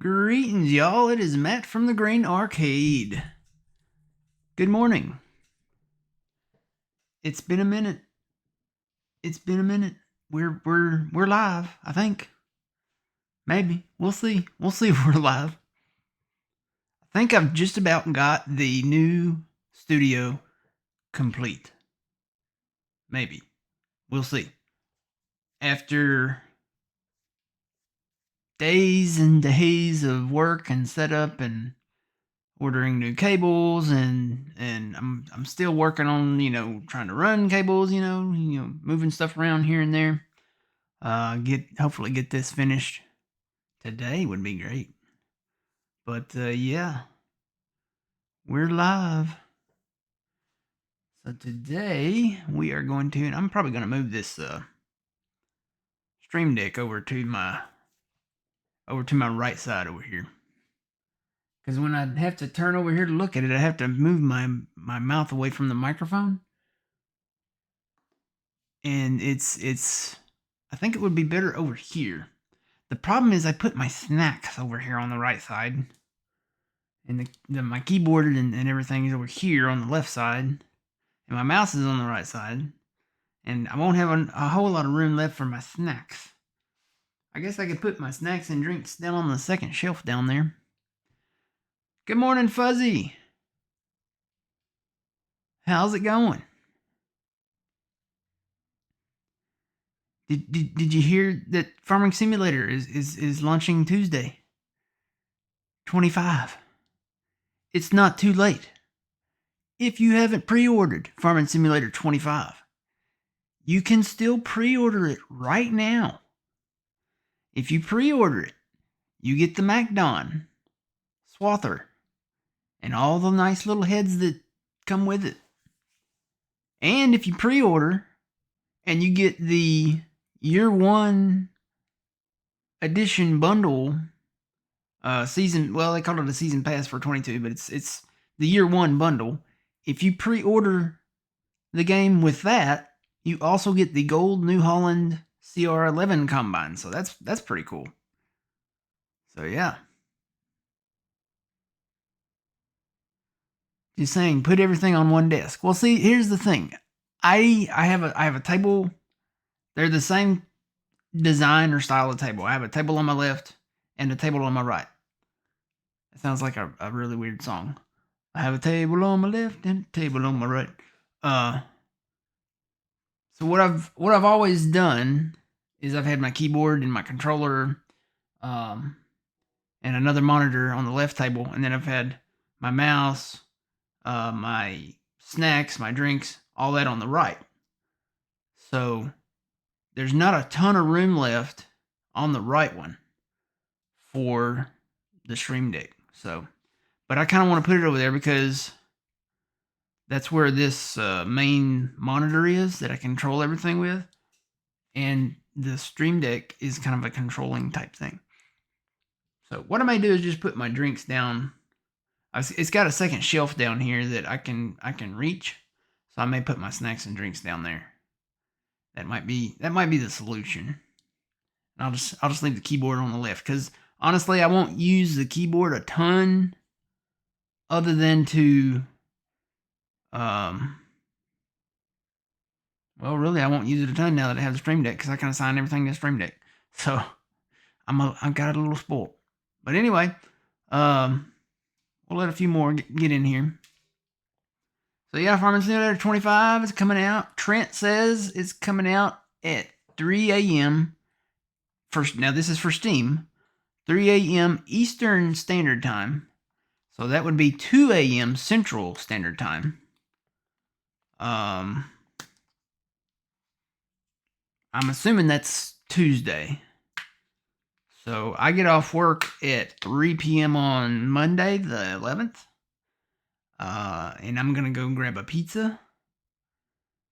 Greetings, y'all. It is Matt from the Green Arcade. Good morning. It's been a minute. We're live, I think. Maybe. We'll see. We'll see if we're live. I think I've just about got the new studio complete. Maybe. We'll see. After days and days of work and setup and ordering new cables and I'm still working on trying to run cables, moving stuff around here and there. Hopefully get this finished today would be great. But yeah, we're live. So today we are going to, and I'm probably going to move this Stream Deck over to my right side over here. Because when I have to turn over here to look at it, I have to move my mouth away from the microphone. And it's I think it would be better over here. The problem is I put my snacks over here on the right side. And my keyboard and everything is over here on the left side. And my mouse is on the right side. And I won't have a whole lot of room left for my snacks. I guess I could put my snacks and drinks down on the second shelf down there. Good morning, Fuzzy. How's it going? Did you hear that Farming Simulator is launching Tuesday? 25. It's not too late. If you haven't pre-ordered Farming Simulator 25, you can still pre-order it right now. If you pre-order it, you get the MacDon, Swather, and all the nice little heads that come with it. And if you pre-order and you get the Year 1 edition bundle season, well, they call it a season pass for 22, but it's the Year 1 bundle. If you pre-order the game with that, you also get the gold New Holland CR11 combine. So that's pretty cool. So yeah. Just saying, put everything on one desk. Well, see, here's the thing. I have a table. They're the same design or style of table. I have a table on my left and a table on my right. It sounds like a really weird song. I have a table on my left and a table on my right. So what I've always done is I've had my keyboard and my controller, and another monitor on the left table, and then I've had my mouse, my snacks, my drinks, all that on the right. So there's not a ton of room left on the right one for the Stream Deck. So, but I kind of want to put it over there because that's where this main monitor is that I control everything with. And the Stream Deck is kind of a controlling type thing. So what I may do is just put my drinks down. It's got a second shelf down here that I can reach. So I may put my snacks and drinks down there. That might be the solution. And I'll just leave the keyboard on the left because honestly I won't use the keyboard a ton other than to well, really, I won't use it a ton now that I have the Stream Deck because I kind of signed everything to the Stream Deck. So I've got a little spoiled. But anyway, we'll let a few more get in here. So yeah, Farming Simulator 25 is coming out. Trent says it's coming out at 3 a.m. Now this is for Steam. 3 a.m. Eastern Standard Time. So that would be 2 a.m. Central Standard Time. I'm assuming that's Tuesday. So I get off work at 3 p.m. on Monday, the 11th. And I'm going to go grab a pizza.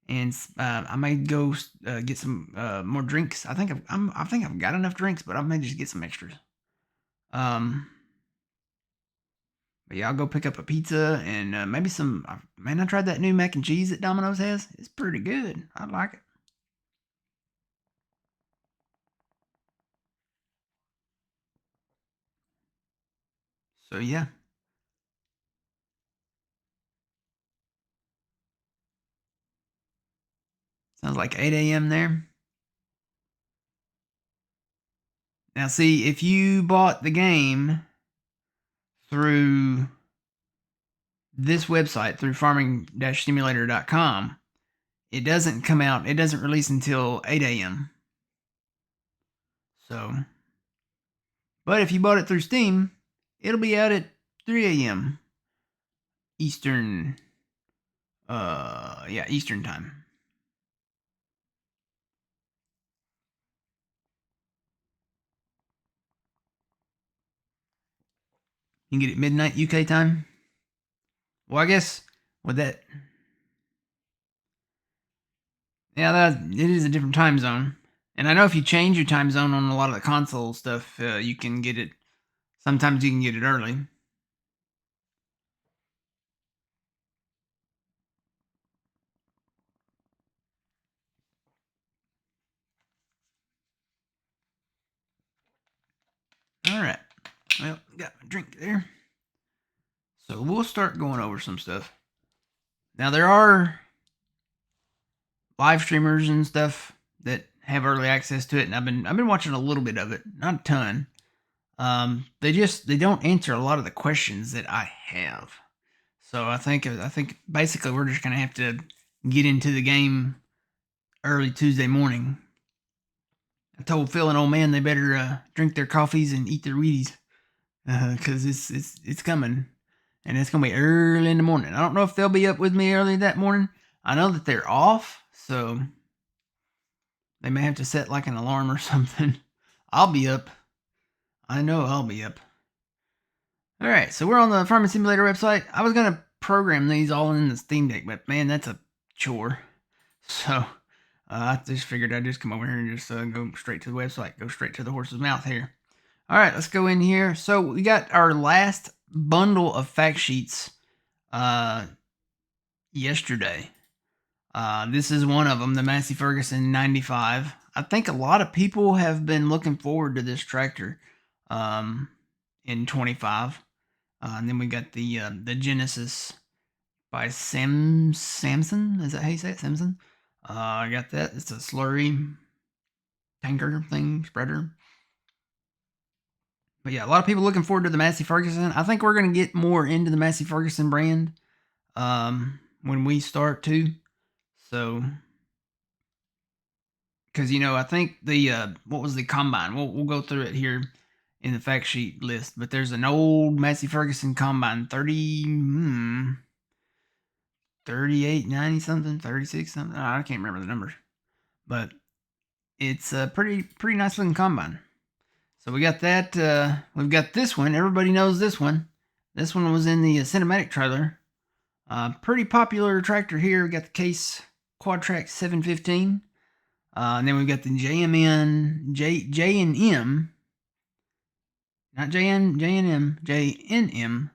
And I may go get some more drinks. I think I've got enough drinks, but I may just get some extras. But yeah, I'll go pick up a pizza and maybe some. Man, I tried that new mac and cheese that Domino's has. It's pretty good. I like it. So yeah. Sounds like 8 a.m. there. Now, see, if you bought the game through this website, through farming-simulator.com, it doesn't come out, it doesn't release until 8 a.m. So, but if you bought it through Steam, it'll be out at 3 a.m. Eastern, Eastern time. You can get it midnight UK time. Well, I guess with that, yeah, that it is a different time zone. And I know if you change your time zone on a lot of the console stuff, you can get it. Sometimes you can get it early. All right. Well, got my drink there. So we'll start going over some stuff. Now there are live streamers and stuff that have early access to it, and I've been watching a little bit of it, not a ton. They don't answer a lot of the questions that I have. So I think basically we're just gonna have to get into the game early Tuesday morning. I told Phil and old man they better drink their coffees and eat their Wheaties because it's coming, and it's gonna be early in the morning. I don't know if they'll be up with me early that morning. I know that they're off, so they may have to set like an alarm or something. I'll be up. I know I'll be up. All right, so we're on the Farming Simulator website. I was gonna program these all in the Steam Deck, but man, that's a chore. So I just figured I'd just come over here and just go straight to the website, go straight to the horse's mouth here. All right, let's go in here. So we got our last bundle of fact sheets yesterday. This is one of them, the Massey Ferguson 95. I think a lot of people have been looking forward to this tractor in 25. And then we got the Genesis by Samson. Is that how you say it? Samson? I got that. It's a slurry tanker thing, spreader. But yeah, a lot of people looking forward to the Massey Ferguson. I think we're going to get more into the Massey Ferguson brand when we start too. So, because I think the what was the combine? We'll go through it here in the fact sheet list. But there's an old Massey Ferguson combine, 38, 90 something, 36 something. I can't remember the numbers, but it's a pretty nice looking combine. So we got that. We've got this one. Everybody knows this one. This one was in the cinematic trailer. Pretty popular tractor here. We got the Case Quadtrac 715. And then we've got the JNM, not JNM,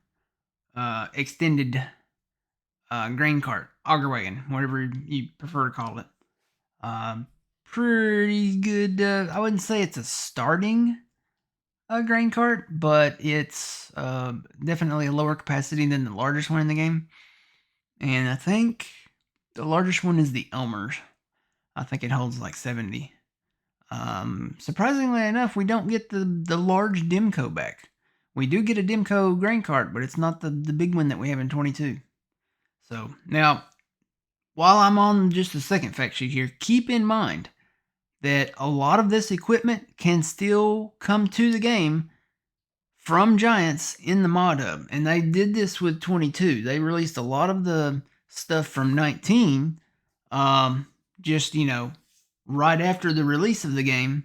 extended grain cart, auger wagon, whatever you prefer to call it. Pretty good. I wouldn't say it's a starting grain cart, but it's definitely a lower capacity than the largest one in the game. And I think the largest one is the Elmer's. I think it holds like 70. Surprisingly enough, we don't get the large Demco back. We do get a Demco grain cart, but it's not the big one that we have in 22. So now, while I'm on just the second fact sheet here, keep in mind that a lot of this equipment can still come to the game from Giants in the mod hub. And they did this with 22. They released a lot of the stuff from 19 just, right after the release of the game,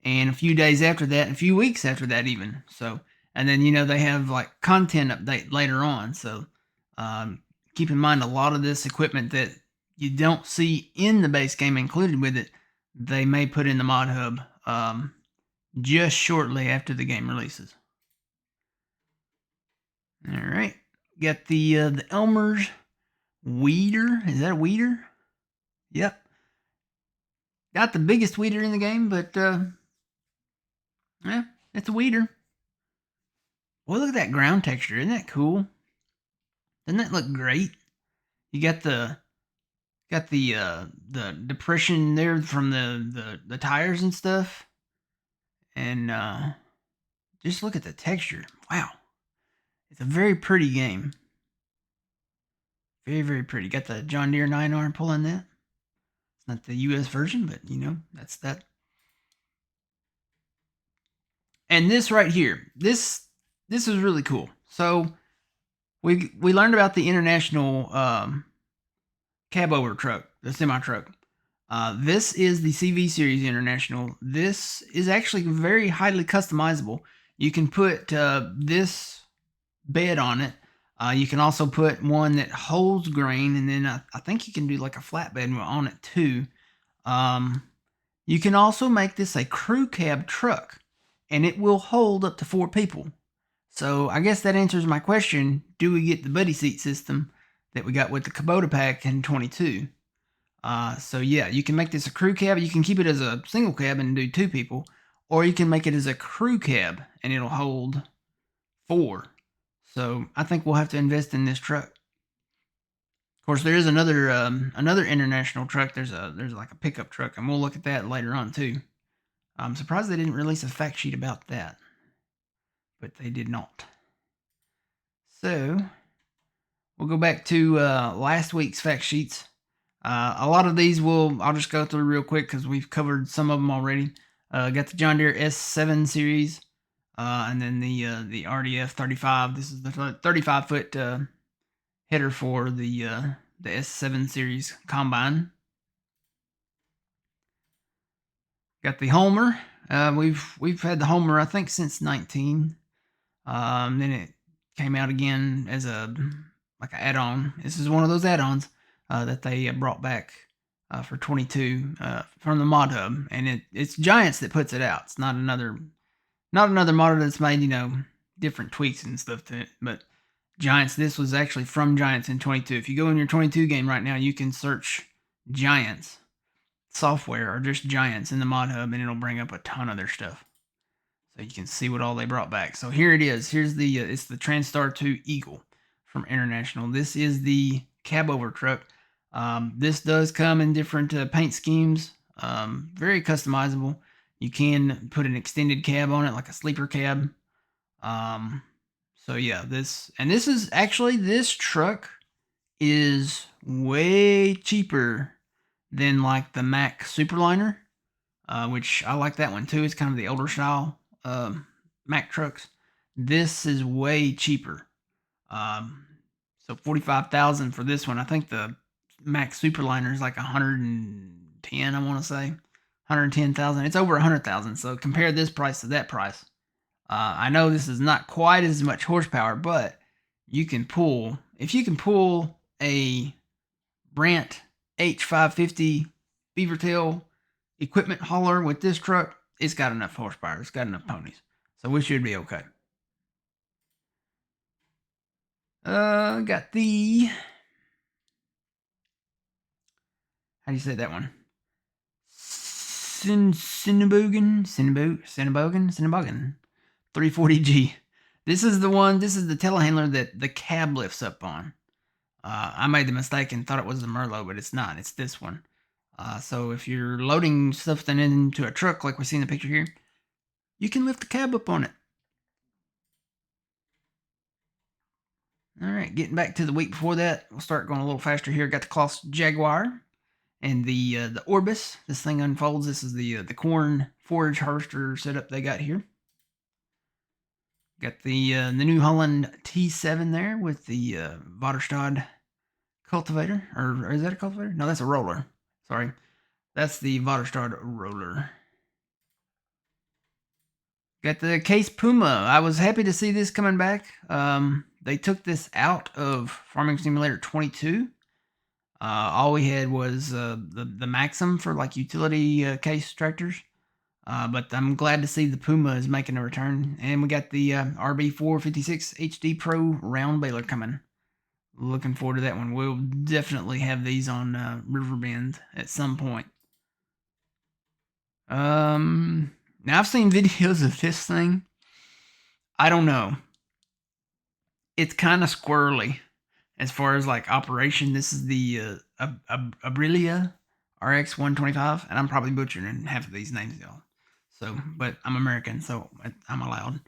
and a few days after that, and a few weeks after that even. So, and then, they have like content update later on. So keep in mind a lot of this equipment that you don't see in the base game included with it, they may put in the mod hub just shortly after the game releases. All right, got the Elmer's weeder. Is that a weeder? Yep. Not the biggest weeder in the game, but yeah, it's a weeder. Well, look at that ground texture. Isn't that cool? Doesn't that look great? You got the depression there from the tires and stuff. And just look at the texture. Wow. It's a very pretty game. Very, very pretty. Got the John Deere 9R pulling that. It's not the US version, but you know, that's that. And this right here, this is really cool. So we learned about the international cab over truck, the semi truck. This is the CV Series International. This is actually very highly customizable. You can put this bed on it. You can also put one that holds grain, and then I think you can do like a flatbed on it too. You can also make this a crew cab truck, and it will hold up to 4 people. So I guess that answers my question. Do we get the buddy seat system that we got with the Kubota pack in 22? So yeah, you can make this a crew cab. You can keep it as a single cab and do 2 people, or you can make it as a crew cab and it'll hold 4. So I think we'll have to invest in this truck. Of course, there is another international truck. There's like a pickup truck, and we'll look at that later on too. I'm surprised they didn't release a fact sheet about that, but they did not. So we'll go back to last week's fact sheets. A lot of these I'll just go through real quick because we've covered some of them already. Got the John Deere S7 series, and then the RDF 35. This is the 35-foot header for the S7 series combine. Got the Homer. We've had the Homer I think since 19. Then it came out again as like an add-on. This is one of those add-ons that they brought back for 22 from the Mod Hub, and it's Giants that puts it out. It's not another model that's made, you know, different tweaks and stuff to it. But Giants, this was actually from Giants in 22. If you go in your 22 game right now, you can search Giants software or just Giants in the Mod Hub, and it'll bring up a ton of their stuff. So you can see what all they brought back. So here it is. Here's the it's the Transtar 2 Eagle from International. This is the cab over truck. This does come in different paint schemes. Very customizable. You can put an extended cab on it, like a sleeper cab. So yeah, this truck is way cheaper than like the Mack Superliner, which I like that one too. It's kind of the older style Mack trucks. This is way cheaper. So $45,000 for this one. I think the Mack Superliner is like 110. I want to say 110,000. It's over 100,000. So compare this price to that price. I know this is not quite as much horsepower, but you can pull, if you can pull a Brandt H550 Beavertail equipment hauler with this truck, it's got enough horsepower. It's got enough ponies. So we should be okay. Got the, how do you say that one? Cinnebogan 340G. This is the telehandler that the cab lifts up on. I made the mistake and thought it was the Merlot, but it's not. It's this one. So if you're loading something into a truck like we see in the picture here, you can lift the cab up on it. All right, getting back to the week before that, we'll start going a little faster here. Got the Kloss Jaguar and the Orbis. This thing unfolds. This is the corn forage harvester setup they got here. Got the New Holland T7 there with the Vaderstad cultivator. Or is that a cultivator? No, that's a roller. Sorry. That's the Vaderstad roller. Got the Case Puma. I was happy to see this coming back. They took this out of Farming Simulator 22. All we had was the Maxim for like utility case tractors. But I'm glad to see the Puma is making a return. And we got the RB456 HD Pro round baler coming. Looking forward to that one. We'll definitely have these on Riverbend at some point. Now I've seen videos of this thing. I don't know. it's kind of squirrely as far as like operation. This is the Aprilia RX 125, and I'm probably butchering half of these names, y'all. So, but I'm American, so I'm allowed.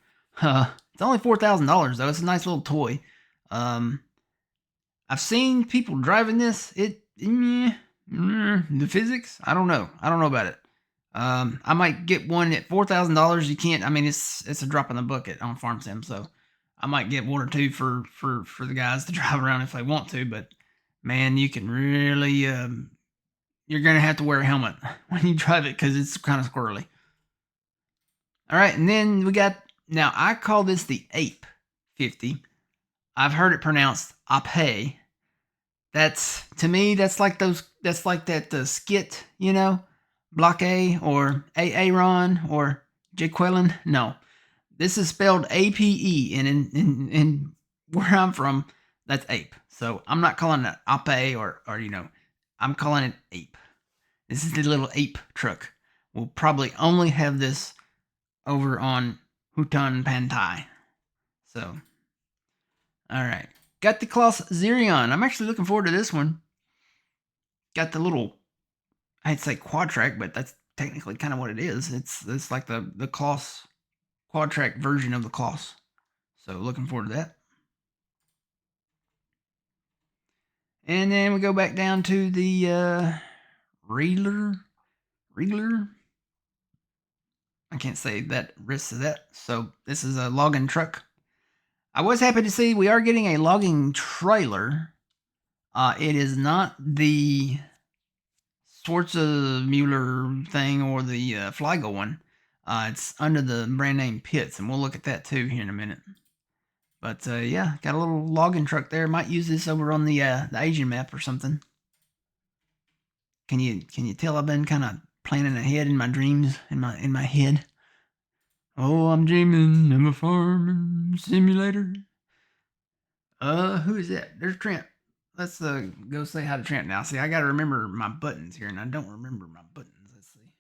It's only $4,000 though. It's a nice little toy. I've seen people driving this. The physics. I don't know. I don't know about it. I might get one at $4,000. You can't. I mean, it's a drop in the bucket on Farm Sim. So I might get one or two for the guys to drive around if they want to. But man, you can really you're gonna have to wear a helmet when you drive it because it's kind of squirrely. All right, and then we got, now I call this the Ape 50. I've heard it pronounced Ape. That's, to me, that's like that skit, Block A or Aaron or Jaqueline. No, this is spelled APE, and in where I'm from, that's ape. So I'm not calling it Ape or I'm calling it Ape. This is the little ape truck. We'll probably only have this over on Hutan Pantai. So, all right. Got the Kloss Xerion. I'm actually looking forward to this one. Got the little, I'd say quad track, but that's technically kind of what it is. It's like the Kloss quad track version of the Kloss. So looking forward to that. And then we go back down to the Riegler. I can't say that rest of that. So this is a logging truck. I was happy to see we are getting a logging trailer. It is not the Schwarzmuller thing or the Flygo one. It's under the brand name Pitts, and we'll look at that too here in a minute. But yeah, got a little logging truck there. Might use this over on the Asian map or something. Can you tell I've been kind of planning ahead in my dreams, in my head? Oh, I'm dreaming of a farming simulator. Who is that? There's Trent. Let's go say hi to Trent now. See, I got to remember my buttons here, and I don't remember my buttons. Let's see.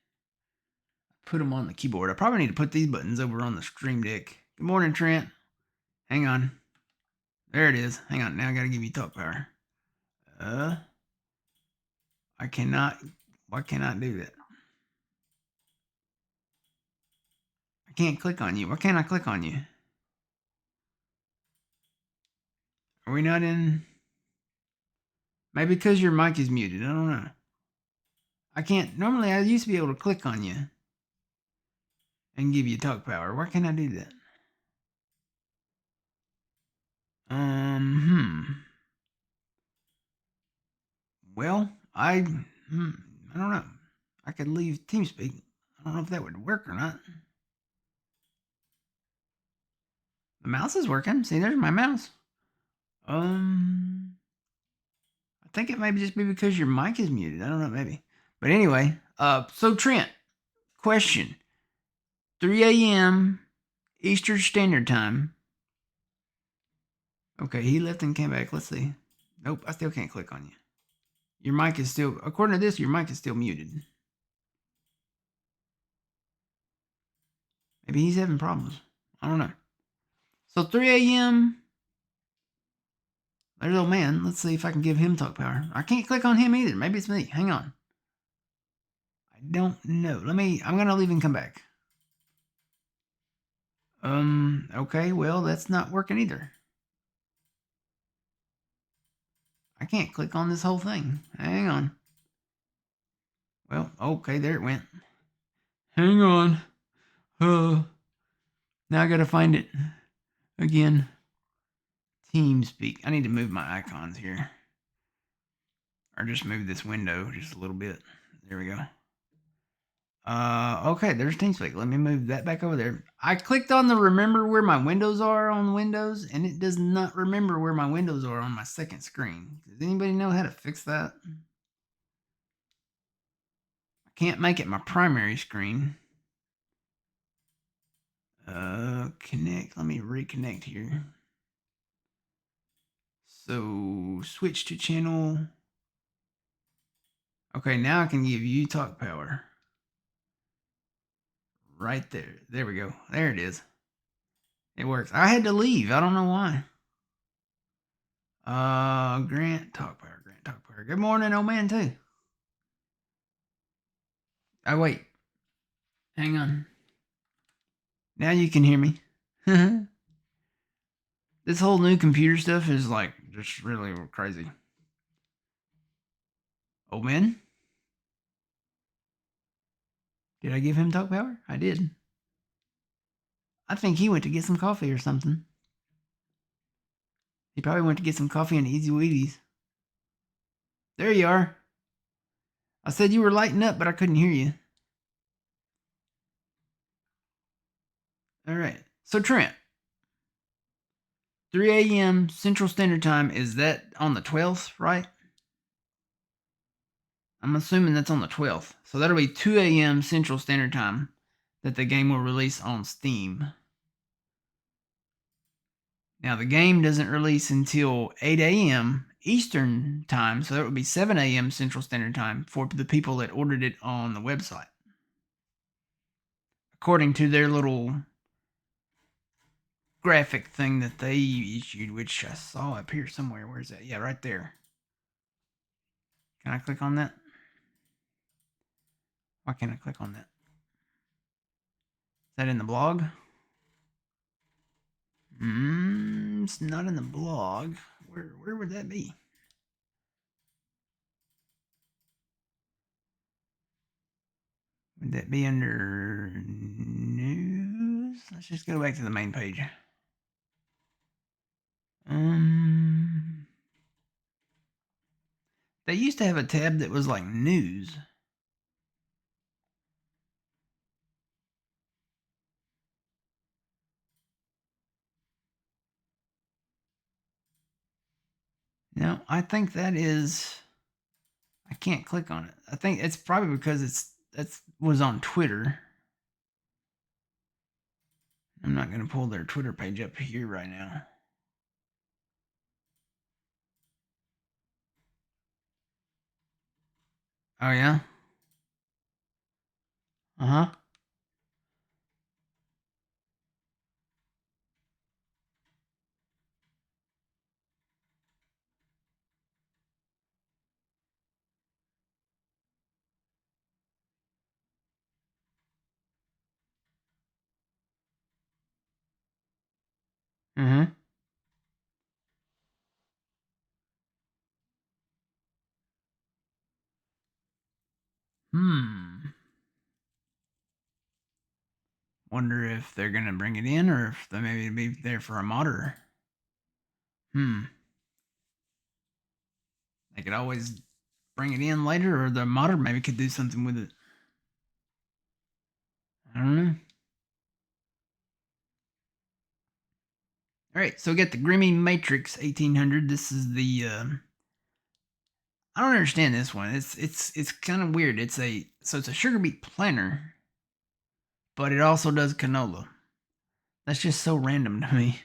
Put them on the keyboard. I probably need to put these buttons over on the Stream Deck. Good morning, Trent. Hang on. There it is. Hang on. Now I got to give you talk power. I cannot. Why can't I do that? I can't click on you. Why can't I click on you? Are we not in? Maybe because your mic is muted. I don't know. I can't. Normally, I used to be able to click on you and give you talk power. Why can't I do that? Well, I don't know. I could leave TeamSpeak. I don't know if that would work or not. The mouse is working. See, there's my mouse. I think it may just be because your mic is muted. I don't know, maybe. But anyway, so Trent, question. 3 a.m. Eastern Standard Time. Okay, he left and came back. Let's see. Nope, I still can't click on you. Your mic is still, according to this, your mic is still muted. Maybe he's having problems. I don't know. So 3 a.m. There's old man. Let's see if I can give him talk power. I can't click on him either. Maybe it's me. Hang on. I don't know. I'm going to leave and come back. Okay, well, that's not working either. I can't click on this whole thing. Hang on. Well, okay, there it went. Hang on. Now I gotta find it again. TeamSpeak. I need to move my icons here. Or just move this window just a little bit. There we go. Okay, there's TeamSpeak. Let me move that back over there. I clicked on the remember where my windows are on Windows, and it does not remember where my windows are on my second screen. Does anybody know how to fix that? I can't make it my primary screen. Connect. Let me reconnect here. So switch to channel. Okay, now I can give you talk power. Right there. There we go. There it is. It works. I had to leave. I don't know why. Grant Talk Power. Grant Talk Power. Good morning, old man, too. Oh, wait. Hang on. Now you can hear me. This whole new computer stuff is like just really crazy. Old man? Did I give him talk power? I did. I think he went to get some coffee or something. He probably went to get some coffee and Easy Wheaties. There you are. I said you were lighting up, but I couldn't hear you. All right. So, Trent, 3 a.m. Central Standard Time, is that on the 12th, right? I'm assuming that's on the 12th. So that'll be 2 a.m. Central Standard Time that the game will release on Steam. Now, the game doesn't release until 8 a.m. Eastern Time, so that would be 7 a.m. Central Standard Time for the people that ordered it on the website. According to their little graphic thing that they issued, which I saw up here somewhere. Where's that? Yeah, right there. Can I click on that? Why can't I click on that? Is that in the blog? It's not in the blog. Where would that be? Would that be under news? Let's just go back to the main page. They used to have a tab that was like news. No, I think that is. I can't click on it. I think it's probably because that was on Twitter. I'm not going to pull their Twitter page up here right now. Oh, yeah? Uh-huh. Mm-hmm. Wonder if they're going to bring it in or if they maybe be there for a modder. They could always bring it in later, or the modder maybe could do something with it. I don't know. All right, so we got the Grimmy Matrix 1800. This is the I don't understand this one. It's kind of weird. It's a sugar beet planter, but it also does canola. That's just so random to me.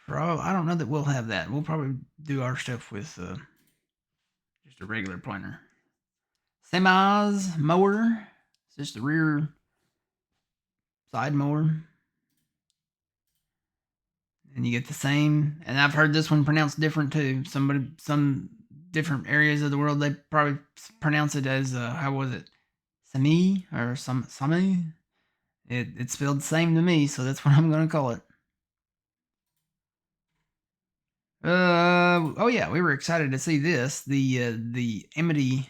I don't know that we'll have that. We'll probably do our stuff with just a regular planter. Semi's mower. It's just a rear side mower. And you get the same. And I've heard this one pronounced different too. Some different areas of the world, they probably pronounce it as how was it, Sami or Sami. It's spelled the same to me, so that's what I'm gonna call it. Oh yeah, we were excited to see this. The Amity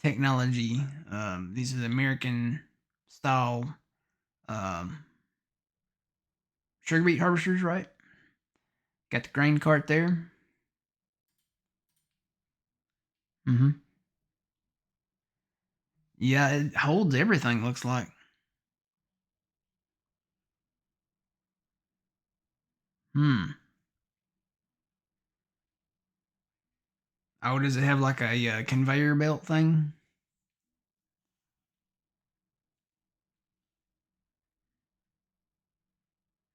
technology. These are the American style sugar beet harvesters, right? Got the grain cart there. Mm-hmm. Yeah, it holds everything, looks like. Oh, does it have like a conveyor belt thing?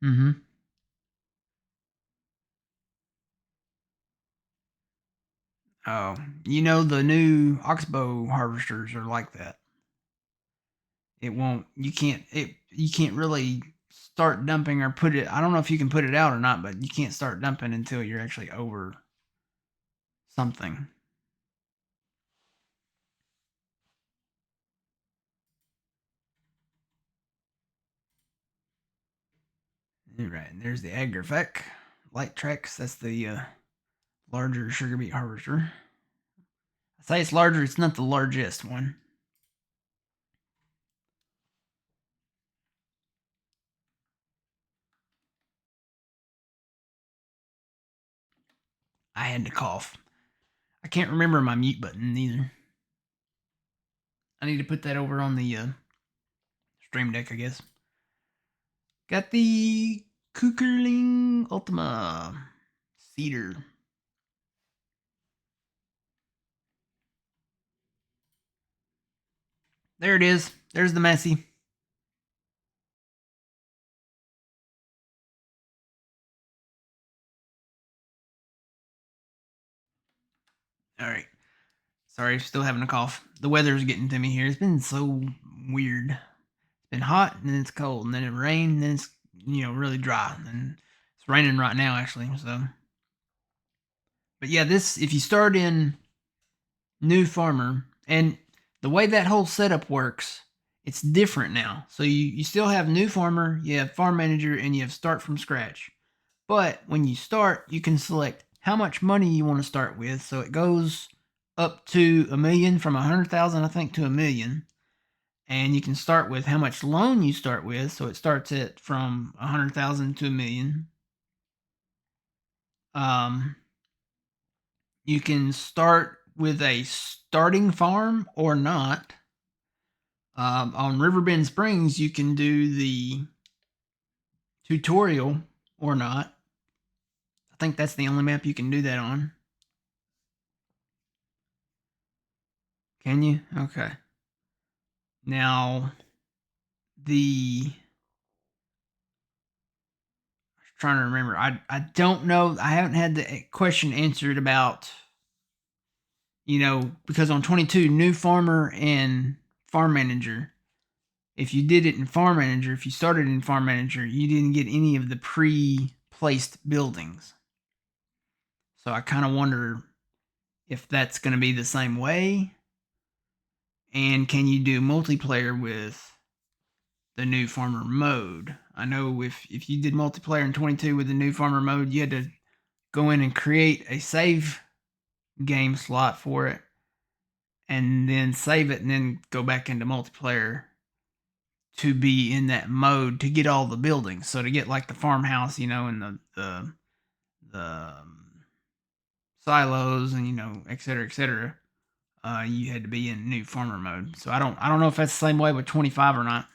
Mm-hmm. Oh, the new Oxbow harvesters are like that. It won't. You can't really start dumping or put it. I don't know if you can put it out or not, but you can't start dumping until you're actually over something. All right, and there's the Agrifec Light Trex. That's the larger sugar beet harvester. I say it's larger. It's not the largest one. I had to cough. I can't remember my mute button either. I need to put that over on the Stream Deck, I guess. Got the Kukerling Ultima Cedar. There it is. There's the Massey. All right. Sorry, still having a cough. The weather's getting to me here. It's been so weird. It's been hot and then it's cold and then it rained and then it's really dry and it's raining right now actually. So, but yeah, this if you start in New Farmer and the way that whole setup works, it's different now. So you still have New Farmer, you have Farm Manager, and you have Start from Scratch. But when you start, you can select how much money you want to start with. So it goes up to $1 million from 100,000, I think, to $1 million. And you can start with how much loan you start with. So it starts at from 100,000 to $1 million. You can start with a starting farm or not. On Riverbend Springs, you can do the tutorial or not. I think that's the only map you can do that on. Can you? Okay. Now, I'm trying to remember. I don't know. I haven't had the question answered about, because on 22, New Farmer and Farm Manager, if you did it in Farm Manager, if you started in Farm Manager, you didn't get any of the pre-placed buildings. So I kind of wonder if that's going to be the same way. And can you do multiplayer with the New Farmer mode? I know if you did multiplayer in 22 with the New Farmer mode, you had to go in and create a save game slot for it and then save it and then go back into multiplayer to be in that mode to get all the buildings. So to get like the farmhouse, and the silos and et cetera, you had to be in New Farmer mode. So I don't know if that's the same way with 25 or not.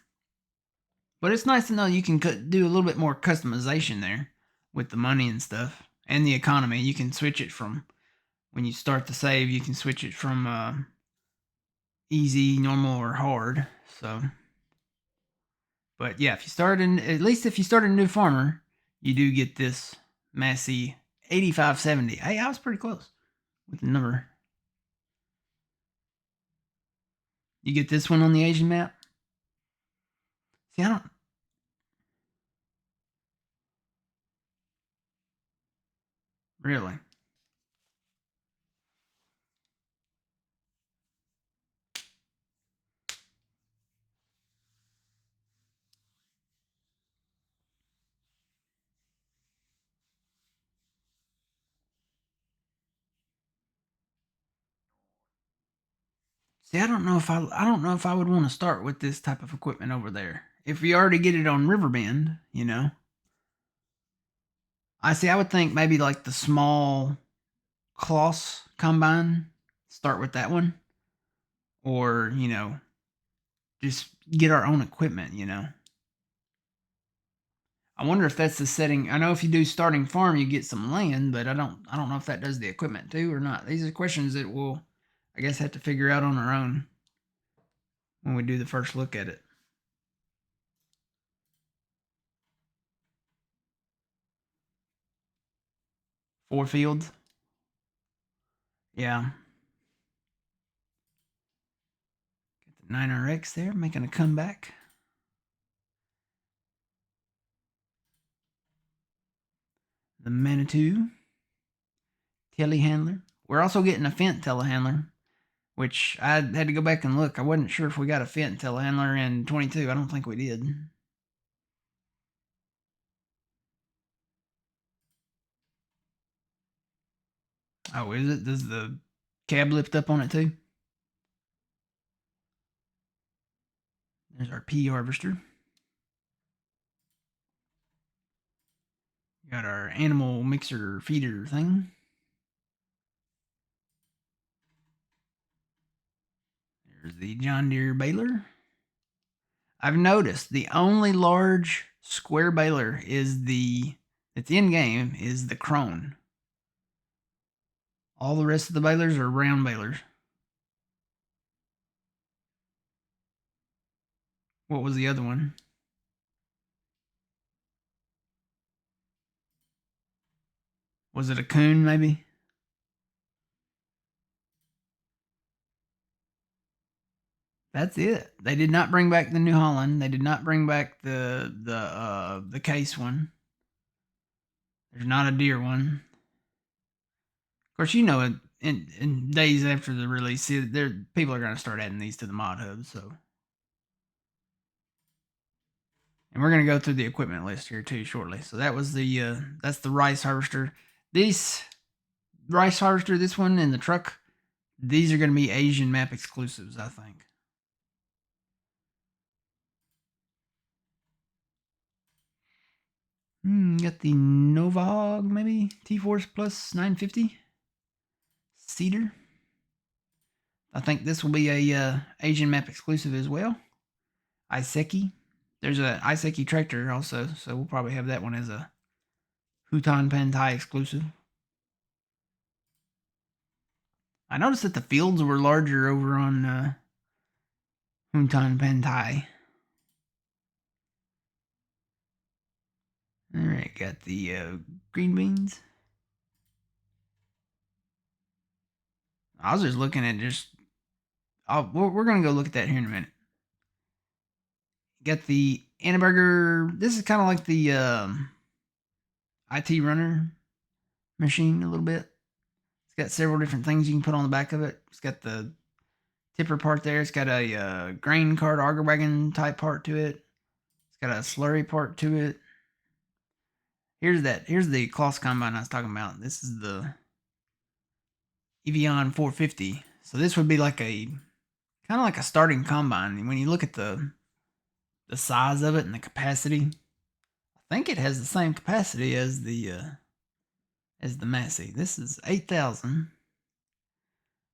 But it's nice to know you can do a little bit more customization there with the money and stuff and the economy. You can switch it from when you start the save. You can switch it from easy, normal, or hard. So, but yeah, if you start in a New Farmer, you do get this Massey 8570. Hey, I was pretty close with the number. You get this one on the Asian map. See, I don't. Really? See, I don't know if I would want to start with this type of equipment over there. If we already get it on Riverbend, I would think maybe like the small Kloss combine, start with that one. Or, just get our own equipment. I wonder if that's the setting. I know if you do starting farm, you get some land, but I don't know if that does the equipment too or not. These are questions that we'll, I guess, have to figure out on our own when we do the first look at it. 4 fields. Yeah. Get the 9RX there, making a comeback. the Manitou telehandler. We're also getting a Fendt telehandler, which I had to go back and look. I wasn't sure if we got a Fendt telehandler in 22. I don't think we did. Oh, is it? Does the cab lift up on it too? There's our pea harvester. Got our animal mixer feeder thing. There's the John Deere baler. I've noticed the only large square baler that's in game is the Krone. All the rest of the balers are round balers. What was the other one? Was it a Kuhn maybe? That's it. They did not bring back the New Holland. They did not bring back the case one. There's not a Deere one. Of course, you know, in days after the release, people are going to start adding these to the mod hub. So, and we're going to go through the equipment list here too shortly. So that was that's the rice harvester. This rice harvester, this one in the truck, these are going to be Asian map exclusives, I think. Got the Novog, maybe T-Force Plus 950 Cedar. I think this will be a Asian map exclusive as well. Iseki. There's a Iseki tractor also, so we'll probably have that one as a Hutan Pantai exclusive. I noticed that the fields were larger over on Hutan Pantai. All right, got the green beans. I was just looking at we're going to go look at that here in a minute. Got the Anneberger. This is kind of like the IT runner machine a little bit. It's got several different things you can put on the back of it. It's got the tipper part there. It's got a grain cart auger wagon type part to it. It's got a slurry part to it. Here's the Kloss combine I was talking about. This is the Evian 450. So this would be like kind of like a starting combine. When you look at the size of it and the capacity, I think it has the same capacity as the Massey. This is 8,000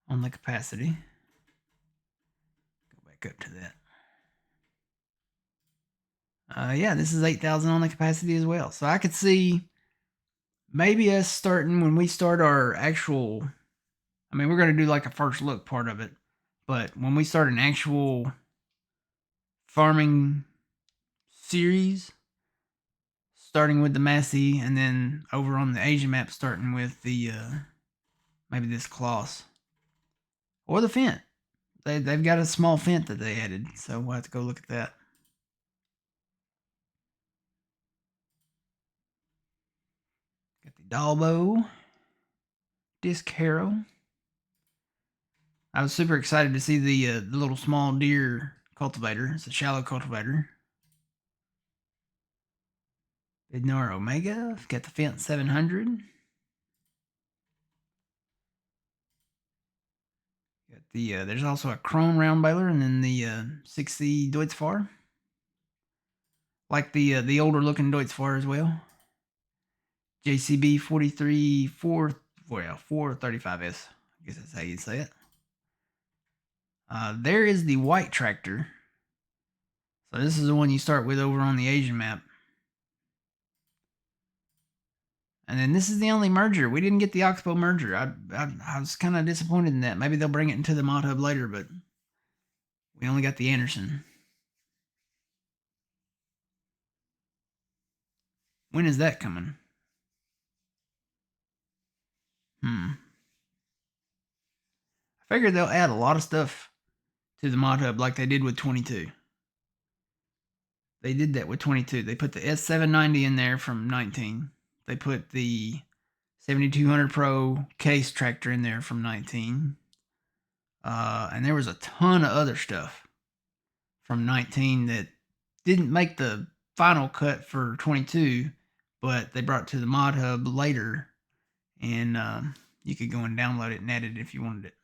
on the capacity. Go back up to that. Yeah, this is 8,000 on the capacity as well. So I could see maybe us starting when we start our actual. I mean, we're going to do like a first look part of it, but when we start an actual farming series, starting with the Massey, and then over on the Asian map, starting with the maybe this Kloss or the Fendt. They've got a small Fendt that they added, so we'll have to go look at that. Got the Dalbo disc harrow. I was super excited to see the little small Deere cultivator. It's a shallow cultivator. Vidnar Omega. Got the Fendt 700. Got the there's also a Krone round baler, and then the 6C Deutz-Fahr. Like the older looking Deutz-Fahr as well. JCB 435S. I guess that's how you say it. There is the white tractor. So this is the one you start with over on the Asian map. And then this is the only merger. We didn't get the Oxbow merger. I was kind of disappointed in that. Maybe they'll bring it into the mod hub later, but we only got the Anderson. When is that coming? I figured they'll add a lot of stuff to the mod hub like they did with 22. They did that with 22. They put the S790 in there from 19. they put the 7200 Pro case tractor in there from 19. And there was a ton of other stuff from 19 that didn't make the final cut for 22, but they brought it to the Mod Hub later, and you could go and download it and edit it if you wanted it.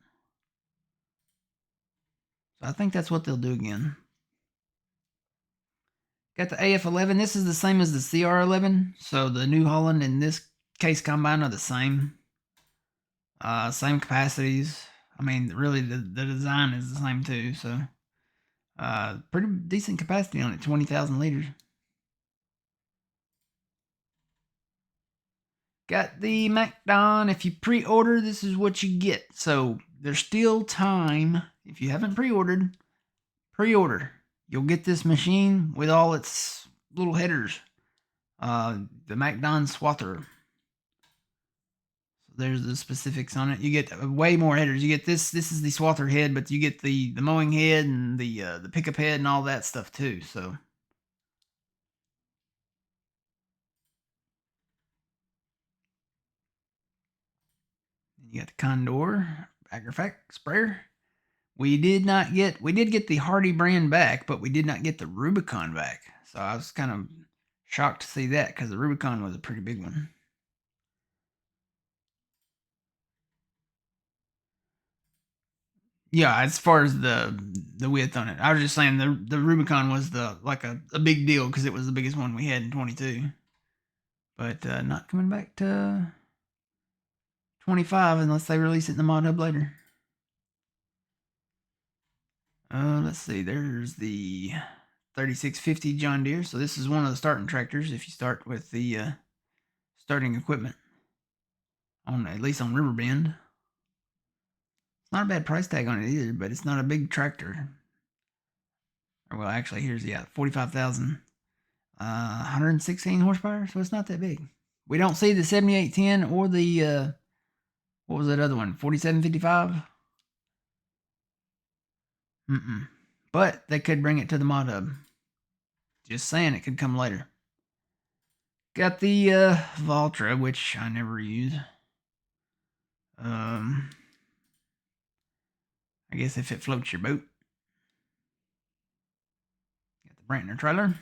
So I think that's what they'll do again. Got the AF11. This is the same as the CR11, so the New Holland and this case combine are the same. Same capacities. I mean, really, the design is the same too, so pretty decent capacity on it, 20,000 liters. Got the MacDon. If you pre-order, this is what you get. So there's still time. If you haven't pre-ordered, pre-order. You'll get this machine with all its little headers. The MacDon Swather. So there's the specifics on it. You get way more headers. You get this. This is the Swather head, but you get the mowing head and the pickup head and all that stuff too. So. You got the Condor Agrifac sprayer. We did get the Hardy brand back, but we did not get the Rubicon back. So I was kind of shocked to see that because the Rubicon was a pretty big one. Yeah, as far as the width on it, I was just saying the Rubicon was like a big deal because it was the biggest one we had in 22. But not coming back to 25 unless they release it in the Mod Hub later. Let's see. There's the 3650 John Deere. So this is one of the starting tractors if you start with the starting equipment, at least on Riverbend. It's not a bad price tag on it either, but it's not a big tractor. Well, actually, here's 45,000, 116 horsepower, so it's not that big. We don't see the 7810 or the what was that other one, 4755. But they could bring it to the Mod Hub. Just saying, it could come later. Got the Valtra, which I never use. I guess if it floats your boat. Got the Brantner trailer.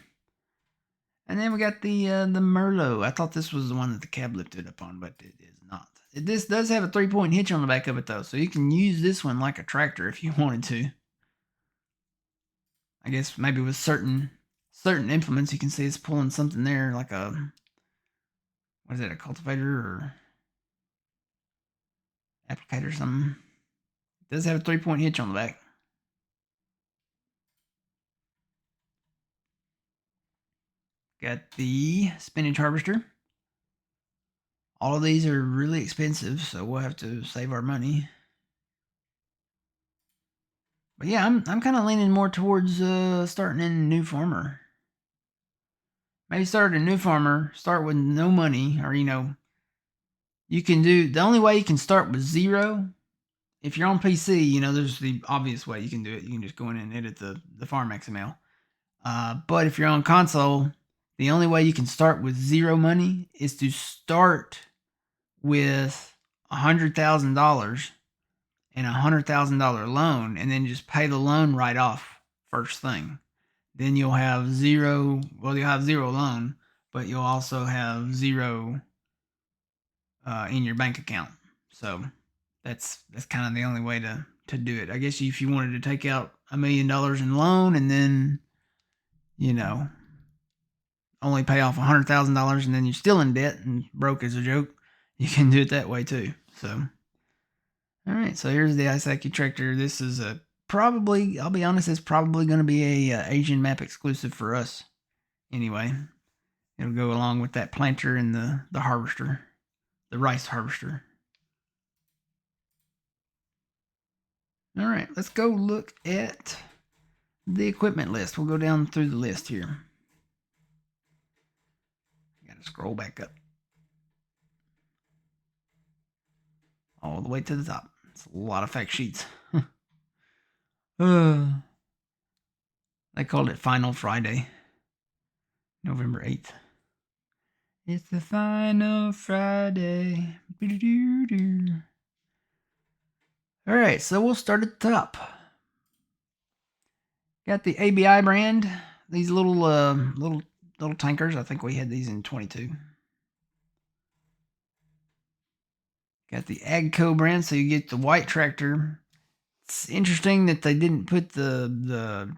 And then we got the Merlot. I thought this was the one that the cab lifted up on, but it is not. This does have a 3-point hitch on the back of it, though, so you can use this one like a tractor if you wanted to. I guess maybe with certain implements, you can see it's pulling something there, like a, what is it, a cultivator or applicator or something. It does have a 3-point hitch on the back. Got the spinach harvester. All of these are really expensive, so we'll have to save our money. But yeah, I'm kind of leaning more towards starting in a new farmer. Maybe start a new farmer, start with no money, or you can do, the only way you can start with zero, if you're on PC, there's the obvious way you can do it. You can just go in and edit the farm XML. But if you're on console, the only way you can start with zero money is to start with $100,000 and $100,000 loan, and then just pay the loan right off first thing. Then you'll have zero. Well, you'll have zero loan, but you'll also have zero in your bank account. So that's kind of the only way to do it. I guess if you wanted to take out $1 million in loan and then only pay off $100,000 and then you're still in debt and broke as a joke, you can do it that way too. So, all right. So here's the Isaki tractor. This is probably, I'll be honest, it's probably going to be a Asian map exclusive for us. Anyway, it'll go along with that planter and the harvester, the rice harvester. All right, let's go look at the equipment list. We'll go down through the list here. Gotta scroll back up all the way to the top. It's a lot of fact sheets. They called it Final Friday, November 8th. It's the final Friday. All right, so we'll start at the top. Got the ABI brand. These little tankers. I think we had these in 22. Got the AGCO brand, so you get the white tractor. It's interesting that they didn't put the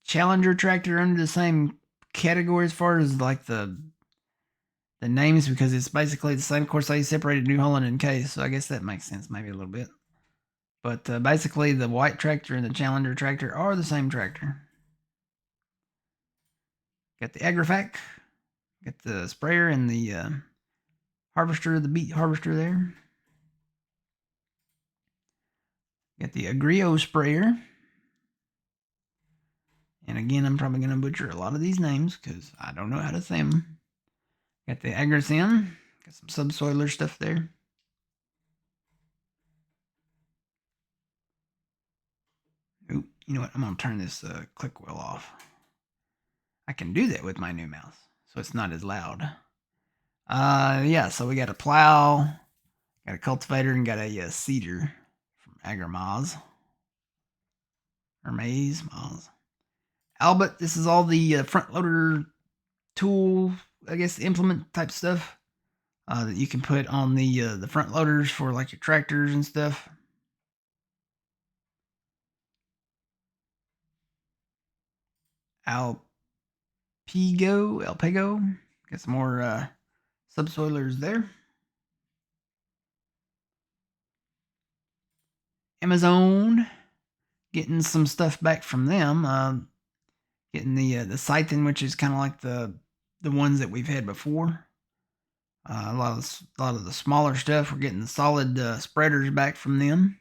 Challenger tractor under the same category as far as like the names, because it's basically the same. Of course, they separated New Holland and Case, so I guess that makes sense maybe a little bit. But basically, the white tractor and the Challenger tractor are the same tractor. Got the AgriFac, got the sprayer and the harvester, the beet harvester there. Got the Agrio sprayer. And again, I'm probably going to butcher a lot of these names because I don't know how to say them. Got the Agricen. Got some subsoiler stuff there. Ooh, you know what? I'm going to turn this click wheel off. I can do that with my new mouse, so it's not as loud. Yeah, so we got a plow, got a cultivator, and got a seeder from Agrimoz. Or Moz. Albert, this is all the front loader tool, I guess, implement type stuff that you can put on the front loaders for like your tractors and stuff. Alpego, got some more subsoilers there. Amazon, getting some stuff back from them. Getting the Scythen, which is kind of like the ones that we've had before. A lot of the smaller stuff, we're getting the solid spreaders back from them.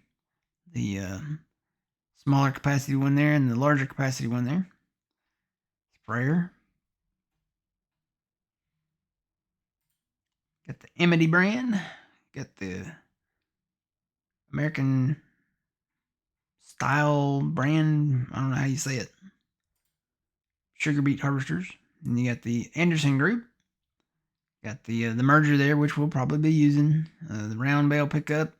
The smaller capacity one there and the larger capacity one there. Sprayer. Got the Amity brand. Got the American style brand. I don't know how you say it. Sugar beet harvesters. And you got the Anderson Group. Got the merger there, which we'll probably be using. The round bale pickup.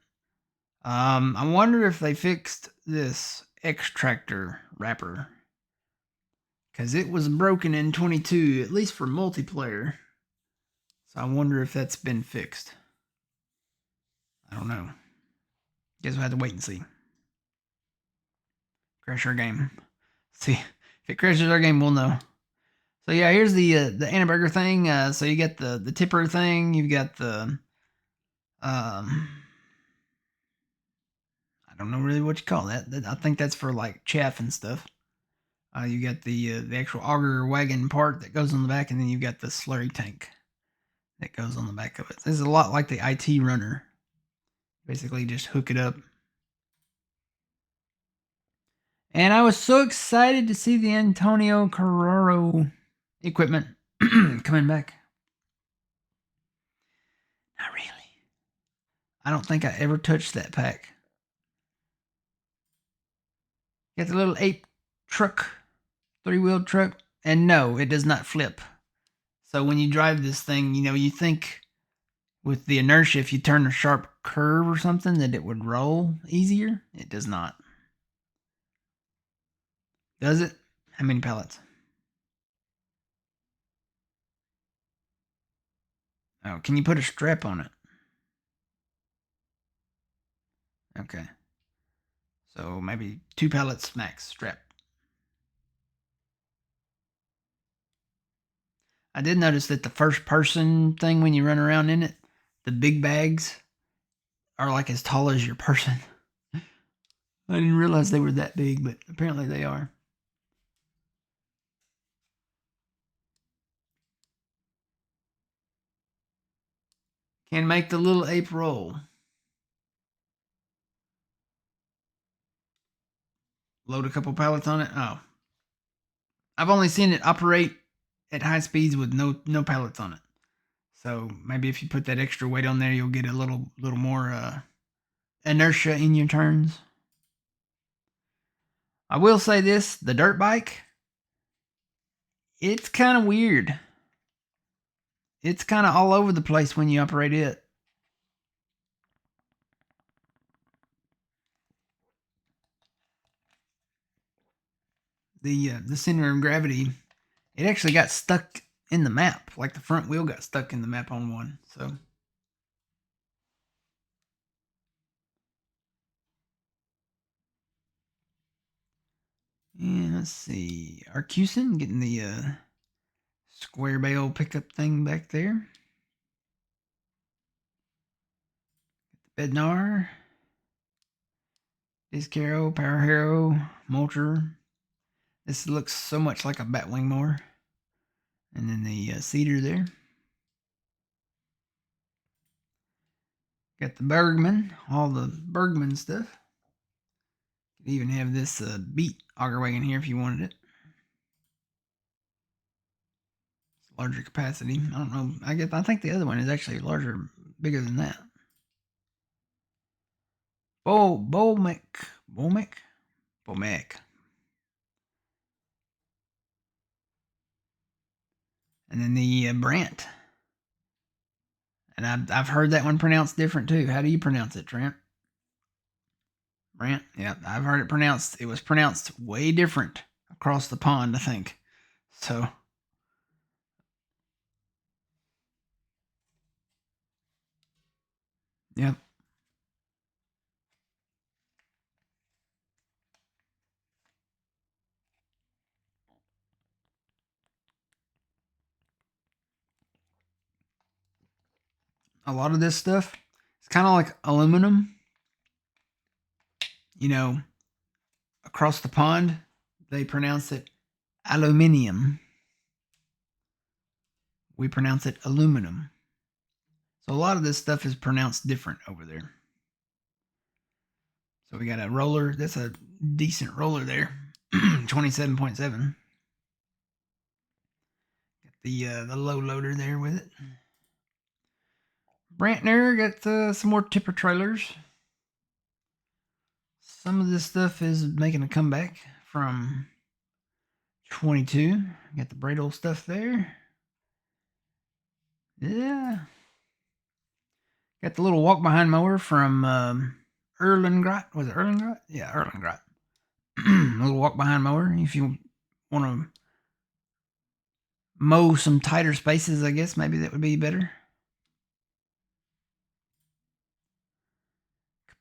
I wonder if they fixed this X-Tractor wrapper, because it was broken in 22, at least for multiplayer. So I wonder if that's been fixed. I don't know. Guess we'll have to wait and see. Crash our game. See if it crashes our game, we'll know. So yeah, here's the Annaberger thing. So you got the tipper thing. You've got the I don't know really what you call that. I think that's for like chaff and stuff. You got the actual auger wagon part that goes on the back, and then you've got the slurry tank that goes on the back of it. This is a lot like the IT runner. Basically, just hook it up. And I was so excited to see the Antonio Carraro equipment coming back. Not really. I don't think I ever touched that pack. Got the little 8 truck, 3-wheel truck, and no, it does not flip. So when you drive this thing, you know, you think with the inertia, if you turn a sharp curve or something, that it would roll easier. It does not. Does it? How many pallets? Oh, can you put a strap on it? Okay. So maybe 2 pallets max strap. I did notice that the first person thing, when you run around in it, the big bags are like as tall as your person. I didn't realize they were that big, but apparently they are. Can make the little ape roll. Load a couple pallets on it. Oh. I've only seen it operate at high speeds with no pallets on it. So maybe if you put that extra weight on there, you'll get a little more inertia in your turns. I will say this, the dirt bike, it's kind of weird. it's kind of all over the place when you operate it. The center of gravity, it actually got stuck in the map. Like the front wheel got stuck in the map on one. So and let's see, Arcusin getting the square bale pickup thing back there. Bednar, Disc Arrow, Power Hero, Molter. This looks so much like a Batwing mower. And then the cedar there. Got the Bergman, all the Bergman stuff. Could even have this beat auger wagon here if you wanted it. It's larger capacity. I don't know. I think the other one is actually larger, bigger than that. Bolmec. And then the Brandt. And I've heard that one pronounced different too. How do you pronounce it, Trent? Brandt? Yeah, I've heard it pronounced. It was pronounced way different across the pond, I think. So. Yep. A lot of this stuff, it's kind of like aluminum. You know, across the pond, they pronounce it aluminium. We pronounce it aluminum. So a lot of this stuff is pronounced different over there. So we got a roller. That's a decent roller there. 27.7. Got the low loader there with it. Brantner got some more tipper trailers. Some of this stuff is making a comeback from 22. Got the Bradle stuff there. Yeah. Got the little walk behind mower from Erlengrot. Was it Erlengrot? Yeah, Erlengrot. Little walk behind mower. If you want to mow some tighter spaces, I guess maybe that would be better.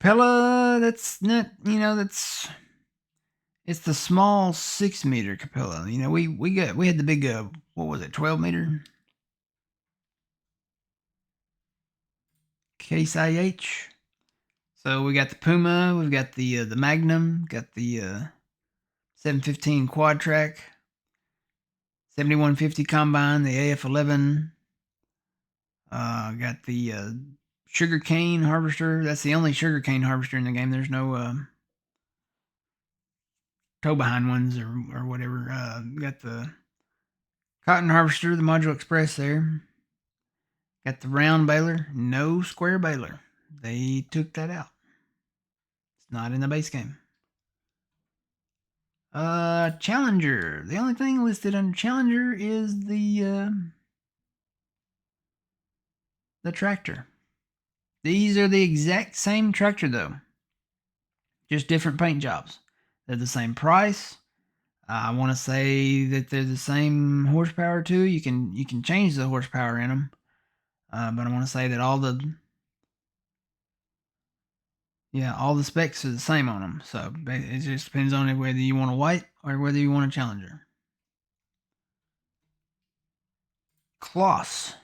Capella, that's not, it's the small 6-meter Capella. We had the big, what was it, 12-meter? Case IH. So we got the Puma, we've got the Magnum, got the 715 quad track, 7150 combine, the AF11. Got the sugarcane harvester. That's the only sugarcane harvester in the game. There's no tow behind ones or whatever. Got the cotton harvester, the Module Express there. Got the round baler, no square baler. They took that out. It's not in the base game. Challenger. The only thing listed under Challenger is the tractor. These are the exact same tractor though, just different paint jobs. They're the same price. I want to say that they're the same horsepower too. You can change the horsepower in them, but I want to say that all the specs are the same on them. So it just depends on whether you want a white or whether you want a Challenger. Kloss.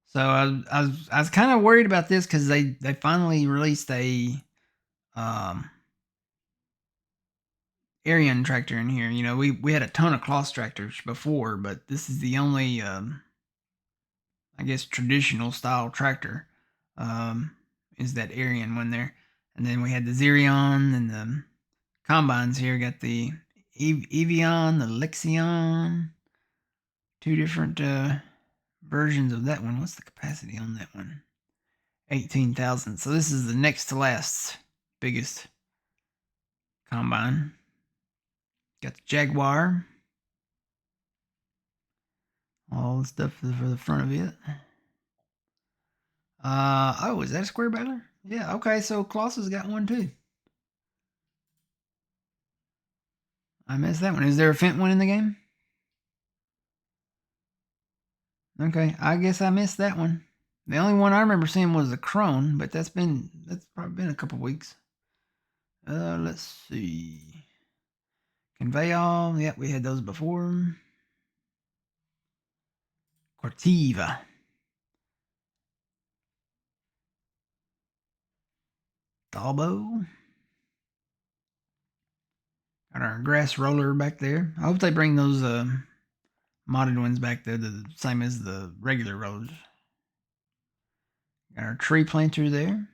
So I was kind of worried about this because they finally released a Arion tractor in here. We had a ton of Kloss tractors before, but this is the only I guess traditional style tractor. Is that Arion one there? And then we had the Xerion and the combines here. Got the Evion, the Lexion. Two different versions of that one. What's the capacity on that one? 18,000. So this is the next to last biggest combine. Got the Jaguar. All the stuff for the front of it. Oh, is that a square baler? Yeah, okay, so Kloss has got one too. I missed that one. Is there a Fent one in the game? Okay, I guess I missed that one. The only one I remember seeing was the Crone, but that's probably been a couple weeks. Let's see. Conveyal, yep, we had those before. Cortiva. Dalbo. Got our grass roller back there. I hope they bring those modded ones back there, the same as the regular rollers. Got our tree planter there.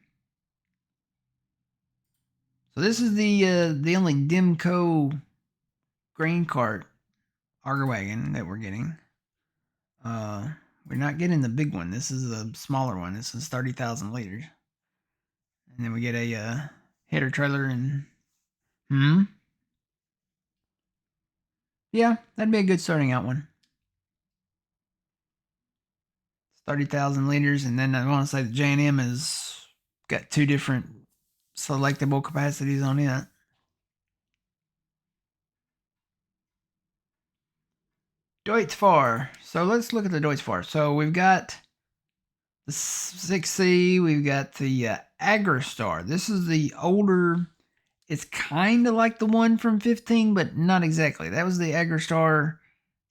So this is the only Dimco grain cart auger wagon that we're getting. We're not getting the big one. This is a smaller one. This is 30,000 liters. And then we get a header trailer and yeah, that'd be a good starting out one. 30,000 liters, and then I want to say the J&M has got two different selectable capacities on it. Deutz-Fahr. So let's look at the Deutz-Fahr. So we've got the 6C, we've got the Agristar. This is the older, it's kind of like the one from 15, but not exactly. That was the Agristar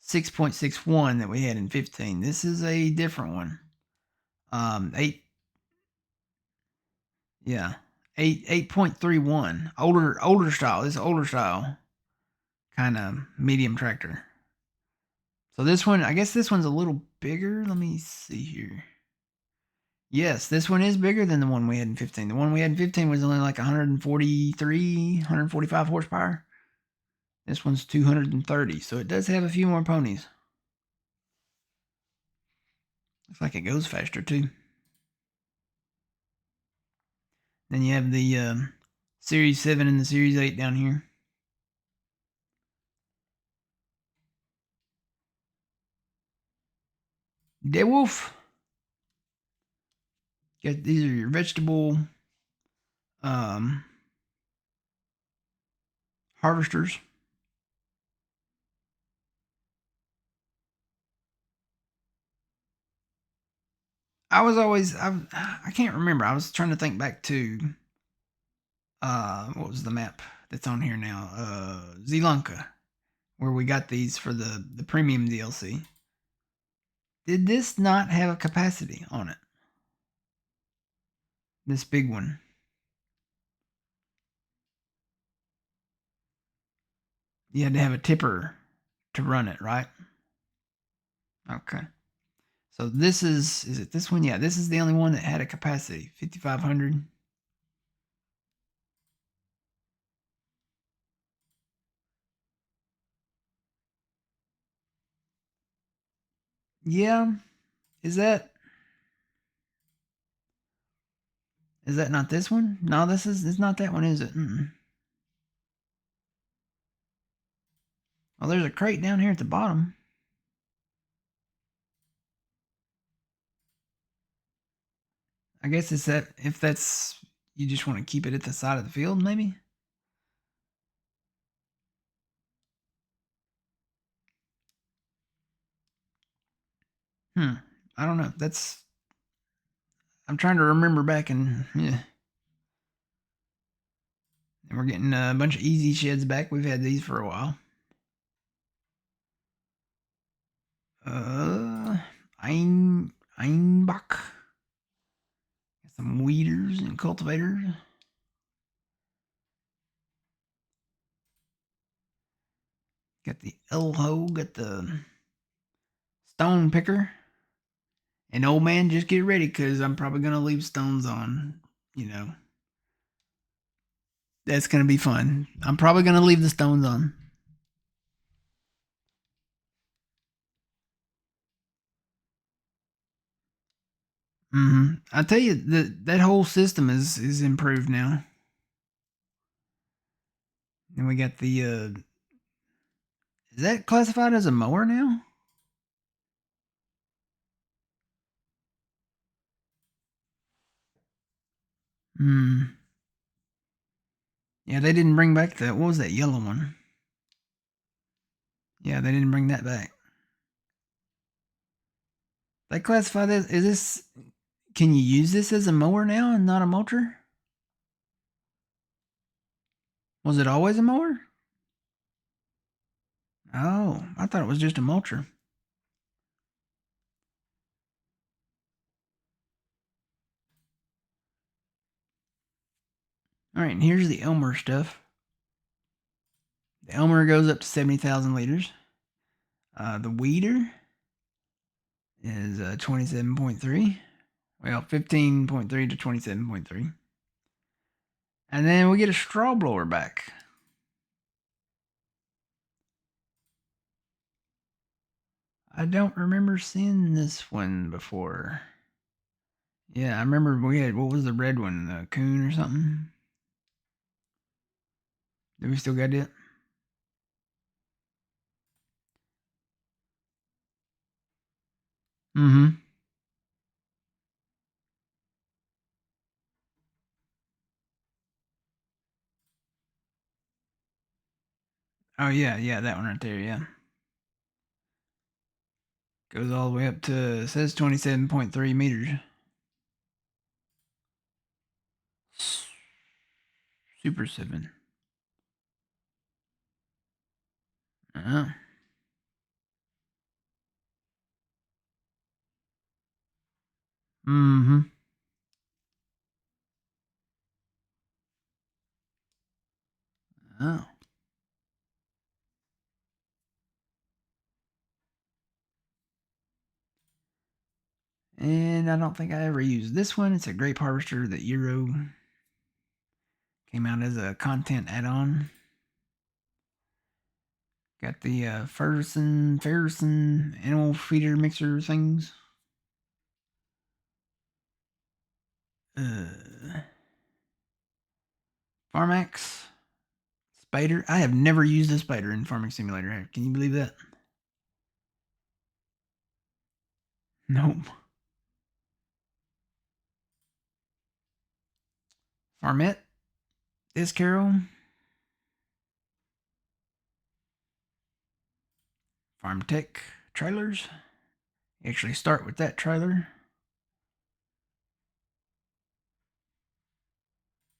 6.61 that we had in 15. This is a different one. 8.31. Older style. This is older style kind of medium tractor. So this one, I guess this one's a little bigger. Let me see here. Yes, this one is bigger than the one we had in 15. The one we had in 15 was only like 145 horsepower. This one's 230, so it does have a few more ponies. Looks like it goes faster too. Then you have the Series 7 and the Series 8 down here. DeWolf. These are your vegetable harvesters. I can't remember. I was trying to think back to what was the map that's on here now? Zeelanka, where we got these for the premium DLC. Did this not have a capacity on it? This big one. You had to have a tipper to run it, right? Okay. So this is it this one? Yeah, this is the only one that had a capacity, 5,500. Yeah. Is that not this one? No, it's not that one, is it? Well, there's a crate down here at the bottom. I guess it's that if that's you just want to keep it at the side of the field, maybe. I don't know. I'm trying to remember back and yeah. And we're getting a bunch of easy sheds back. We've had these for a while. Einbach. Some weeders and cultivators. Got the Elho, got the stone picker. And old man, just get ready because I'm probably going to leave stones on. That's going to be fun. I'm probably going to leave the stones on. I tell you, that whole system is improved now. And we got the is that classified as a mower now? Hmm. Yeah, they didn't bring back that. What was that yellow one? Yeah, they didn't bring that back. They classify this. Is this? Can you use this as a mower now and not a mulcher? Was it always a mower? Oh, I thought it was just a mulcher. All right, and here's the Elmer stuff. The Elmer goes up to 70,000 liters. The Weeder is 27.3. Well, 15.3 to 27.3. And then we get a straw blower back. I don't remember seeing this one before. Yeah, I remember we had, what was the red one? The Coon or something? Do we still got it? Mm-hmm. Oh, yeah, that one right there, yeah. Goes all the way up to, it says 27.3 meters. Super 7. Oh. Mm-hmm. Oh. And I don't think I ever used this one. It's a grape harvester that Euro came out as a content add-on. Got the Ferguson animal feeder mixer things. Farmax Spider. I have never used a spider in Farming Simulator. Can you believe that? Nope. Farmette. Discaro. Farm Tech trailers. You actually start with that trailer.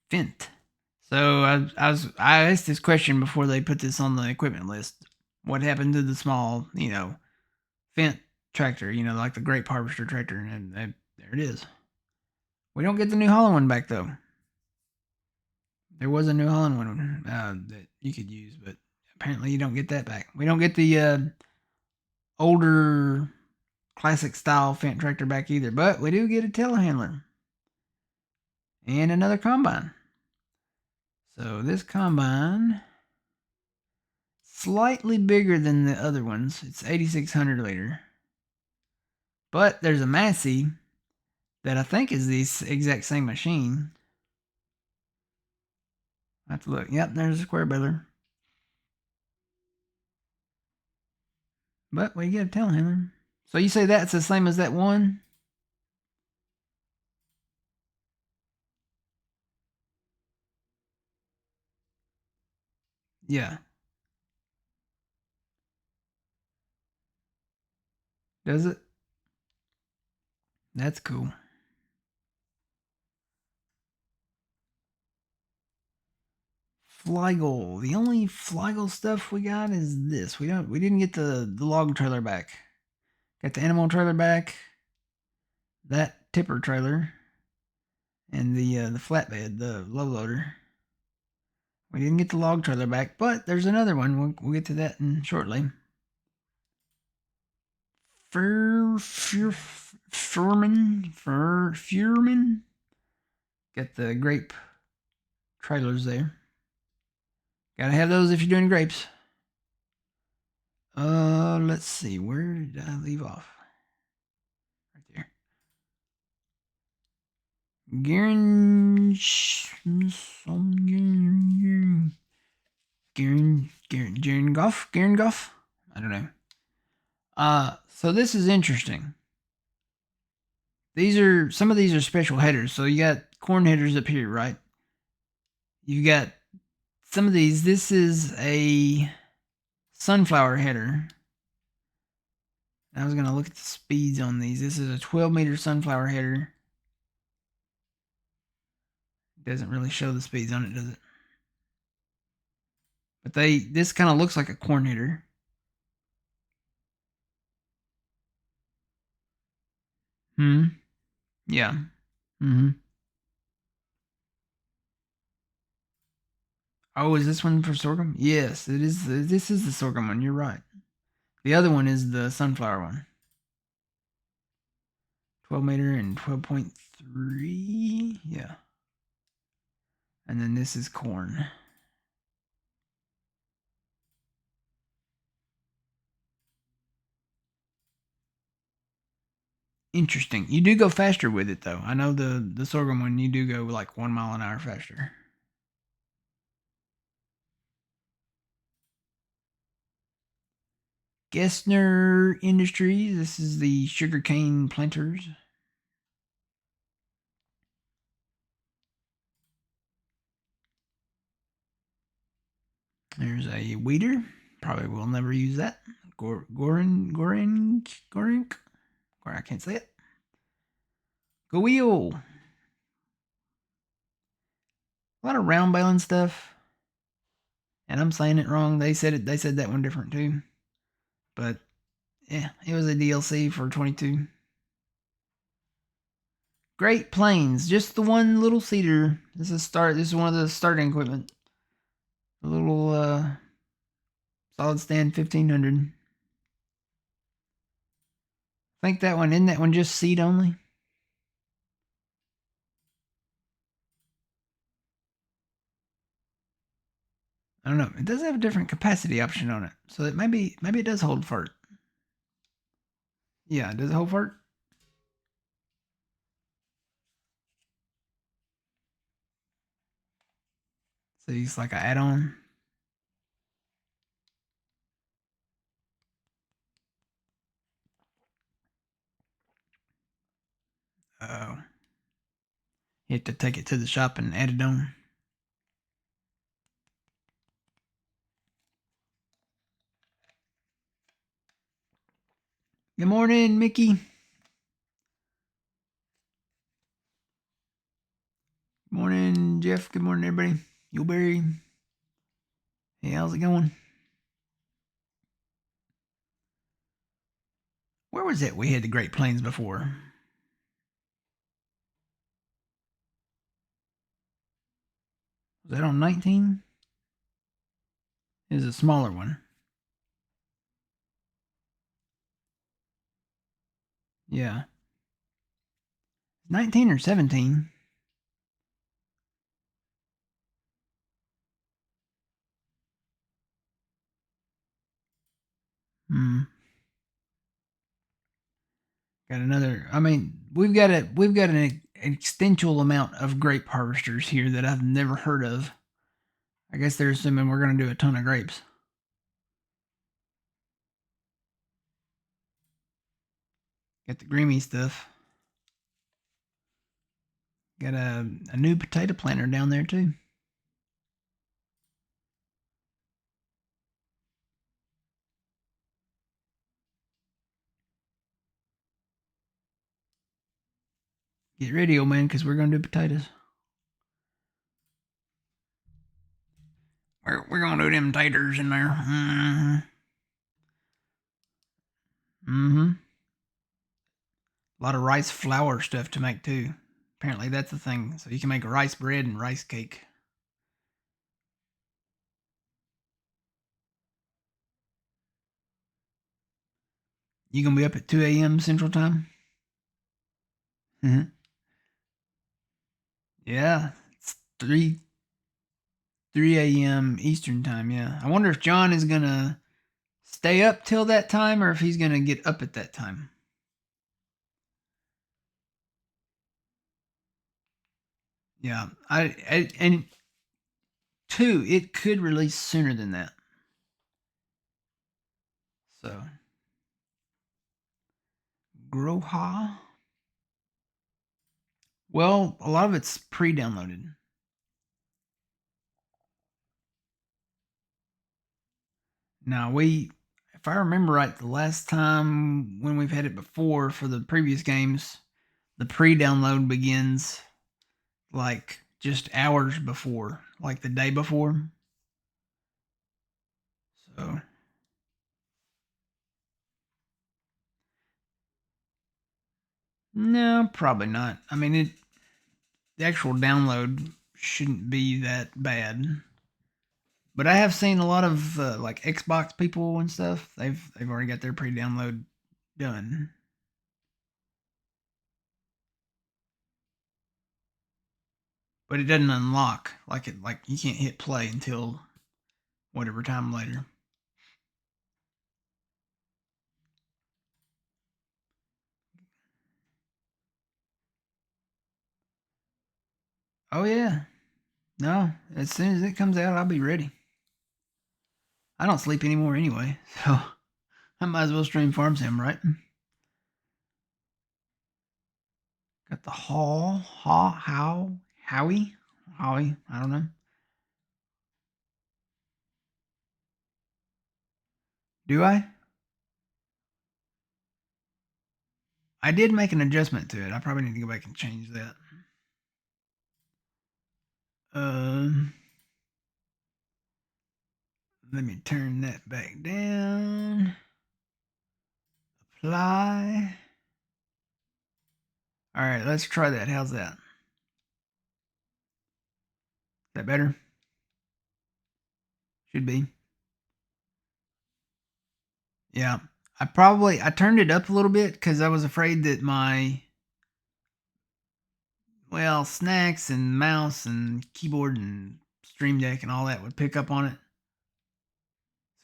Fent. So I asked this question before they put this on the equipment list. What happened to the small, Fent tractor? Like the grape harvester tractor, and there it is. We don't get the New Holland one back though. There was a New Holland one that you could use, but apparently you don't get that back. We don't get the older classic style Fent tractor back either, but we do get a telehandler and another combine. So this combine, slightly bigger than the other ones. It's 8,600 liter. But there's a Massey that I think is the exact same machine. I have to look. Yep, there's a square baler. But we get a telehandler. So you say that's the same as that one? Yeah. Does it? That's cool. Fliegel. The only Fliegel stuff we got is this. We didn't get the log trailer back. Got the animal trailer back. That tipper trailer. And the flatbed, the low loader. We didn't get the log trailer back, but there's another one. We'll get to that shortly. Furman. Got the grape trailers there. Gotta have those if you're doing grapes. Let's see. Where did I leave off? Right there. Garen Goff? I don't know. So this is interesting. Some of these are special headers. So you got corn headers up here, right? You've got some of these. This is a sunflower header. I was going to look at the speeds on these. This is a 12-meter sunflower header. It doesn't really show the speeds on it, does it? But this kind of looks like a corn header. Yeah. Oh, is this one for sorghum? Yes, it is. This is the sorghum one. You're right. The other one is the sunflower one. 12-meter and 12.3. Yeah. And then this is corn. Interesting. You do go faster with it, though. I know the sorghum one, you do go like 1 mile an hour faster. Gessner Industries. This is the sugarcane planters. There's a weeder. Probably will never use that. Gorink. I can't say it. Go wheel. A lot of round baling stuff. And I'm saying it wrong. They said that one different too. But yeah, it was a DLC for 22. Great Plains, just the one little seeder. This is one of the starting equipment. A little solid stand 1500. I think isn't that one just seed only? I don't know. It does have a different capacity option on it, so it maybe it does hold fart. Yeah, does it hold fart? So it's like an add-on. Oh, you have to take it to the shop and add it on. Good morning, Mickey. Good morning, Jeff. Good morning, everybody. Yuleberry. Hey, how's it going? Where was it we had the Great Plains before? Was that on 19? It was a smaller one. Yeah. 19 or 17? Got another. I mean, we've got an extensive amount of grape harvesters here that I've never heard of. I guess they're assuming we're going to do a ton of grapes. Got the Greemy stuff. Got a new potato planter down there too. Get ready, old man, because we're going to do potatoes. We're going to do them taters in there. A lot of rice flour stuff to make too. Apparently that's the thing. So you can make rice bread and rice cake. You gonna be up at 2 a.m. Central Time? Yeah, it's 3 a.m. Eastern Time. Yeah, I wonder if John is gonna stay up till that time or if he's gonna get up at that time. Yeah, and two, it could release sooner than that. So, Groha. Well, a lot of it's pre-downloaded. Now if I remember right, the last time when we've had it before for the previous games, the pre-download begins like just hours before, like the day before. So no, probably not. I mean, the actual download shouldn't be that bad. But I have seen a lot of like Xbox people and stuff. They've already got their pre-download done. But it doesn't unlock like you can't hit play until whatever time later. Oh yeah. No, as soon as it comes out, I'll be ready. I don't sleep anymore anyway, so I might as well stream Farm Sim, right? Got the Howie. I don't know. Do I? I did make an adjustment to it. I probably need to go back and change that. Um, Let me turn that back down. Apply. All right, let's try that. How's that? Is that better? Should be. Yeah. I turned it up a little bit because I was afraid that my snacks and mouse and keyboard and Stream Deck and all that would pick up on it.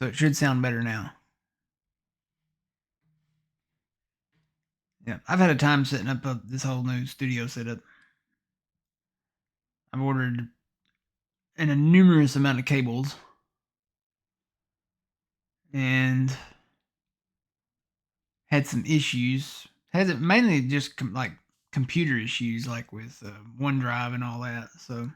So it should sound better now. Yeah, I've had a time setting up this whole new studio setup. I've ordered a numerous amount of cables and had some issues. Has it mainly just like computer issues, like with OneDrive and all that. So,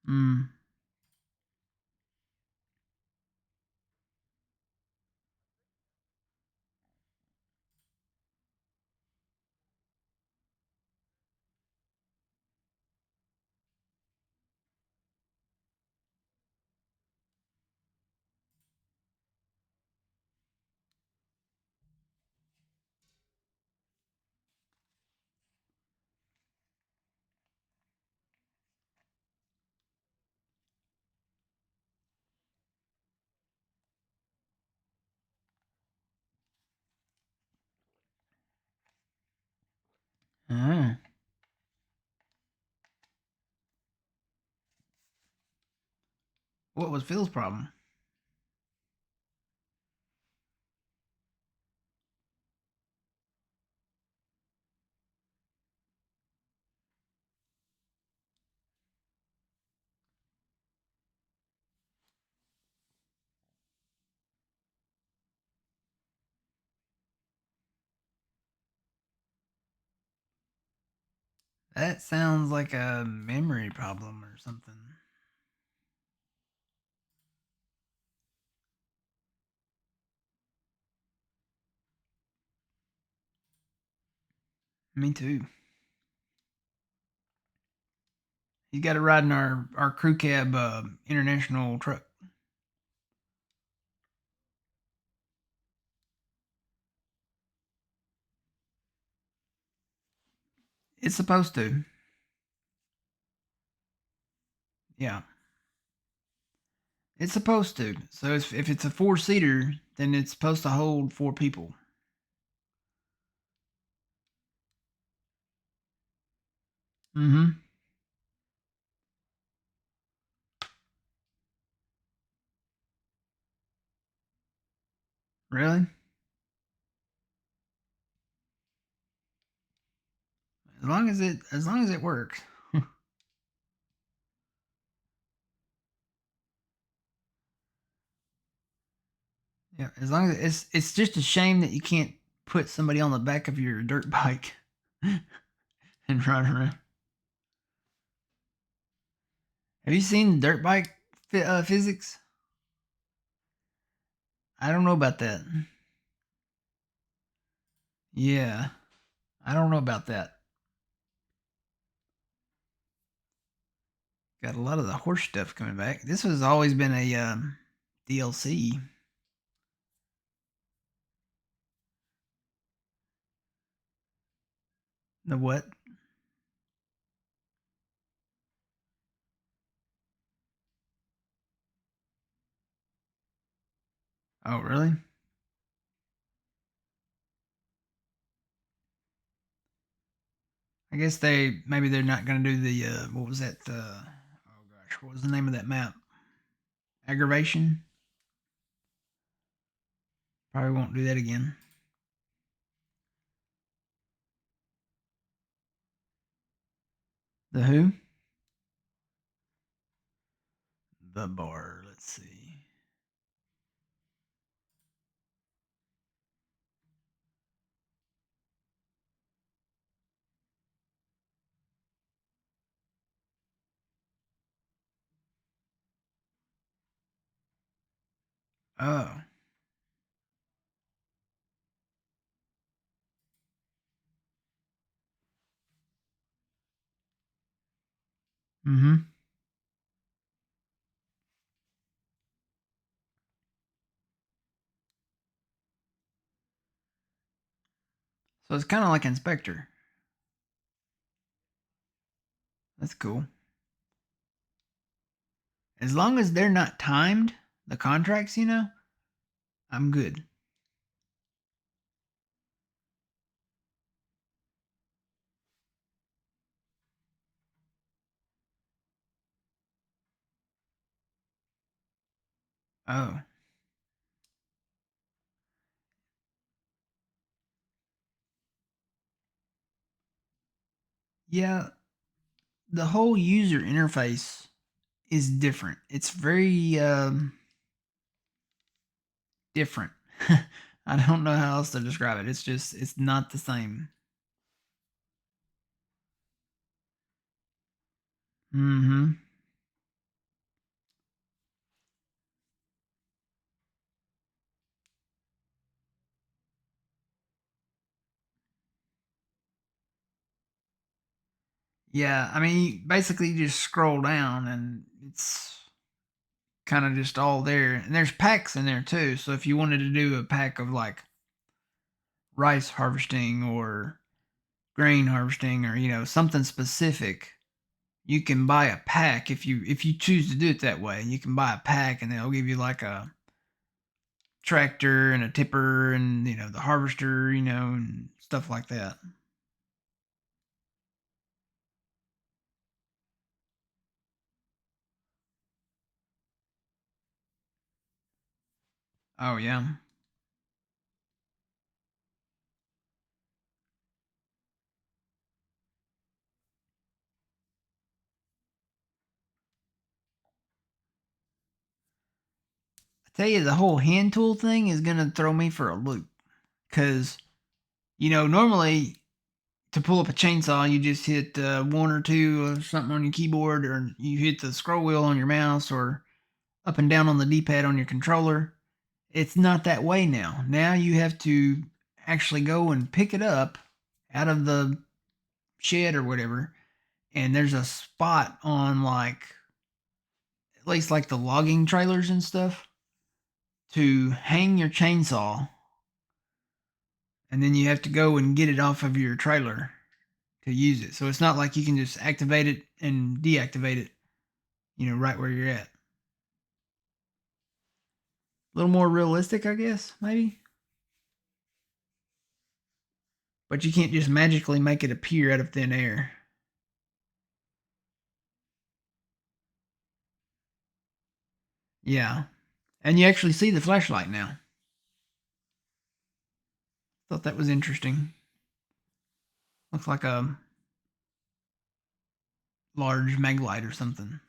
mm, uh, what was Phil's problem? That sounds like a memory problem or something. Me too. He's got to ride in our crew cab international truck. It's supposed to. Yeah, it's supposed to. So if it's a 4-seater, then it's supposed to hold 4 people. Mm-hmm. Really? As long as it works. Yeah, as long as it's just a shame that you can't put somebody on the back of your dirt bike and run around. Have you seen dirt bike physics? I don't know about that. Yeah, I don't know about that. Got a lot of the horse stuff coming back. This has always been a DLC. The what? Oh, really? I guess maybe they're not going to do the what was that? Oh gosh, what was the name of that map? Aggravation. Probably won't do that again. The who? The bar. Let's see. Oh. Mm-hmm. So it's kind of like Inspector. That's cool. As long as they're not timed, the contracts, I'm good. Oh. Yeah, the whole user interface is different. It's very different. I don't know how else to describe it. It's not the same. Mm-hmm. Yeah, I mean, basically you just scroll down and it's kind of just all there. And there's packs in there too. So if you wanted to do a pack of like rice harvesting or grain harvesting or something specific, you can buy a pack if you choose to do it that way. You can buy a pack and they'll give you like a tractor and a tipper and the harvester, and stuff like that. Oh yeah. I tell you, the whole hand tool thing is gonna throw me for a loop because normally to pull up a chainsaw, you just hit one or two or something on your keyboard, or you hit the scroll wheel on your mouse, or up and down on the D-pad on your controller. It's not that way now. Now you have to actually go and pick it up out of the shed or whatever, and there's a spot on like at least like the logging trailers and stuff to hang your chainsaw, and then you have to go and get it off of your trailer to use it. So it's not like you can just activate it and deactivate it, right where you're at. A little more realistic, I guess, maybe. But you can't just magically make it appear out of thin air. Yeah. And you actually see the flashlight now. Thought that was interesting. Looks like a large mag light or something.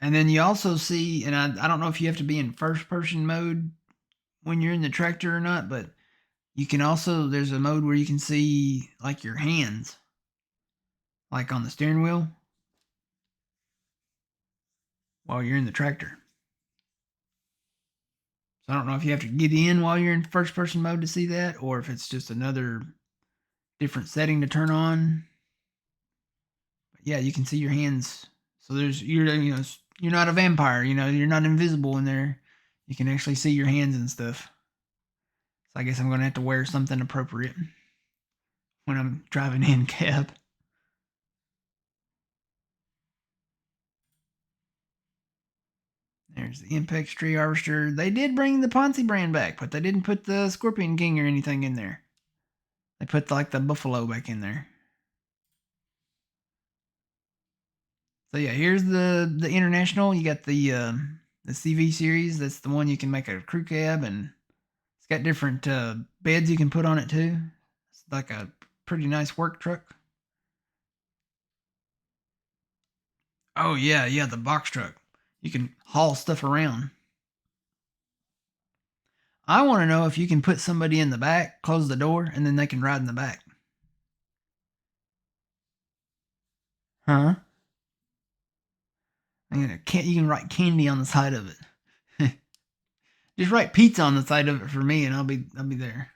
And then you also see, and I don't know if you have to be in first person mode when you're in the tractor or not, but you can also, there's a mode where you can see like your hands, like on the steering wheel while you're in the tractor. So I don't know if you have to get in while you're in first person mode to see that, or if it's just another different setting to turn on. But yeah, you can see your hands. So you're not a vampire, you're not invisible in there. You can actually see your hands and stuff. So I guess I'm gonna have to wear something appropriate when I'm driving in cab. There's the Impex Tree Harvester. They did bring the Ponzi brand back, but they didn't put the Scorpion King or anything in there. They put like the Buffalo back in there. So yeah, here's the International. You got the CV series. That's the one you can make a crew cab, and it's got different beds you can put on it too. It's like a pretty nice work truck. Oh yeah, yeah, the box truck. You can haul stuff around. I want to know if you can put somebody in the back, close the door, and then they can ride in the back. Huh? You can write candy on the side of it. Just write pizza on the side of it for me, and I'll be there.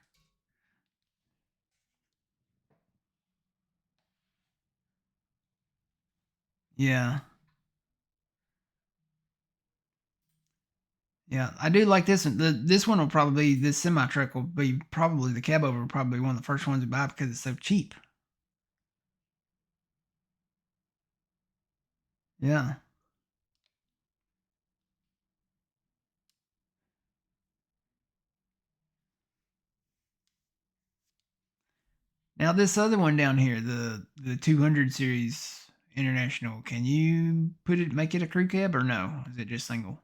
Yeah, yeah, I do like this one. This one will probably this semi truck will be probably the cab over will probably be one of the first ones to buy because it's so cheap. Yeah. Now this other one down here, the 200 series International, can you make it a crew cab or no? Is it just single?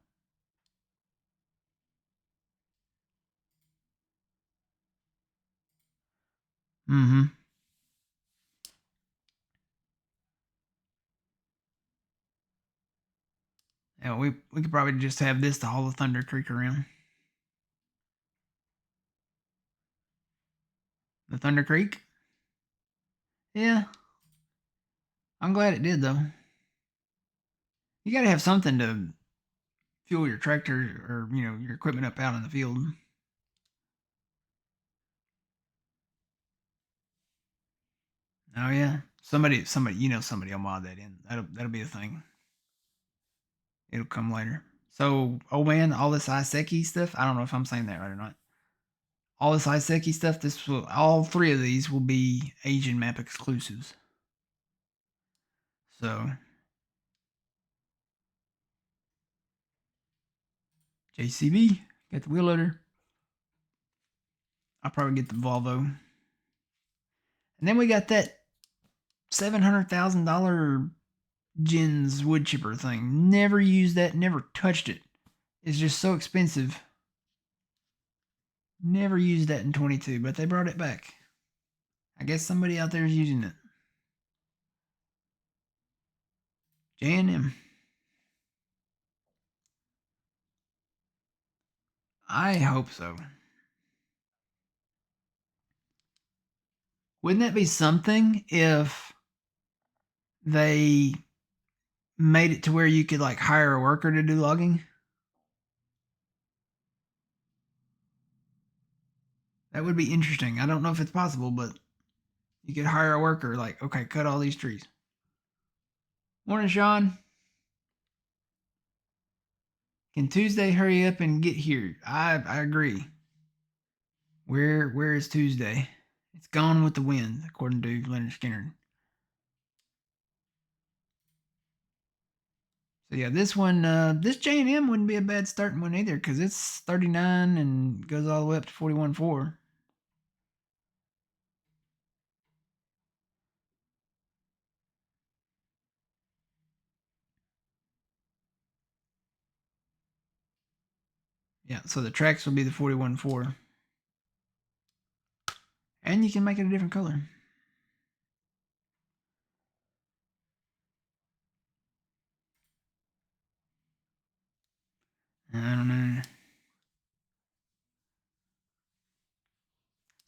Mm-hmm. Yeah, we could probably just have this to haul the Thunder Creek around. The Thunder Creek? Yeah. I'm glad it did though. You gotta have something to fuel your tractor or your equipment up out in the field. Oh yeah. Somebody somebody will mod that in. That'll be a thing. It'll come later. So, oh man, all this Iseki stuff. I don't know if I'm saying that right or not. All this Iseki stuff. All three of these will be Asian map exclusives. So, JCB got the wheel loader. I'll probably get the Volvo. And then we got that $700,000 Jins wood chipper thing. Never used that. Never touched it. It's just so expensive. Never used that in 22, but they brought it back. I guess somebody out there is using it. J&M. I hope so. Wouldn't that be something if they made it to where you could like hire a worker to do logging? That would be interesting. I don't know if it's possible, but you could hire a worker like, okay, cut all these trees. Morning, Sean. Can Tuesday hurry up and get here? I agree. Where is Tuesday? It's gone with the wind, according to Leonard Skinner. So yeah, this one, this J&M wouldn't be a bad starting one either because it's 39 and goes all the way up to 41.4. Yeah, so the tracks will be the 41.4. And you can make it a different color.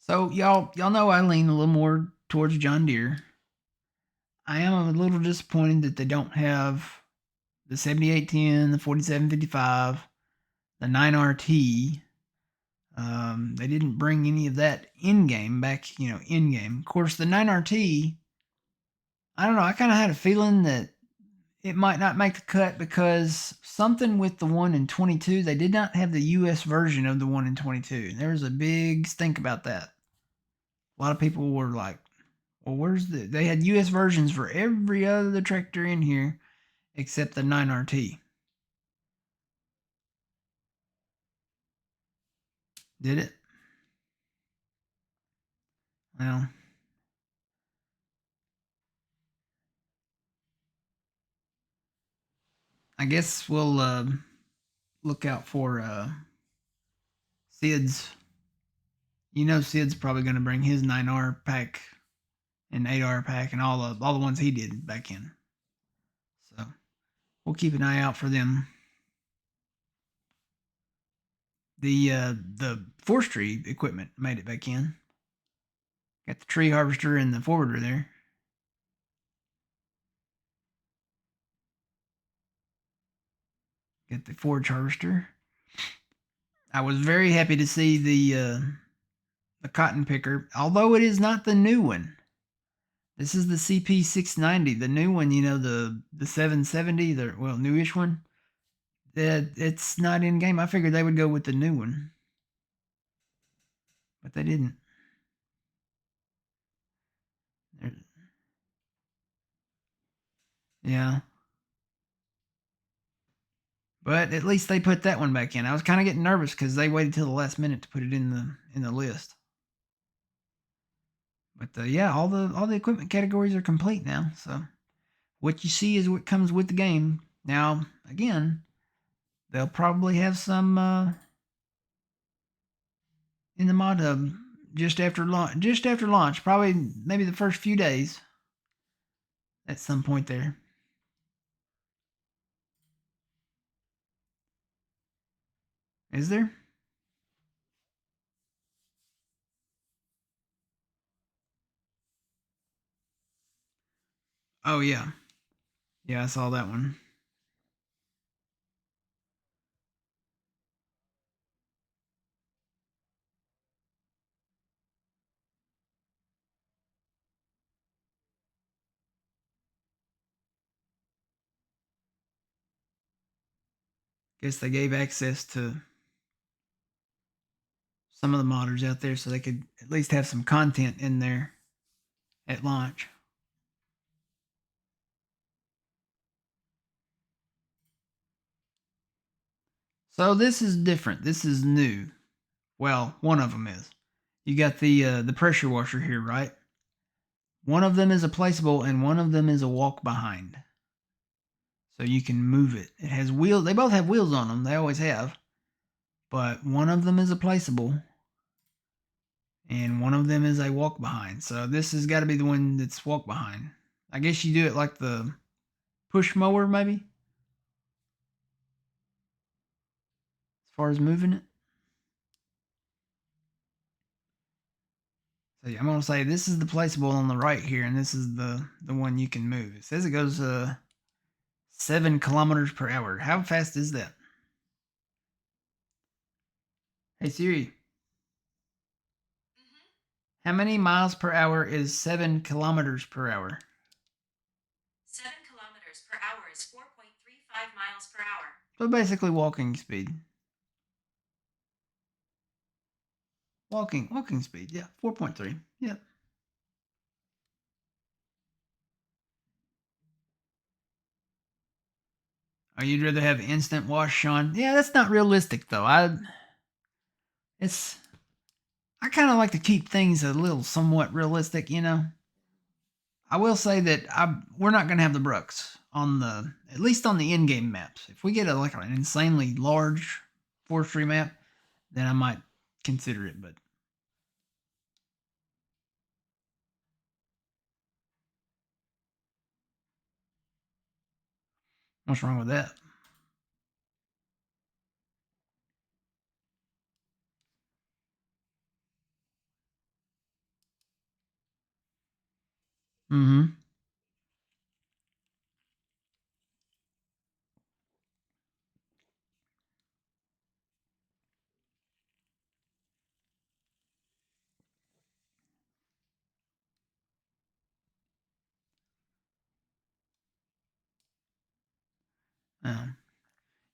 So y'all know I lean a little more towards John Deere. I am a little disappointed that they don't have the 7810, the 4755, the 9RT. They didn't bring any of that in game back, in game. Of course, the 9RT, I don't know, I kind of had a feeling that it might not make the cut because something with the one in 22, they did not have the US version of the one in 22. There was a big stink about that. A lot of people were like, well, they had US versions for every other tractor in here except the 9RT. Did it? Well, I guess we'll look out for Sid's. Sid's probably going to bring his 9R pack and 8R pack and all the ones he did back in. So we'll keep an eye out for them. The forestry equipment made it back in. Got the tree harvester and the forwarder there. Got the forage harvester. I was very happy to see the cotton picker, although it is not the new one. This is the CP690, the new one. The 770, the newish one. That it's not in game. I figured they would go with the new one, but they didn't. Yeah. But at least they put that one back in. I was kind of getting nervous because they waited till the last minute to put it in the list. But yeah, all the equipment categories are complete now. So what you see is what comes with the game. Now again, they'll probably have some in the mod hub just after launch. Just after launch, probably maybe the first few days. At some point there. Is there? Oh yeah. Yeah, I saw that one. Guess they gave access to some of the modders out there so they could at least have some content in there at launch. So this is different. This is new. Well, one of them is. You got the pressure washer here, right? One of them is a placeable and one of them is a walk behind. So you can move it. It has wheels. They both have wheels on them. They always have. But one of them is a placeable and one of them is a walk behind. So this has got to be the one that's walk behind. I guess you do it like the push mower, maybe, as far as moving it. So I'm gonna say this is the placeable on the right here, and this is the one you can move. It says it goes 7 kilometers per hour. How fast is that? Hey Siri, how many miles per hour is 7 kilometers per hour? 7 kilometers per hour is 4.35 miles per hour. So basically walking speed. Walking speed, yeah, 4.3. Yep. Oh, you'd rather have instant wash, Sean? Yeah, that's not realistic though. It's I kind of like to keep things a little somewhat realistic, I will say that we're not going to have the Brooks on at least on the in-game maps. If we get like an insanely large forestry map, then I might consider it. But what's wrong with that? Mm-hmm.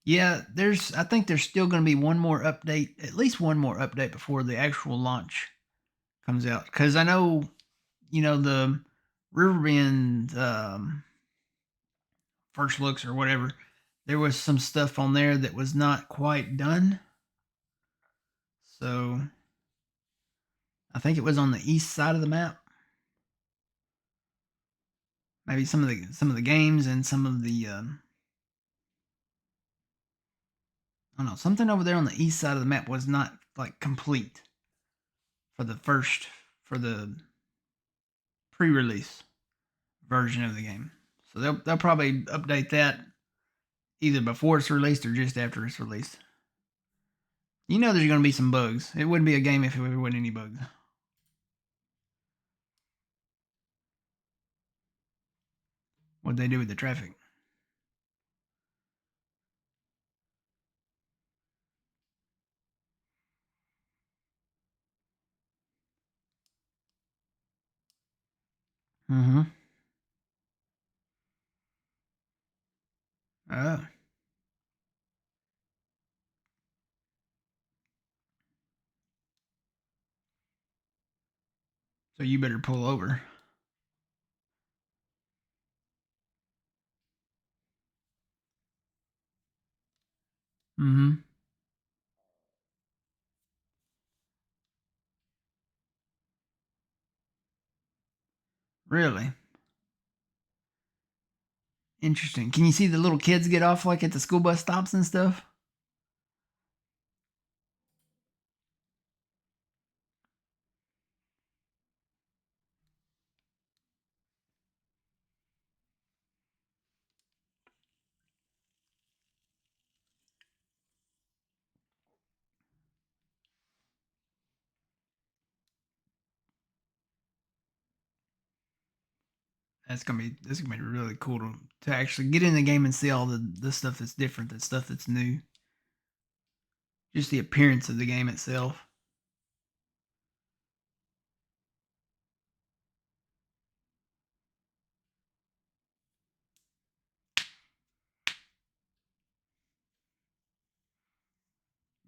Yeah, I think there's still going to be one more update, at least one more update before the actual launch comes out. Because I know, the Riverbend first looks or whatever, there was some stuff on there that was not quite done. So I think it was on the east side of the map. Maybe some of the games and some of the I don't know, something over there on the east side of the map was not like complete for the pre-release version of the game. So they'll probably update that either before it's released or just after it's released. You know there's going to be some bugs. It wouldn't be a game if there wasn't any bugs. What'd they do with the traffic? Mm-hmm. Oh. So you better pull over. Mm-hmm. Really? Interesting. Can you see the little kids get off like at the school bus stops and stuff? That's gonna be really cool to actually get in the game and see all the stuff that's different, the stuff that's new. Just the appearance of the game itself.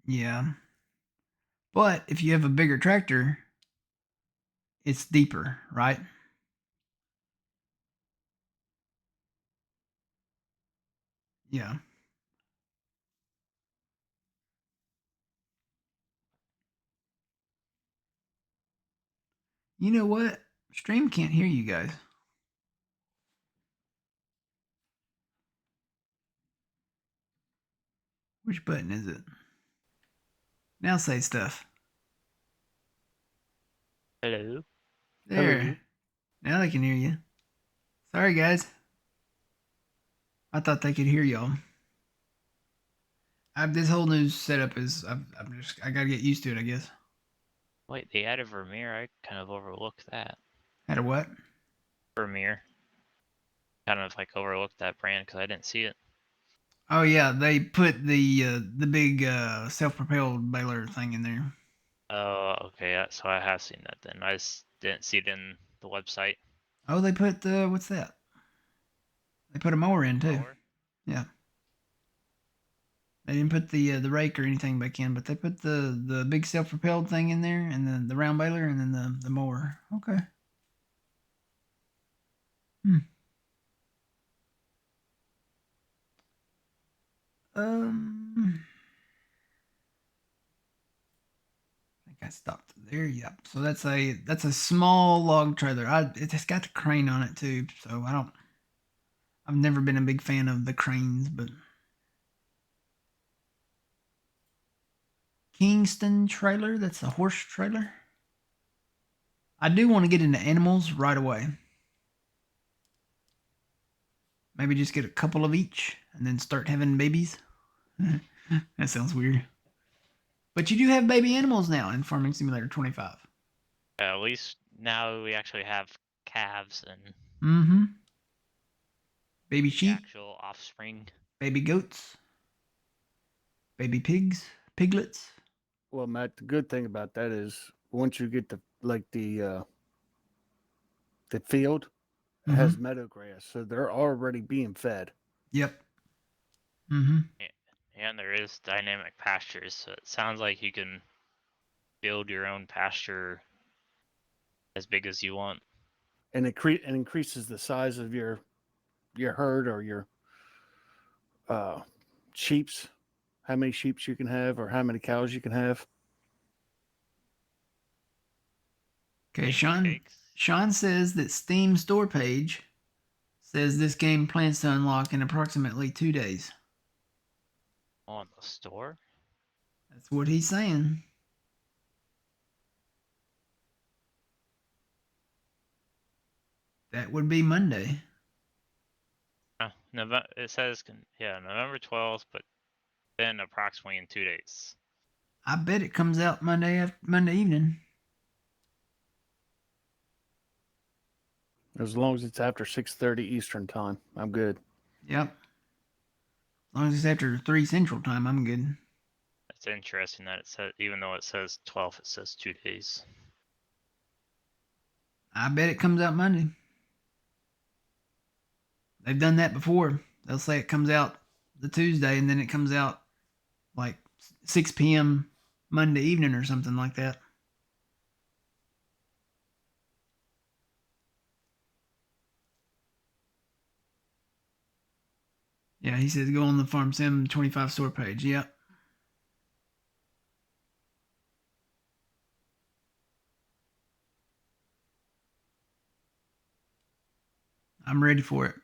Yeah. But if you have a bigger tractor, it's deeper, right? Yeah. You know what? Stream can't hear you guys. Which button is it? Now say stuff. Hello. There. Hello. Now they can hear you. Sorry, guys. I thought they could hear y'all. This whole new setup is. I gotta get used to it, I guess. Wait, they added Vermeer. I kind of overlooked that. Had a what? Vermeer. Kind of like overlooked that brand because I didn't see it. Oh yeah, they put the big self-propelled baler thing in there. Oh, okay. So I have seen that then. I just didn't see it in the website. Oh, they put what's that? They put a mower in too. Mower? Yeah. They didn't put the rake or anything back in, but they put the big self-propelled thing in there, and then the round baler, and then the mower. Okay. Hmm. I think I stopped there. Yep. So that's a small log trailer. It's got the crane on it too. So I've never been a big fan of the cranes, but Kingston trailer. That's a horse trailer. I do want to get into animals right away. Maybe just get a couple of each and then start having babies. That sounds weird. But you do have baby animals now in Farming Simulator 25. At least now we actually have calves and Mm-hmm. Baby the sheep, actual offspring. baby goats, baby pigs, piglets. Well, Matt, the good thing about that is once you get the field Mm-hmm. has meadow grass, so they're already being fed. Yep. Mm-hmm. And there is dynamic pastures, so it sounds like you can build your own pasture as big as you want. And increases the size of your herd or your sheep's, how many sheep you can have or how many cows you can have. Okay, Maybe pigs. Sean says that Steam store page says this game plans to unlock in approximately 2 days. On the store? That's what he's saying. That would be Monday. November. It says November 12th, but then approximately in 2 days. I bet it comes out Monday evening. As long as it's after 6:30 Eastern time, I'm good. Yep. As long as it's after 3 Central Time, I'm good. It's interesting that it says, even though it says 12, it says 2 days. I bet it comes out Monday. They've done that before. They'll say it comes out the Tuesday and then it comes out like 6 p.m. Monday evening or something like that. Yeah, he says go on the Farm Sim 25 store page. Yep. I'm ready for it.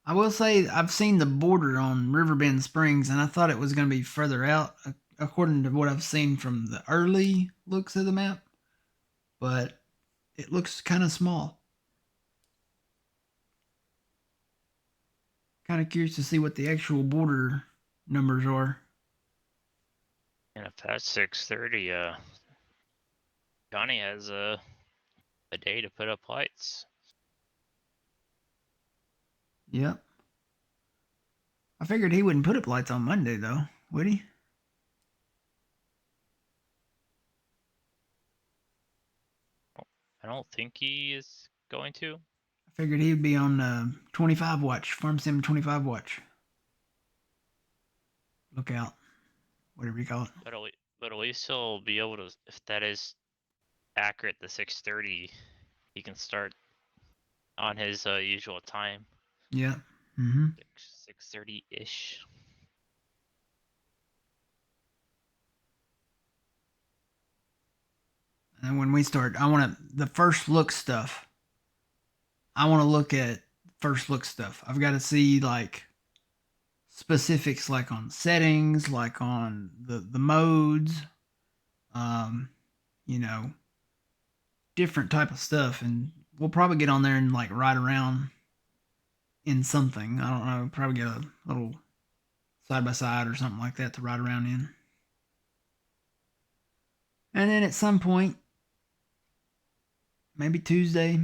I will say I've seen the border on Riverbend Springs and I thought it was going to be further out according to what I've seen from the early looks of the map, but it looks kind of small. Kind of curious to see what the actual border numbers are. And if that's 6:30, Johnny has a day to put up lights. Yep. I figured he wouldn't put up lights on Monday though, would he? I don't think he is going to. I figured he'd be on 25 watch, Farm Sim 25 watch. Lookout, whatever you call it. But at least he'll be able to, if that is accurate, the 6:30, he can start on his usual time. Yeah. Mm-hmm. 6:30-ish. And when we start, the first look stuff. I want to look at first look stuff. I've got to see like specifics, like on settings, like on the modes, um, you know, different type of stuff, and we'll probably get on there and like ride around in something. I don't know, probably get a little side by side or something like that to ride around in. And then at some point, maybe Tuesday,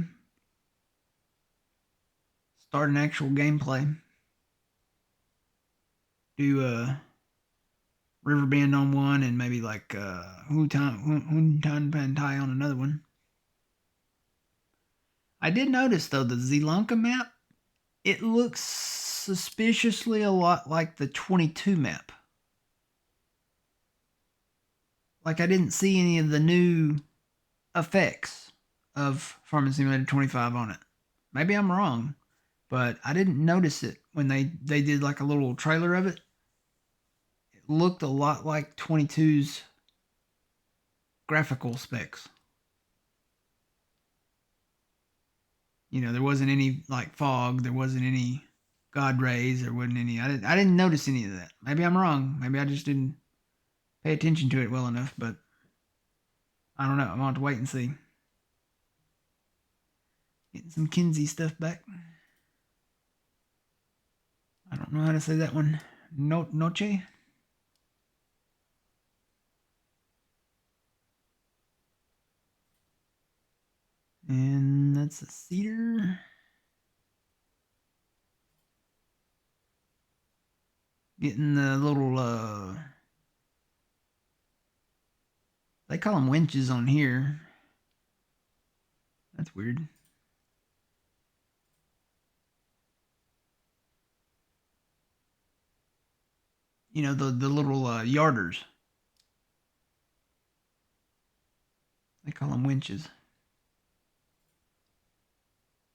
start an actual gameplay. Do Riverbend on one and maybe like Huntan Pantai on another one. I did notice though the Zilanka map, it looks suspiciously a lot like the 22 map. Like I didn't see any of the new effects of Farming Simulator 25 on it. Maybe I'm wrong, but I didn't notice it when they did like a little trailer of it. It looked a lot like 22's graphical specs. You know, there wasn't any like fog, there wasn't any god rays, there wasn't any. I didn't notice any of that. Maybe I'm wrong. Maybe I just didn't pay attention to it well enough, but I don't know. I'm going to have to wait and see. Getting some Kinsey stuff back. I don't know how to say that one. Noche? And that's a cedar. Getting the little, they call them winches on here. That's weird. You know, the little yarders. They call them winches.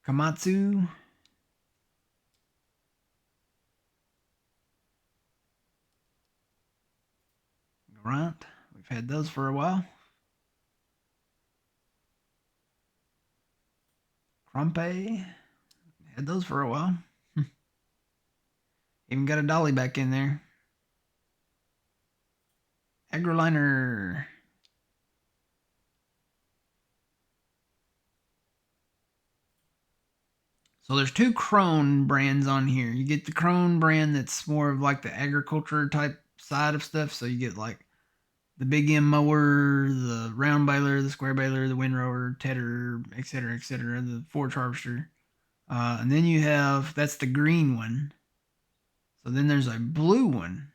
Komatsu. Grant. We've had those for a while. Krompe. Had those for a while. Even got a dolly back in there. Agroliner. So there's two Krone brands on here. You get the Krone brand that's more of like the agriculture type side of stuff. So you get like the big M mower, the round baler, the square baler, the windrower, tedder, etc., the forage harvester. And then you have, that's the green one. So then there's a blue one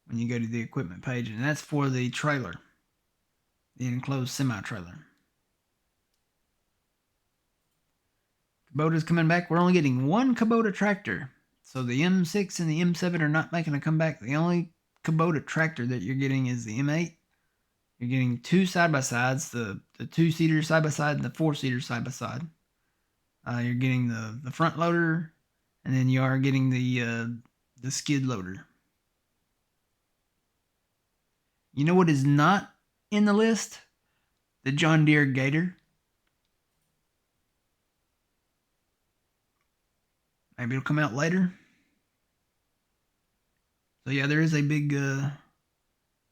when you go to the equipment page, and that's for the trailer, the enclosed semi-trailer. Kubota's coming back. We're only getting one Kubota tractor. So the M6 and the M7 are not making a comeback. The only Kubota tractor that you're getting is the M8. You're getting two side-by-sides, the two-seater side-by-side and the four-seater side-by-side. You're getting the front loader, and then you are getting the skid loader. You know what is not in the list? The John Deere Gator. Maybe it'll come out later. So yeah, there is a big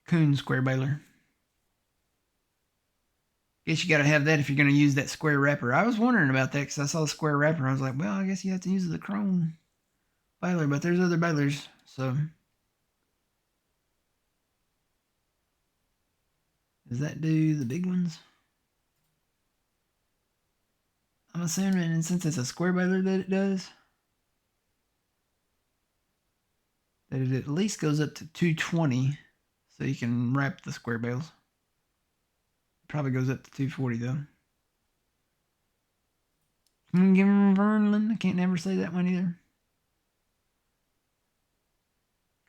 Kuhn square baler. Guess you got to have that if you're going to use that square wrapper. I was wondering about that because I saw the square wrapper. I was like, well, I guess you have to use the Krone baler, but there's other balers. So does that do the big ones? I'm assuming, and since it's a square baler that it does, that it at least goes up to 220, so you can wrap the square bales. Probably goes up to 240 though. Vernlin, I can't never say that one either.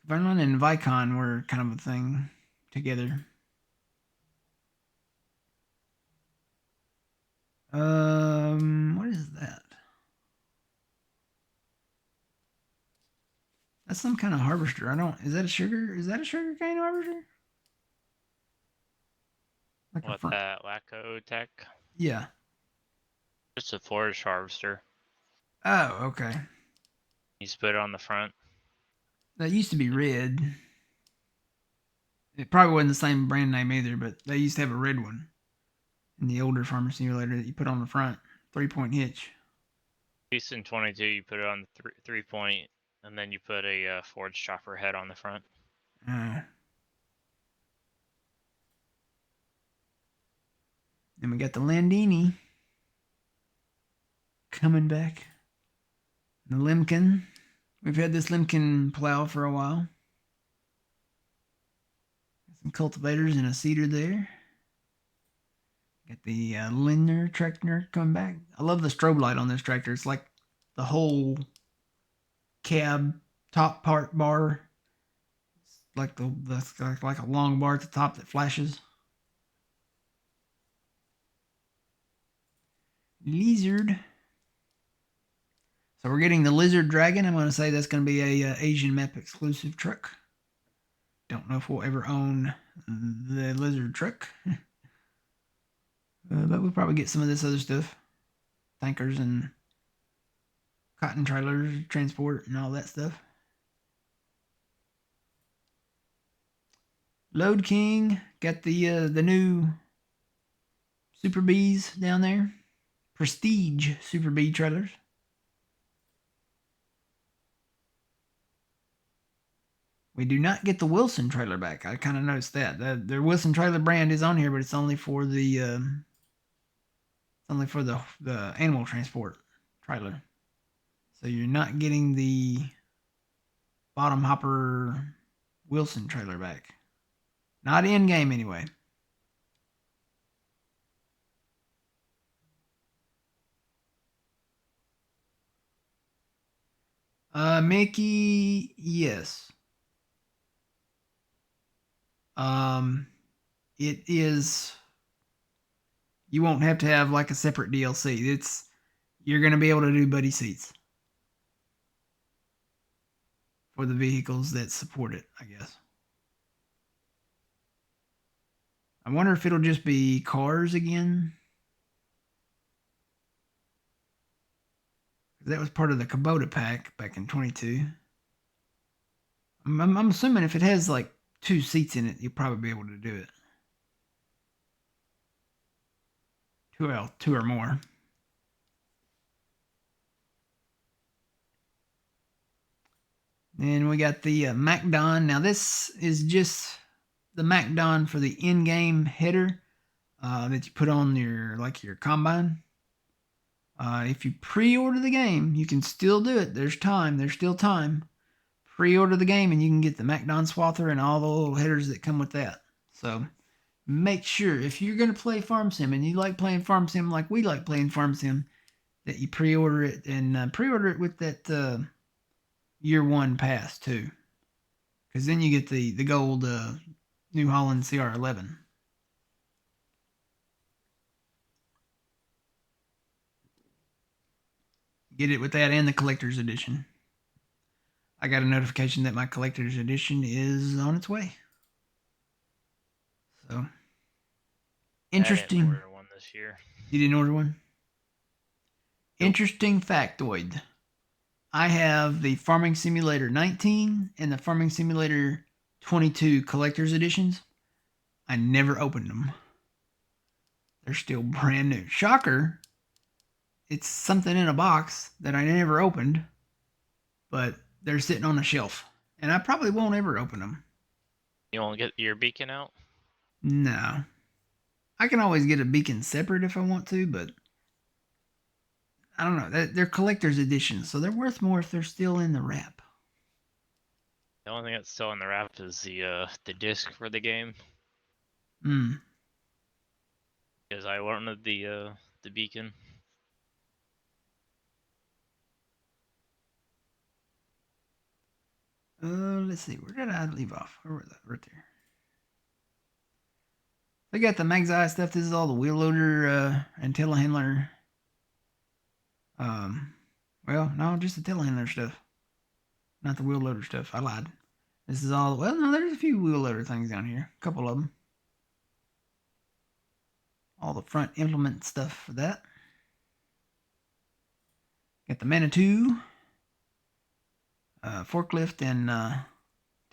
Vernlin and Vicon were kind of a thing together. What is that? That's some kind of harvester. Is that a sugar cane harvester? Like What, that Wacko Tech? Yeah. Just a forage harvester. Oh, okay. You just put it on the front. That used to be red. It probably wasn't the same brand name either, but they used to have a red one in the older Farmer Simulator that you put on the front. 3-point hitch. At least in 22, you put it on the 3-point, and then you put a forage chopper head on the front. Then we got the Landini coming back. The Lemken. We've had this Lemken plow for a while. Got some cultivators and a seeder there. Got the Lindner tractor coming back. I love the strobe light on this tractor. It's like the whole cab top part bar. It's like like a long bar at the top that flashes. Lizard. So we're getting the Lizard Dragon. I'm going to say that's going to be a Asian map exclusive truck. Don't know if we'll ever own the Lizard truck. But we'll probably get some of this other stuff. Tankers and cotton trailers, transport, and all that stuff. Load King. Got the new Super Bees down there. Prestige Super Bee trailers. We do not get the Wilson trailer back. I kind of noticed that. The Wilson trailer brand is on here, but it's only for the It's only for the animal transport trailer. So you're not getting the bottom hopper Wilson trailer back. Not in game anyway. Mickey, yes. It is. You won't have to have like a separate DLC. You're gonna be able to do buddy seats for the vehicles that support it, I guess. I wonder if it'll just be cars again. That was part of the Kubota pack back in 22. I'm assuming if it has like 2 seats in it, you'll probably be able to do it. Two or more. Then we got the MacDon. Now this is just the MacDon for the in-game header that you put on your combine. If you pre-order the game, you can still do it. There's time. There's still time. Pre-order the game and you can get the MacDon swather and all the little headers that come with that. So make sure if you're going to play Farm Sim and you like playing Farm Sim like we like playing Farm Sim, that you pre-order it and pre-order it with that year 1 pass too. Because then you get the gold New Holland CR11. Get it with that and the collector's edition. I got a notification that my collector's edition is on its way. So interesting. I didn't order one this year. You didn't order one? Nope. Interesting factoid. I have the Farming Simulator 19 and the Farming Simulator 22 collector's editions. I never opened them. They're still brand new. Shocker. It's something in a box that I never opened, but they're sitting on a shelf. And I probably won't ever open them. You won't get your beacon out? No. I can always get a beacon separate if I want to, but I don't know. They're collector's editions, so they're worth more if they're still in the wrap. The only thing that's still in the wrap is the disc for the game. Hmm. Because I wanted the beacon. Let's see. Where did I leave off? Where was that? Right there. They got the Magzai stuff. This is all the wheel loader and telehandler. Well, no, just the telehandler stuff. Not the wheel loader stuff. I lied. This is all. Well, no, there's a few wheel loader things down here. A couple of them. All the front implement stuff for that. Got the Manitou. Forklift and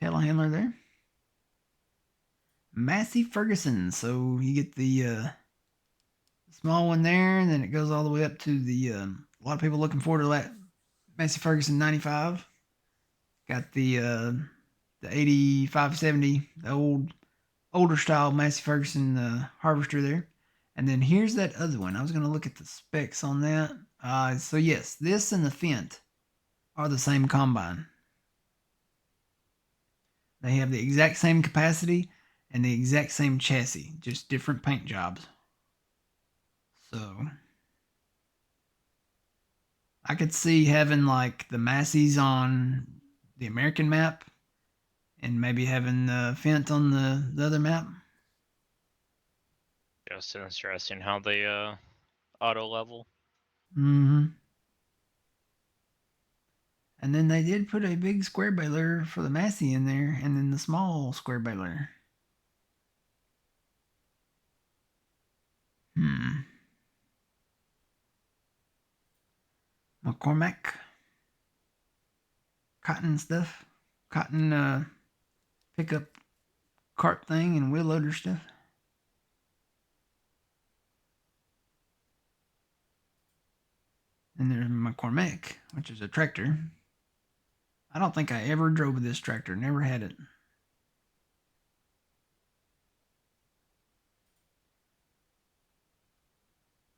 telehandler there. Massey Ferguson. So you get the small one there, and then it goes all the way up to the. A lot of people looking forward to that Massey Ferguson 95. Got the 8570, the older style Massey Ferguson harvester there. And then here's that other one. I was going to look at the specs on that. So yes, this and the Fendt are the same combine. They have the exact same capacity and the exact same chassis, just different paint jobs. So I could see having like the Masseys on the American map and maybe having the Fendt on the other map. Just interesting how they auto level. Mm-hmm. And then they did put a big square baler for the Massey in there, and then the small square baler. McCormack. Cotton stuff. Cotton pickup cart thing and wheel loader stuff. And there's McCormack, which is a tractor. I don't think I ever drove this tractor. Never had it.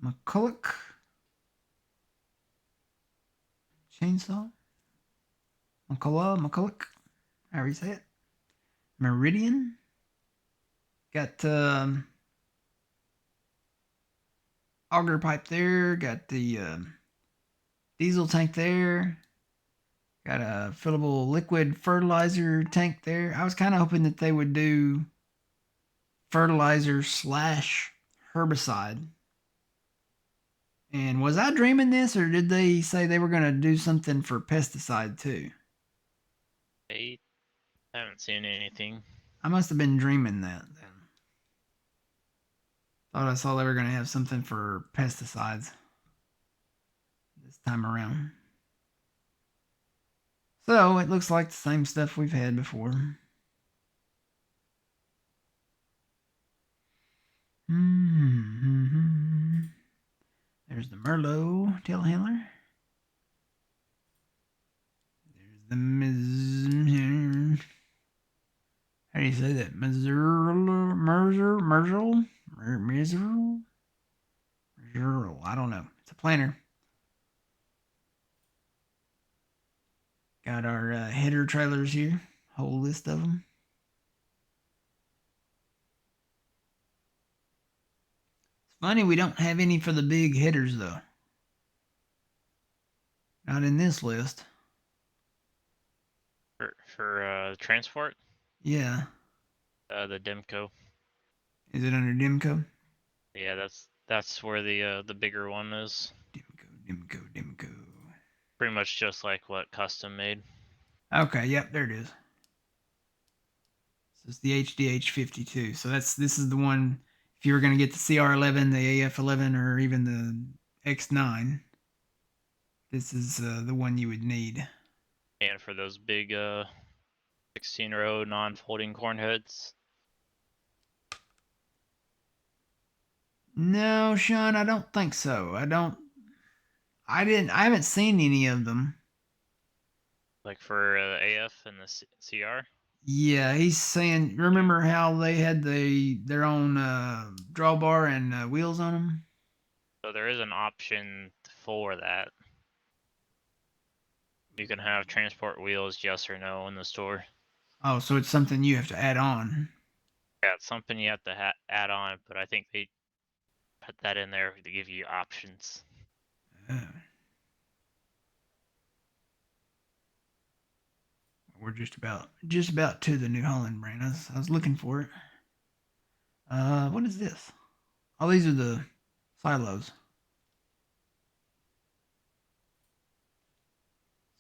McCulloch chainsaw. McCulloch, however you say it. Meridian. Got auger pipe there. Got the diesel tank there. Got a fillable liquid fertilizer tank there. I was kind of hoping that they would do fertilizer / herbicide. And was I dreaming this, or did they say they were going to do something for pesticide too? I haven't seen anything. I must have been dreaming that then. Thought I saw they were going to have something for pesticides this time around. So it looks like the same stuff we've had before. There's the Merlot telehandler. There's the how do you say that? Merzel? I don't know. It's a planter. Got our header trailers here. Whole list of them. It's funny we don't have any for the big headers though. Not in this list. For transport, Yeah. the Demco. Is it under Dimco? Yeah, that's where the bigger one is. Dimco. Pretty much just like what custom made. Okay, yep, there it is. So it's the HDH 52. So this is the one. If you were going to get the CR11, the AF11, or even the X9, this is the one you would need. And for those big 16-row non-folding corn heads. No, Sean, I don't think so. I haven't seen any of them. Like for AF and the CR. Yeah, he's saying. Remember how they had their own drawbar and wheels on them? So there is an option for that. You can have transport wheels, yes or no, in the store. Oh, so it's something you have to add on. Yeah, it's something you have to add on, but I think they put that in there to give you options. We're just about to the New Holland brand. I was looking for it. What is this? Oh, these are the silos.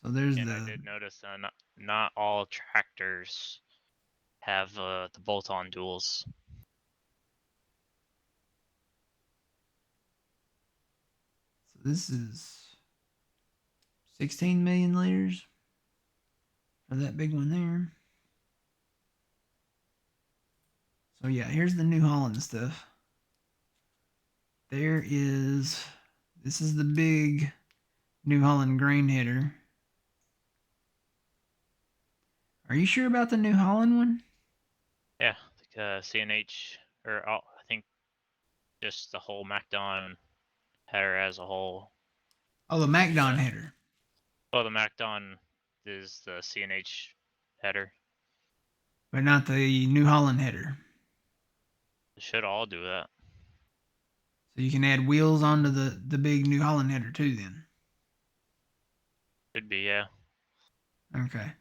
So there's And I did notice not all tractors have the bolt-on duals. So this is 16 million liters for that big one there. So yeah, here's the New Holland stuff. This is the big New Holland grain header. Are you sure about the New Holland one? Yeah, the CNH, or I think just the whole MacDon header as a whole. Oh, the MacDon header. Oh, the MacDon is the CNH header. But not the New Holland header. They should all do that. So you can add wheels onto the big New Holland header too then. Should be, yeah. Okay.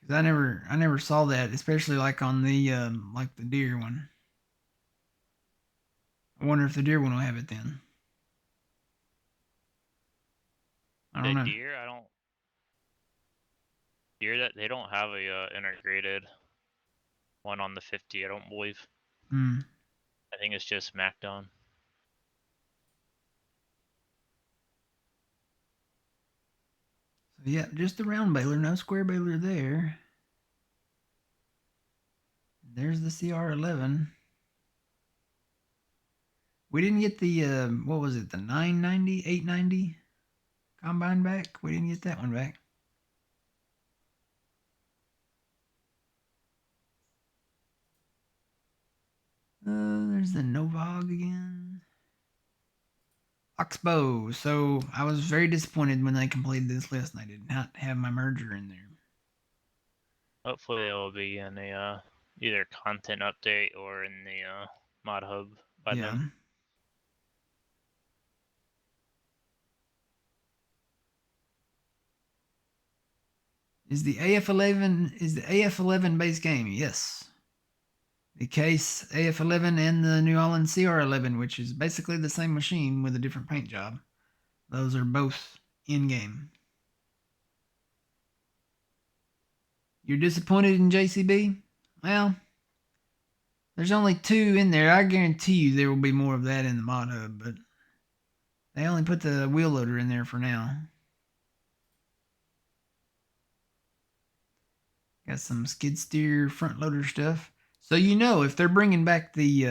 Cause I never saw that, especially like on the like the deer one. I wonder if the deer one will have it then. I don't know. Deer that they don't have a integrated one on the 50. I don't believe. Hmm. I think it's just MacDon. So yeah, just the round baler, no square baler there. There's the CR11. We didn't get the what was it, the 990, 890 combine back? We didn't get that one back. There's the Novog again. Oxbow. So I was very disappointed when they completed this list and I did not have my merger in there. Hopefully, it will be in a either content update or in the mod hub by Yeah. then. Is the AF11 base game? Yes. The case AF11 and the New Holland CR11, which is basically the same machine with a different paint job. Those are both in game. You're disappointed in JCB? Well, there's only 2 in there. I guarantee you there will be more of that in the mod hub, but they only put the wheel loader in there for now. Got some skid steer front loader stuff. So you know if they're bringing back the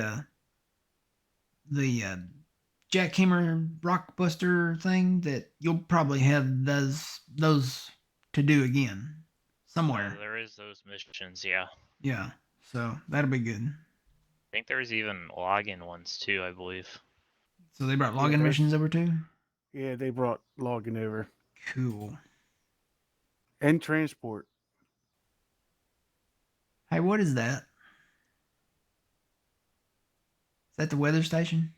jackhammer rockbuster thing, that you'll probably have those to do again somewhere. There is those missions, yeah. Yeah, so that'll be good. I think there's even login ones too, I believe. So they brought Yeah, login there's- missions over too. Yeah, they brought logging over Cool. and transport. Hey, what is that? Is that the weather station?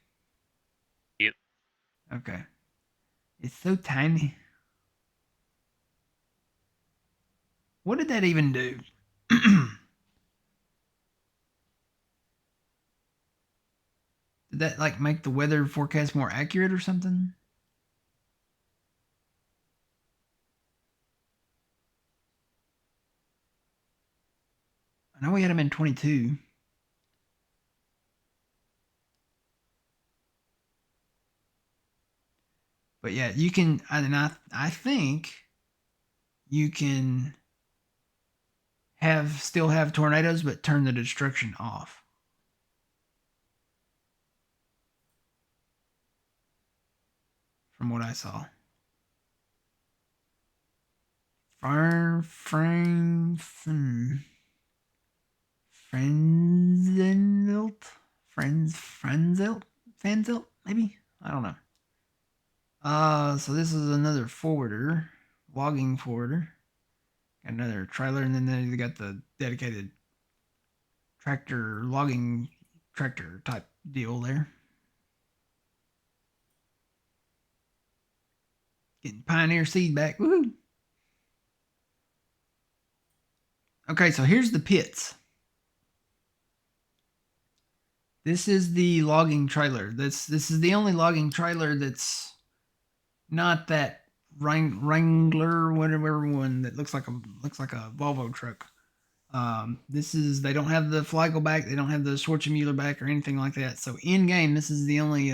Yep. Okay. It's so tiny. What did that even do? Did that like make the weather forecast more accurate or something? I know we had them in 22. But yeah, you can, and I think you can still have tornadoes, but turn the destruction off. From what I saw. Fanzilt, maybe? I don't know. So this is another forwarder, logging forwarder. Got another trailer, and then they got the dedicated tractor logging tractor type deal there. Getting Pioneer seed back. Woohoo! Okay, so here's the pits. This is the logging trailer. This is the only logging trailer that's not that Wrangler, whatever one that looks like a Volvo truck. They don't have the Flygel back, they don't have the Schwarzenegger back or anything like that. So in game, this is the only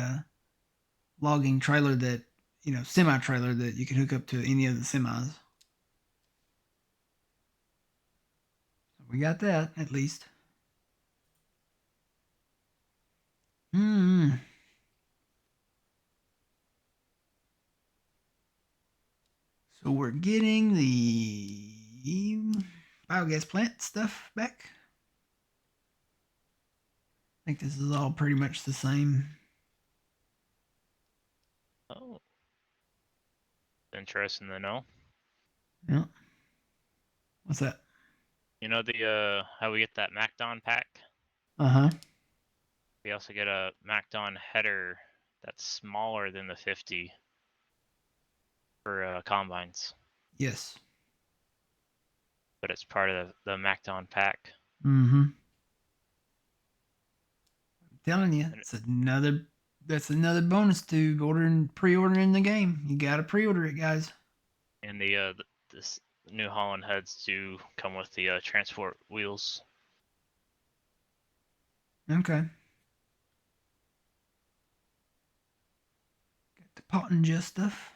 logging trailer that, semi trailer that you can hook up to any of the semis. So we got that at least. So we're getting the biogas plant stuff back. I think this is all pretty much the same. Oh. Interesting to know. Yeah. What's that? You know the how we get that MacDon pack? Uh-huh. We also get a MacDon header that's smaller than the 50 for combines. Yes. But it's part of the MacDon pack. Mm-hmm. I'm telling you, that's another bonus to pre-ordering the game. You gotta pre-order it, guys. And the this New Holland heads do come with the transport wheels. Okay. Got the Pottinger stuff.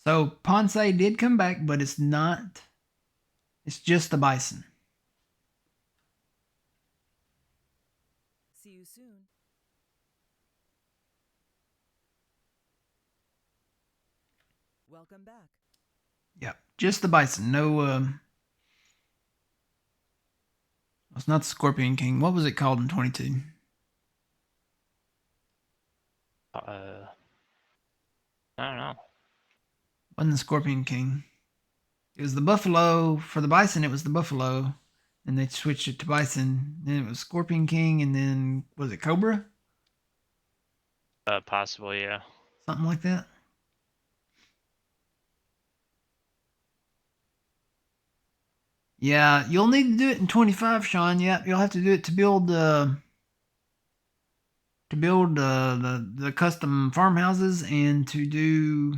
So Ponce did come back, but it's not. It's just the Bison. See you soon. Welcome back. Yeah, just the Bison. No, it's not the Scorpion King. What was it called in 22? Wasn't the Scorpion King. It was the Buffalo. For the Bison, it was the Buffalo. And they switched it to Bison. Then it was Scorpion King, and then was it Cobra? Possibly, yeah. Something like that. Yeah, you'll need to do it in 25, Sean. Yep, you'll have to do it to build the custom farmhouses and to do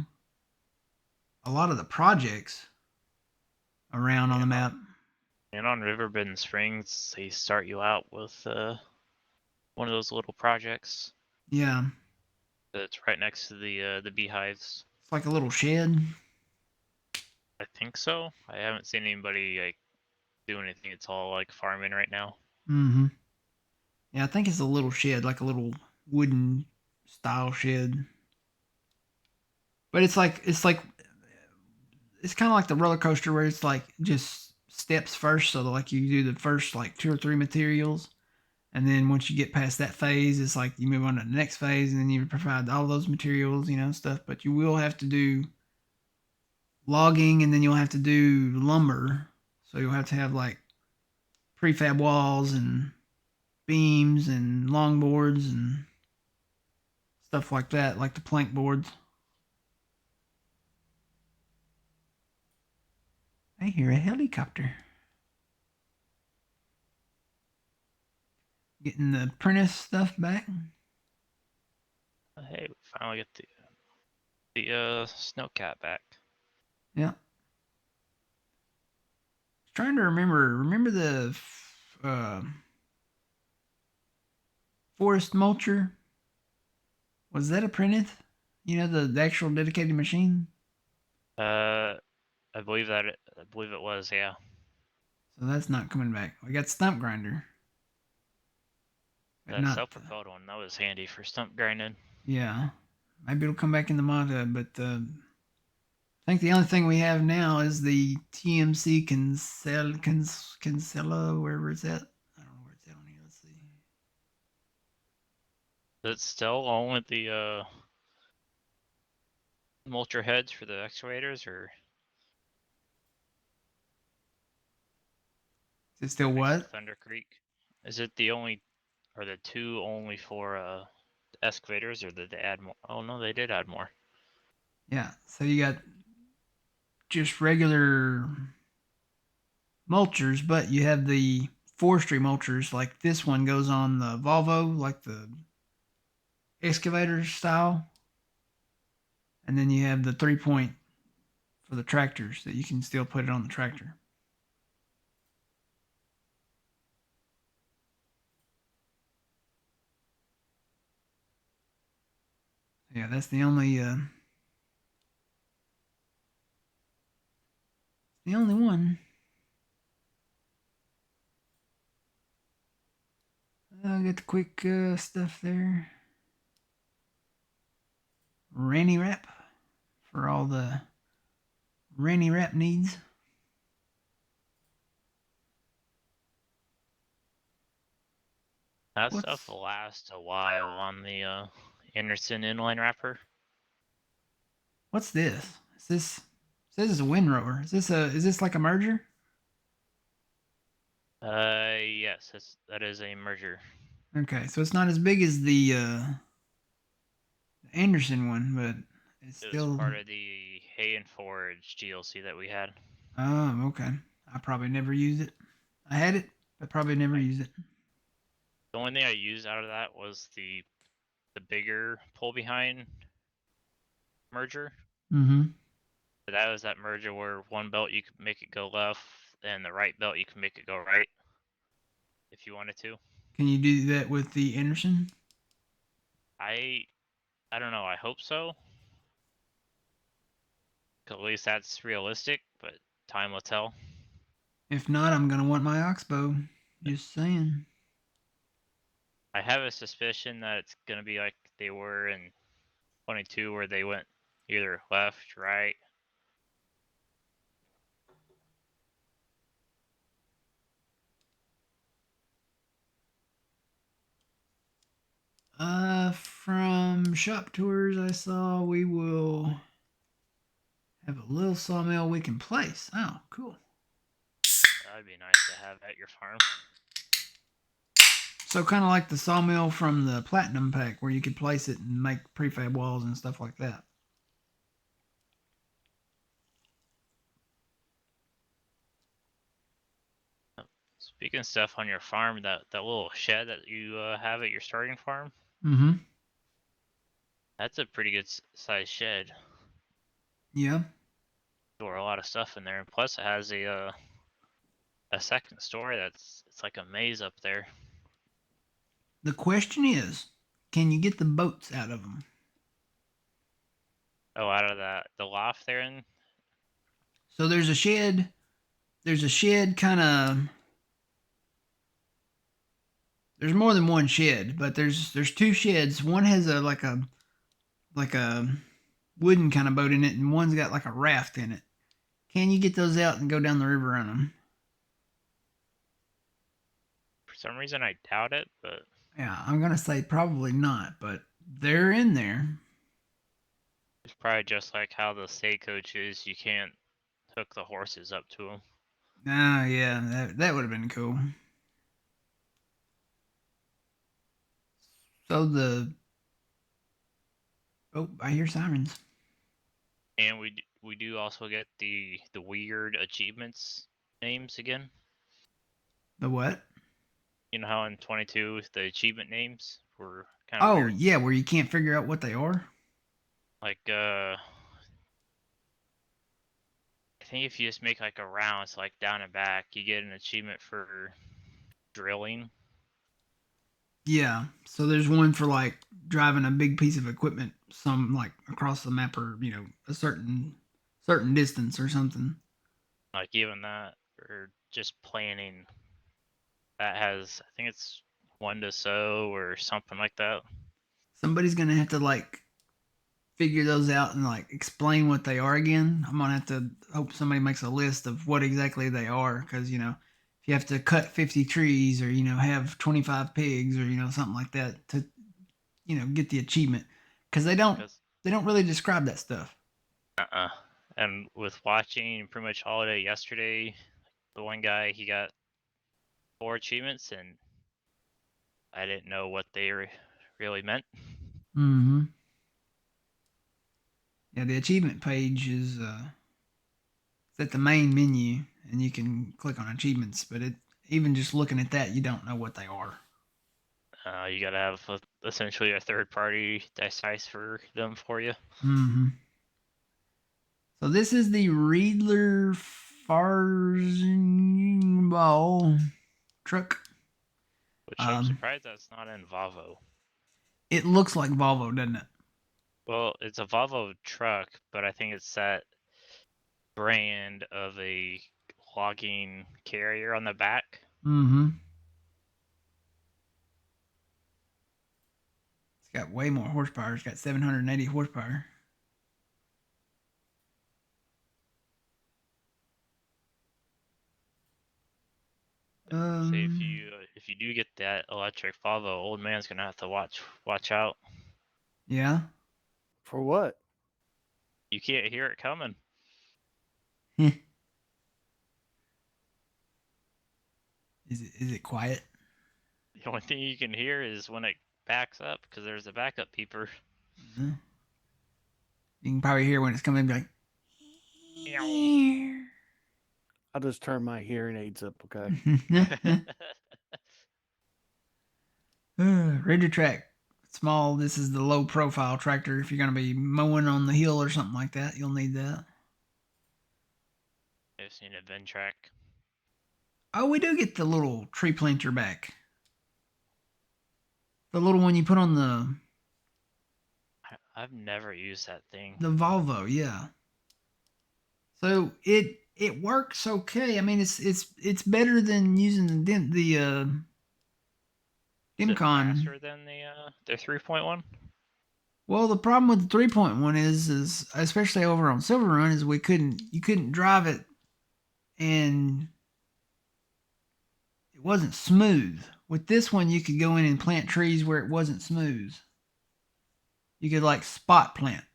a lot of the projects around on the map. And on Riverbend Springs, they start you out with one of those little projects Yeah, that's right next to the beehives. it's like a little shed. I think so. I haven't seen anybody like do anything. It's all like farming right now. Mm-hmm. Yeah, I think it's a little shed, like a little wooden style shed. But it's kind of like the roller coaster where it's like just steps first. So like you do the first like 2 or 3 materials, and then once you get past that phase, it's like you move on to the next phase, and then you provide all those materials, stuff. But you will have to do logging, and then you'll have to do lumber. So you'll have to have like prefab walls and beams and longboards and stuff like that, like the plank boards. I hear a helicopter. Getting the apprentice stuff back. Hey, we finally get the snowcat back. Yeah. Trying to remember the forest mulcher. Was that a Prinith? The actual dedicated machine. I believe it was, yeah. So that's not coming back. We got stump grinder. But That not self-propelled one, that was handy for stump grinding. yeah. Maybe it'll come back in the mod hub, but I think the only thing we have now is the TMC Cancela, wherever it's at. I don't know where it's at on here. Let's see. Is it still only the mulcher heads for the excavators, or Is it still what? Thunder Creek? Is it the only, or the 2 only for excavators, or did they add more? Oh no, they did add more. Yeah. So you got just regular mulchers, but you have the forestry mulchers. Like this one goes on the Volvo, like the excavator style. And then you have the 3-point for the tractors that you can still put it on the tractor. Yeah, that's the only one. I'll get the quick stuff there. Rainy wrap for all the rainy wrap needs. That stuff will last a while on the Anderson inline wrapper. What's this? It says it's a windrower. Is this like a merger? Yes, that is a merger. Okay, so it's not as big as the Anderson one, but it's It still was part of the Hay and Forge DLC that we had. Oh, okay. I probably never used it. I had it, but probably never used it. The only thing I used out of that was the bigger pull behind merger. Mm-hmm. But that was that merger where one belt you could make it go left, and the right belt you can make it go right, if you wanted to. Can you do that with the Anderson? I don't know. I hope so. 'Cause at least that's realistic, but time will tell. If not, I'm gonna want my Oxbow. Just saying. I have a suspicion that it's gonna be like they were in 22, where they went either left, right. From shop tours I saw, we will Have a little sawmill we can place. Oh, cool. That'd be nice to have at your farm. So kind of like the sawmill from the Platinum Pack, where you could place it and make prefab walls and stuff like that. Speaking of stuff on your farm, that little shed that you have at your starting farm, Mm-hmm. that's a pretty good sized shed. Yeah. Store a lot of stuff in there, and plus it has a second story it's like a maze up there. The question is, can you get the boats out of them? Oh, out of the loft there, and So there's a shed. There's a shed kind of. There's more than one shed, but there's two sheds. One has a like a wooden kind of boat in it, and one's got like a raft in it. Can you get those out and go down the river on them? for some reason I doubt it, but Yeah, I'm gonna say probably not, but they're in there. it's probably just like how the stagecoach is. You can't hook the horses up to them. Oh yeah, that would have been cool. So I hear sirens. And we do also get the weird achievements names again. The what? You know how in 22 the achievement names were kind of Oh weird? yeah, where you can't figure out what they are. Like I think if you just make like a round, it's like down and back, you get an achievement for drilling. Yeah. So there's one for like driving a big piece of equipment some like across the map, or a certain distance or something. Like even that, or just planning. That has, I think it's 1 to sow or something like that. Somebody's gonna have to like figure those out and like explain what they are again. I'm gonna have to hope somebody makes a list of what exactly they are, because if you have to cut 50 trees, or have 25 pigs, or something like that to get the achievement, because they don't really describe that stuff. And with watching pretty much all day yesterday, the one guy, he got 4 achievements, and I didn't know what they really meant. Mm-hmm. Yeah, the achievement page is it's at the main menu, and you can click on achievements, but even just looking at that, you don't know what they are. You gotta have essentially a third party decipher them for you. Mm-hmm. So this is the Riedler Farsenball truck. Which I'm surprised that's not in Volvo. It looks like Volvo, doesn't it? Well, it's a Volvo truck, but I think it's that brand of a logging carrier on the back. Mm-hmm. It's got way more horsepower. It's got 780 horsepower. So if you do get that electric Volvo, old man's gonna have to watch out. Yeah. For what? You can't hear it coming. Is it quiet? The only thing you can hear is when it backs up, because there's a backup beeper. Mm-hmm. You can probably hear when it's coming and be like. I'll just turn my hearing aids up, okay? Ranger Track. Small. This is the low profile tractor. If you're going to be mowing on the hill or something like that, you'll need that. I've seen a Ventrac. Oh, we do get the little tree planter back. The little one you put on the I've never used that thing. The Volvo, yeah. So it works okay. I mean, it's better than using the Demcon. Faster than the 3.1. Well, the problem with the 3.1 is especially over on Silver Run, is you couldn't drive it, and it wasn't smooth. With this one, you could go in and plant trees where it wasn't smooth. You could like spot plant.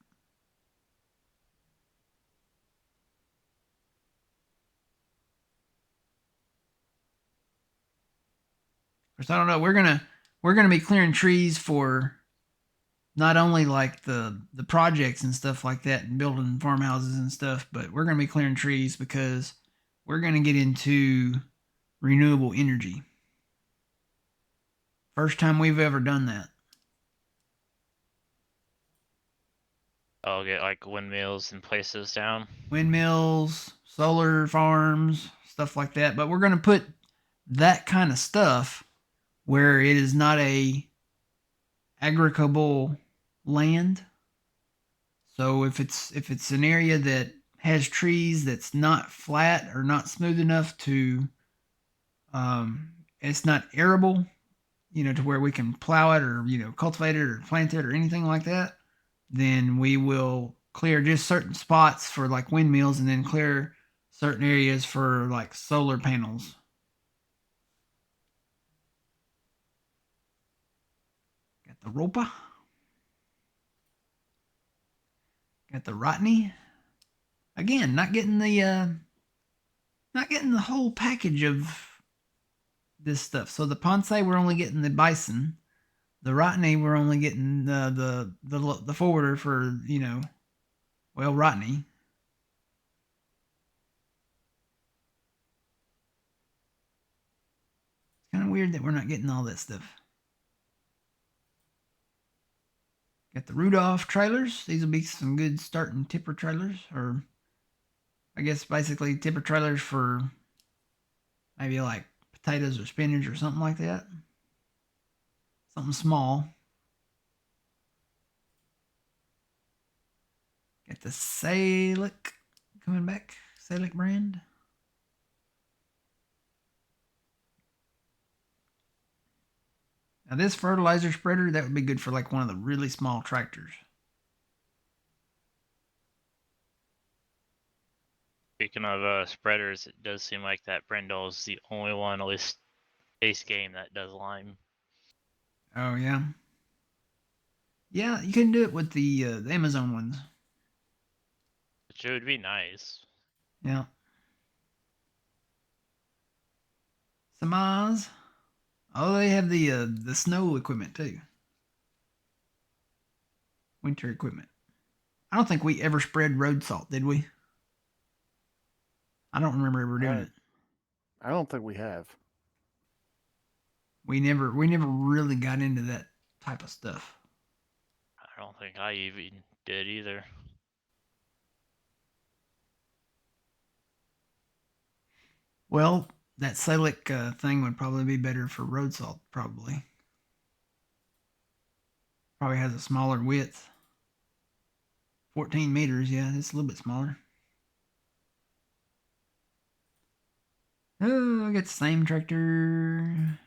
Because I don't know. We're gonna be clearing trees for not only like the projects and stuff like that and building farmhouses and stuff, but we're gonna be clearing trees because we're gonna get into renewable energy. First time we've ever done that. I'll get like windmills and places down. Windmills, solar farms, stuff like that. But we're going to put that kind of stuff where it is not a agricultural land. So if it's an area that has trees that's not flat or not smooth enough to, it's not arable, to where we can plow it or cultivate it or plant it or anything like that, then we will clear just certain spots for like windmills and then clear certain areas for like solar panels. Got the Ropa. Got the Rotney. Again, not getting the whole package of this stuff. So the Ponce, we're only getting the bison. The Rotney, we're only getting the forwarder for, Rotney. It's kind of weird that we're not getting all that stuff. Got the Rudolph trailers. These will be some good starting tipper trailers, or I guess basically tipper trailers for maybe like potatoes or spinach or something like that. Something small. Got the Salic coming back. Salic brand. Now this fertilizer spreader, that would be good for like one of the really small tractors. Speaking of spreaders, it does seem like that Brendel is the only one, at least base game, that does lime. Oh yeah. Yeah, you can do it with the Amazon ones. Which would be nice. Yeah. Samaz. Oh, they have the snow equipment too. Winter equipment. I don't think we ever spread road salt, did we? I don't remember ever doing it. I don't think we have. We never really got into that type of stuff. I don't think I even did either. Well, that Salic thing would probably be better for road salt, probably. Probably has a smaller width. 14 meters, yeah, it's a little bit smaller. Oh, I got the same tractor.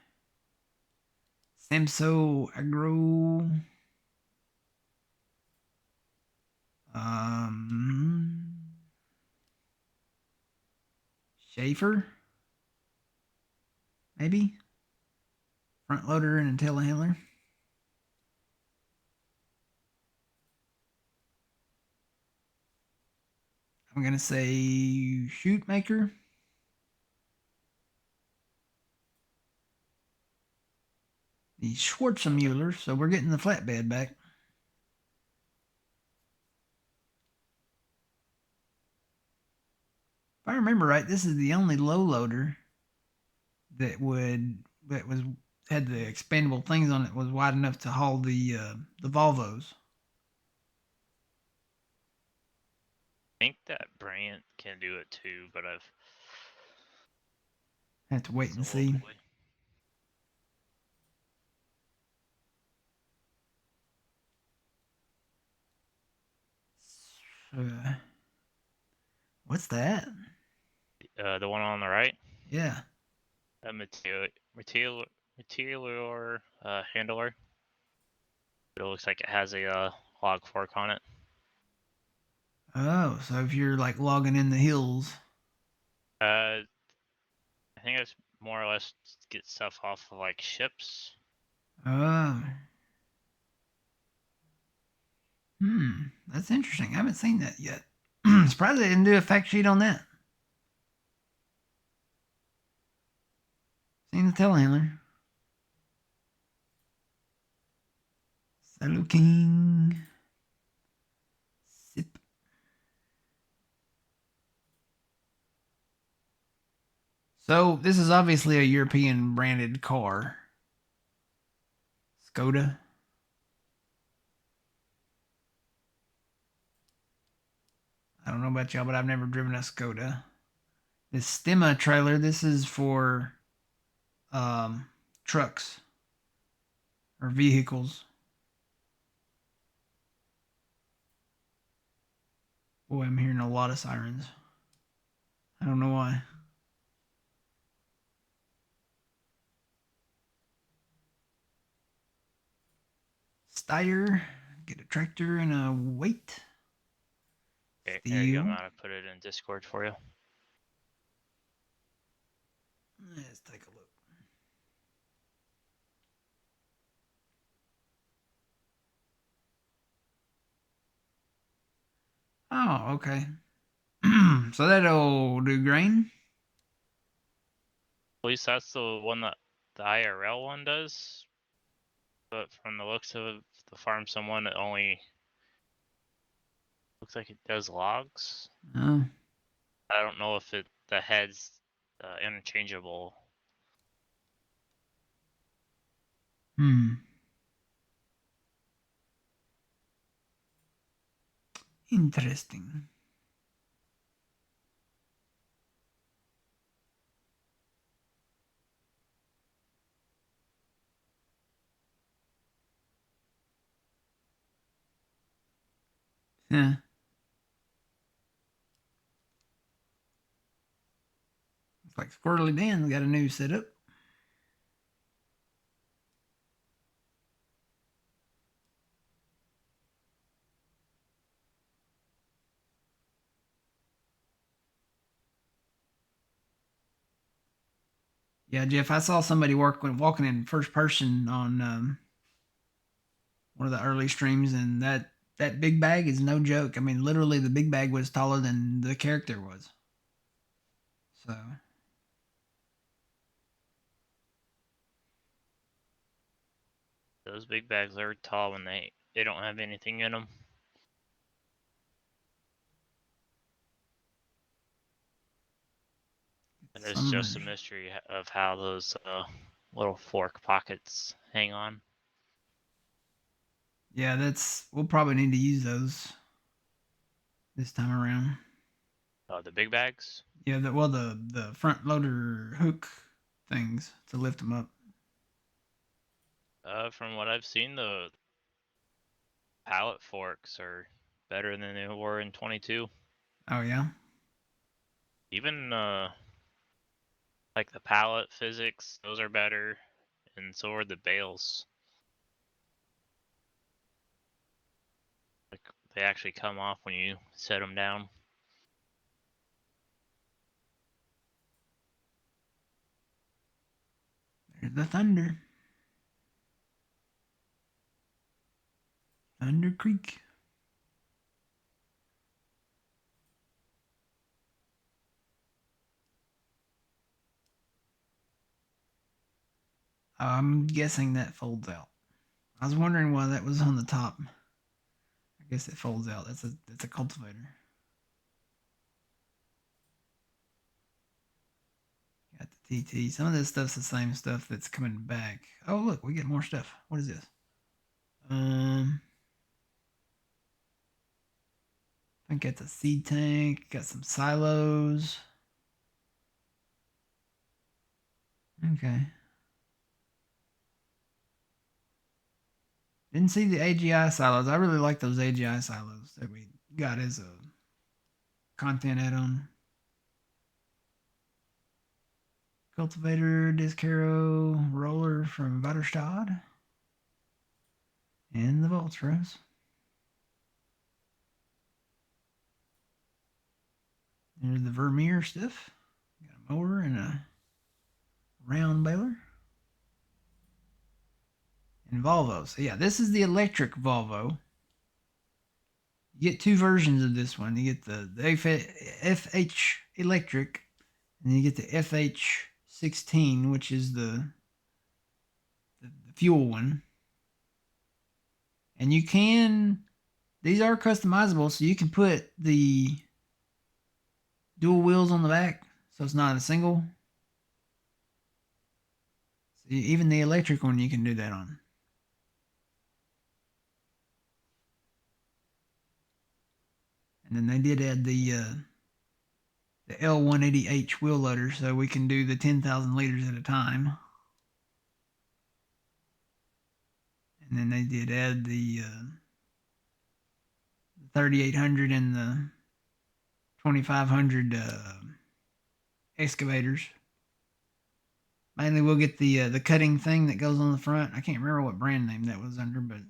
Samso Agro. Schaefer. Maybe. Front loader and a telehandler. I'm going to say Shootmaker. The Schwarzenmuller, so we're getting the flatbed back. If I remember right, this is the only low loader that had the expandable things on it, was wide enough to haul the Volvos. I think that Brant can do it too, but I've Have to wait and so we'll see. wait. What's that? The one on the right, Yeah. that material handler. It looks like it has a log fork on it. Oh, so if you're like logging in the hills. I think it's more or less to get stuff off of like ships. Oh. That's interesting. I haven't seen that yet. Surprised they didn't do a fact sheet on that. Seen the telehandler. Salut King. Sip. So this is obviously a European branded car. Skoda. I don't know about y'all, but I've never driven a Skoda. This Stemma trailer, this is for trucks or vehicles. Boy, I'm hearing a lot of sirens. I don't know why. Steyr, get a tractor and a weight. Okay, there you go. I'm Steel. gonna put it in Discord for you. Let's take a look. Oh, okay. So that'll do grain. At least that's the one that the IRL one does. But from the looks of the farm someone, it only looks like it does logs. Oh, I don't know if the head's interchangeable. Interesting. Yeah. Looks like Squirrely Dan's got a new setup. Yeah, Jeff, I saw somebody walking in first person on one of the early streams, and that big bag is no joke. I mean, literally, the big bag was taller than the character was. So, Those big bags are tall when they don't have anything in them. And it's just a mystery of how those little fork pockets hang on. Yeah, we'll probably need to use those this time around. Oh, the big bags? Yeah, the front loader hook things to lift them up. From what I've seen, the pallet forks are better than they were in 22. Oh yeah. Even like the pallet physics, those are better, and so are the bales. Like they actually come off when you set them down. There's the thunder. Thunder Creek. I'm guessing that folds out. I was wondering why that was on the top. I guess it folds out. That's a cultivator. Got the TT. Some of this stuff's the same stuff that's coming back. Oh look, we get more stuff. What is this? I think it's a seed tank. Got some silos. Okay. Didn't see the AGI silos. I really like those AGI silos that we got as a content add-on. Cultivator, disc harrow, roller from Vaterstad. And the Voltros. There's the Vermeer stuff. Got a mower and a round baler. And Volvo. So yeah, this is the electric Volvo. You get two versions of this one. You get the FH electric, and you get the FH16, which is the fuel one. And you can, these are customizable, so you can put the dual wheels on the back, so it's not a single. So even the electric one you can do that on. And then they did add the L180H wheel loader, so we can do the 10,000 liters at a time. And then they did add the 3800 and the 2500 excavators. Mainly, we'll get the cutting thing that goes on the front. I can't remember what brand name that was under, but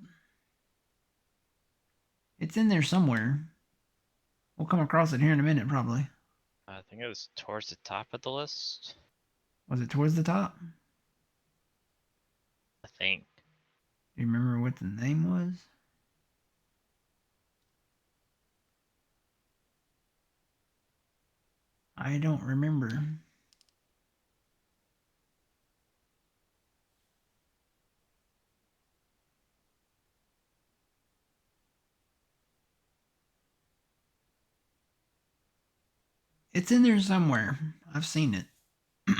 it's in there somewhere. We'll come across it here in a minute, probably. I think it was towards the top of the list. Was it towards the top? I think. Do you remember what the name was? I don't remember. It's in there somewhere. I've seen it. That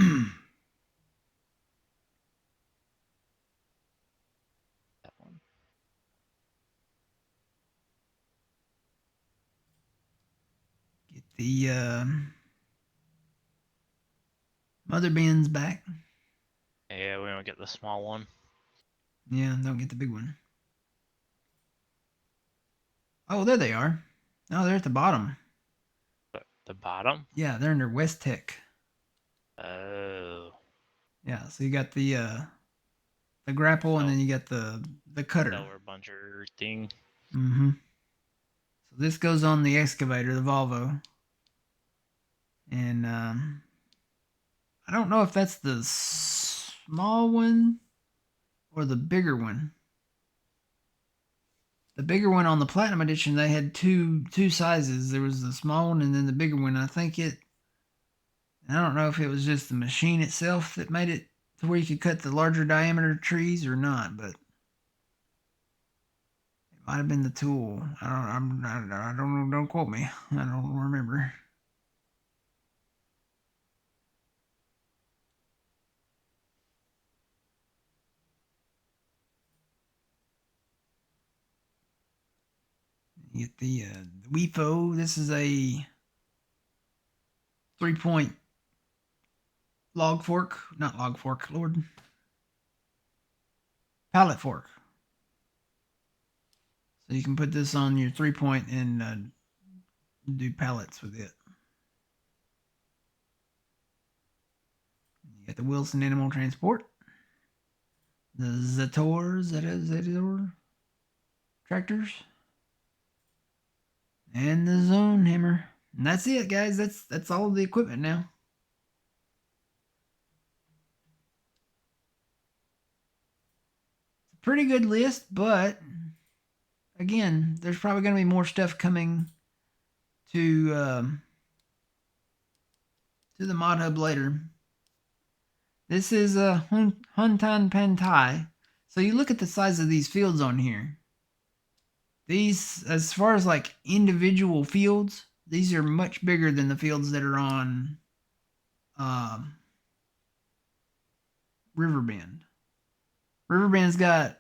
one. Get the mother bins back. Yeah, we don't get the small one. Yeah, don't get the big one. Oh, there they are. Oh, they're at the bottom. The bottom? Yeah, they're under West Tech. Oh. Yeah, so you got the grapple, and Oh. then you got the cutter. Delaware Bunger thing. Mm-hmm. So this goes on the excavator, the Volvo. And I don't know if that's the small one or the bigger one. The bigger one on the Platinum Edition, they had two sizes. There was the small one and then the bigger one. I don't know if it was just the machine itself that made it to where you could cut the larger diameter trees or not, but it might have been the tool. I don't know. Don't quote me. I don't remember. You get the WeFo. This is a 3-point log fork, not log fork, Lord. Pallet fork. So you can put this on your 3-point and do pallets with it. You got the Wilson Animal Transport. The Zator tractors. And the Zone Hammer. And that's it, guys. That's all the equipment now. It's a pretty good list, but again, there's probably going to be more stuff coming to the Mod Hub later. This is a Huntan Pantai. So you look at the size of these fields on here. These, as far as like individual fields, these are much bigger than the fields that are on Riverbend. Riverbend's got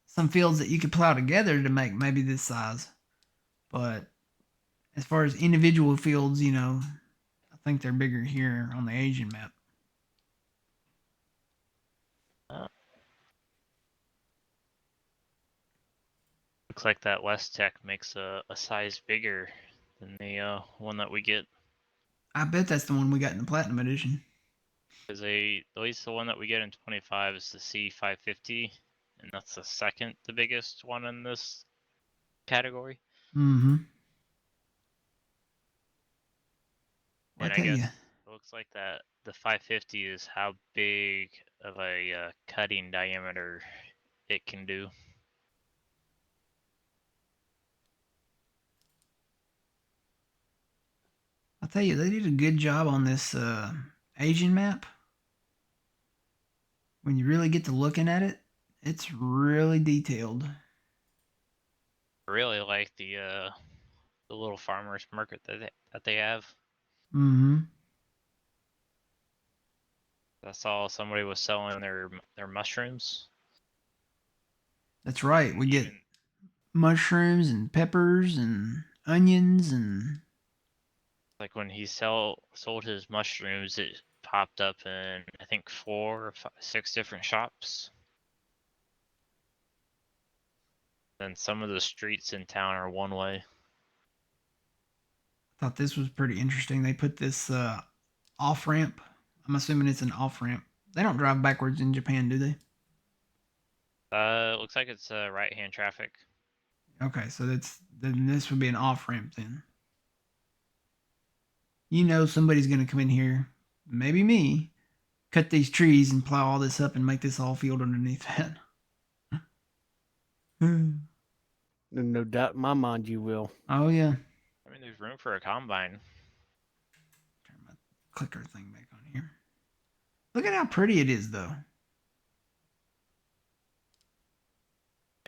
some fields that you could plow together to make maybe this size. But as far as individual fields, you know, I think they're bigger here on the Asian map. Looks like that West Tech makes a size bigger than the one that we get. I bet that's the one we got in the Platinum Edition. Because at least the one that we get in 25 is the C550, and that's the second the biggest one in this category. Mm-hmm. And I I tell guess you, it looks like that the 550 is how big of a cutting diameter it can do. I'll tell you, they did a good job on this Asian map. When you really get to looking at it, it's really detailed. I really like the little farmers market that they have. Mm-hmm. I saw somebody was selling their mushrooms. That's right. We get Even mushrooms and peppers and onions and like when he sold his mushrooms, it popped up in I think 6 different shops. And some of the streets in town are one way. I thought this was pretty interesting. They put this off ramp. I'm assuming it's an off ramp. They don't drive backwards in Japan, do they? It looks like it's right-hand traffic. Okay, so then this would be an off ramp then. You know somebody's gonna come in here, maybe me, cut these trees and plow all this up and make this all field underneath that. No doubt in my mind you will. Oh yeah. I mean, there's room for a combine. Turn my clicker thing back on here. Look at how pretty it is though.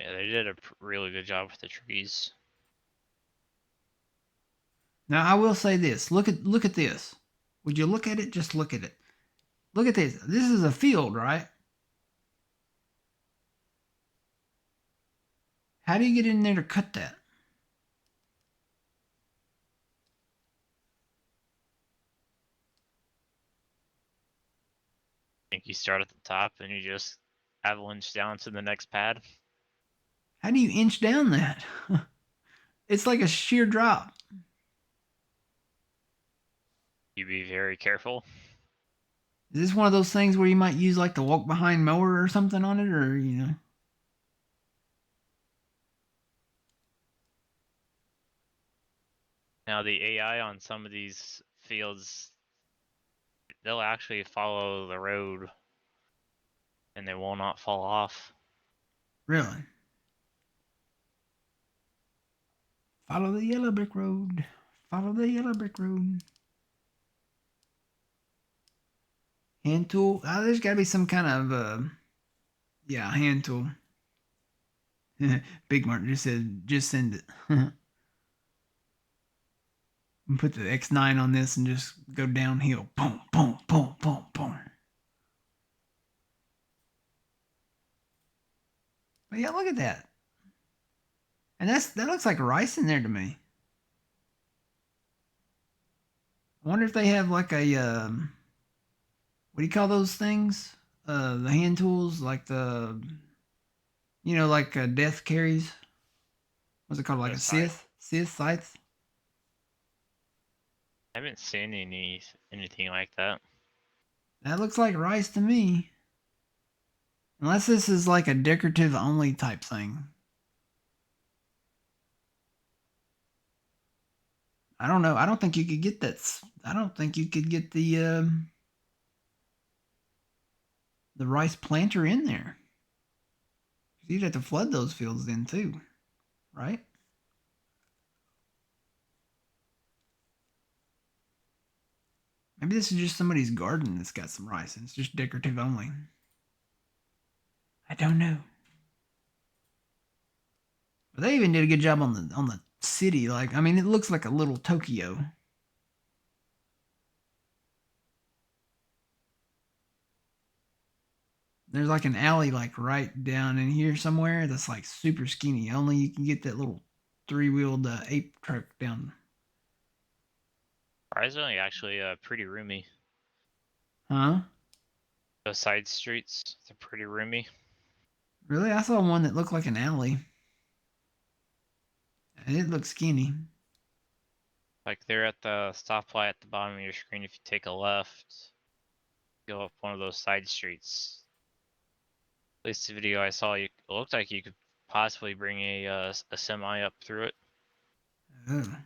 Yeah, they did a really good job with the trees. Now I will say this. Look at this. Would you look at it? Just look at it. Look at this. This is a field, right? How do you get in there to cut that? I think you start at the top and you just avalanche down to the next pad. How do you inch down that? It's like a sheer drop. You be very careful. Is this one of those things where you might use like the walk behind mower or something on it, or you know? Now the AI on some of these fields, they'll actually follow the road and they will not fall off. Really? Follow the yellow brick road. Follow the yellow brick road. Hand tool. There's got to be some kind of yeah, hand tool. Big Martin just said, just send it. And put the X9 on this and just go downhill. Boom, boom, boom, boom, boom. But yeah, look at that. And that looks like rice in there to me. I wonder if they have like a what do you call those things? The hand tools, like like death carries. What's it called? Like The a scythe? scythe. I haven't seen anything like that. That looks like rice to me. Unless this is like a decorative only type thing. I don't know. I don't think you could get that. I don't think you could get the rice planter in there. You'd have to flood those fields then too, right? Maybe this is just somebody's garden that's got some rice and it's just decorative only. I don't know. But they even did a good job on the city. Like, I mean, it looks like a little Tokyo. There's like an alley like right down in here somewhere that's like super skinny. Only you can get that little three-wheeled ape truck down. Surprisingly, actually, pretty roomy. Huh? Those side streets, they're pretty roomy. Really? I saw one that looked like an alley. And it looked skinny. Like they're at the stoplight at the bottom of your screen. If you take a left, go up one of those side streets. At least the video I saw, it looked like you could possibly bring a semi up through it. Oh.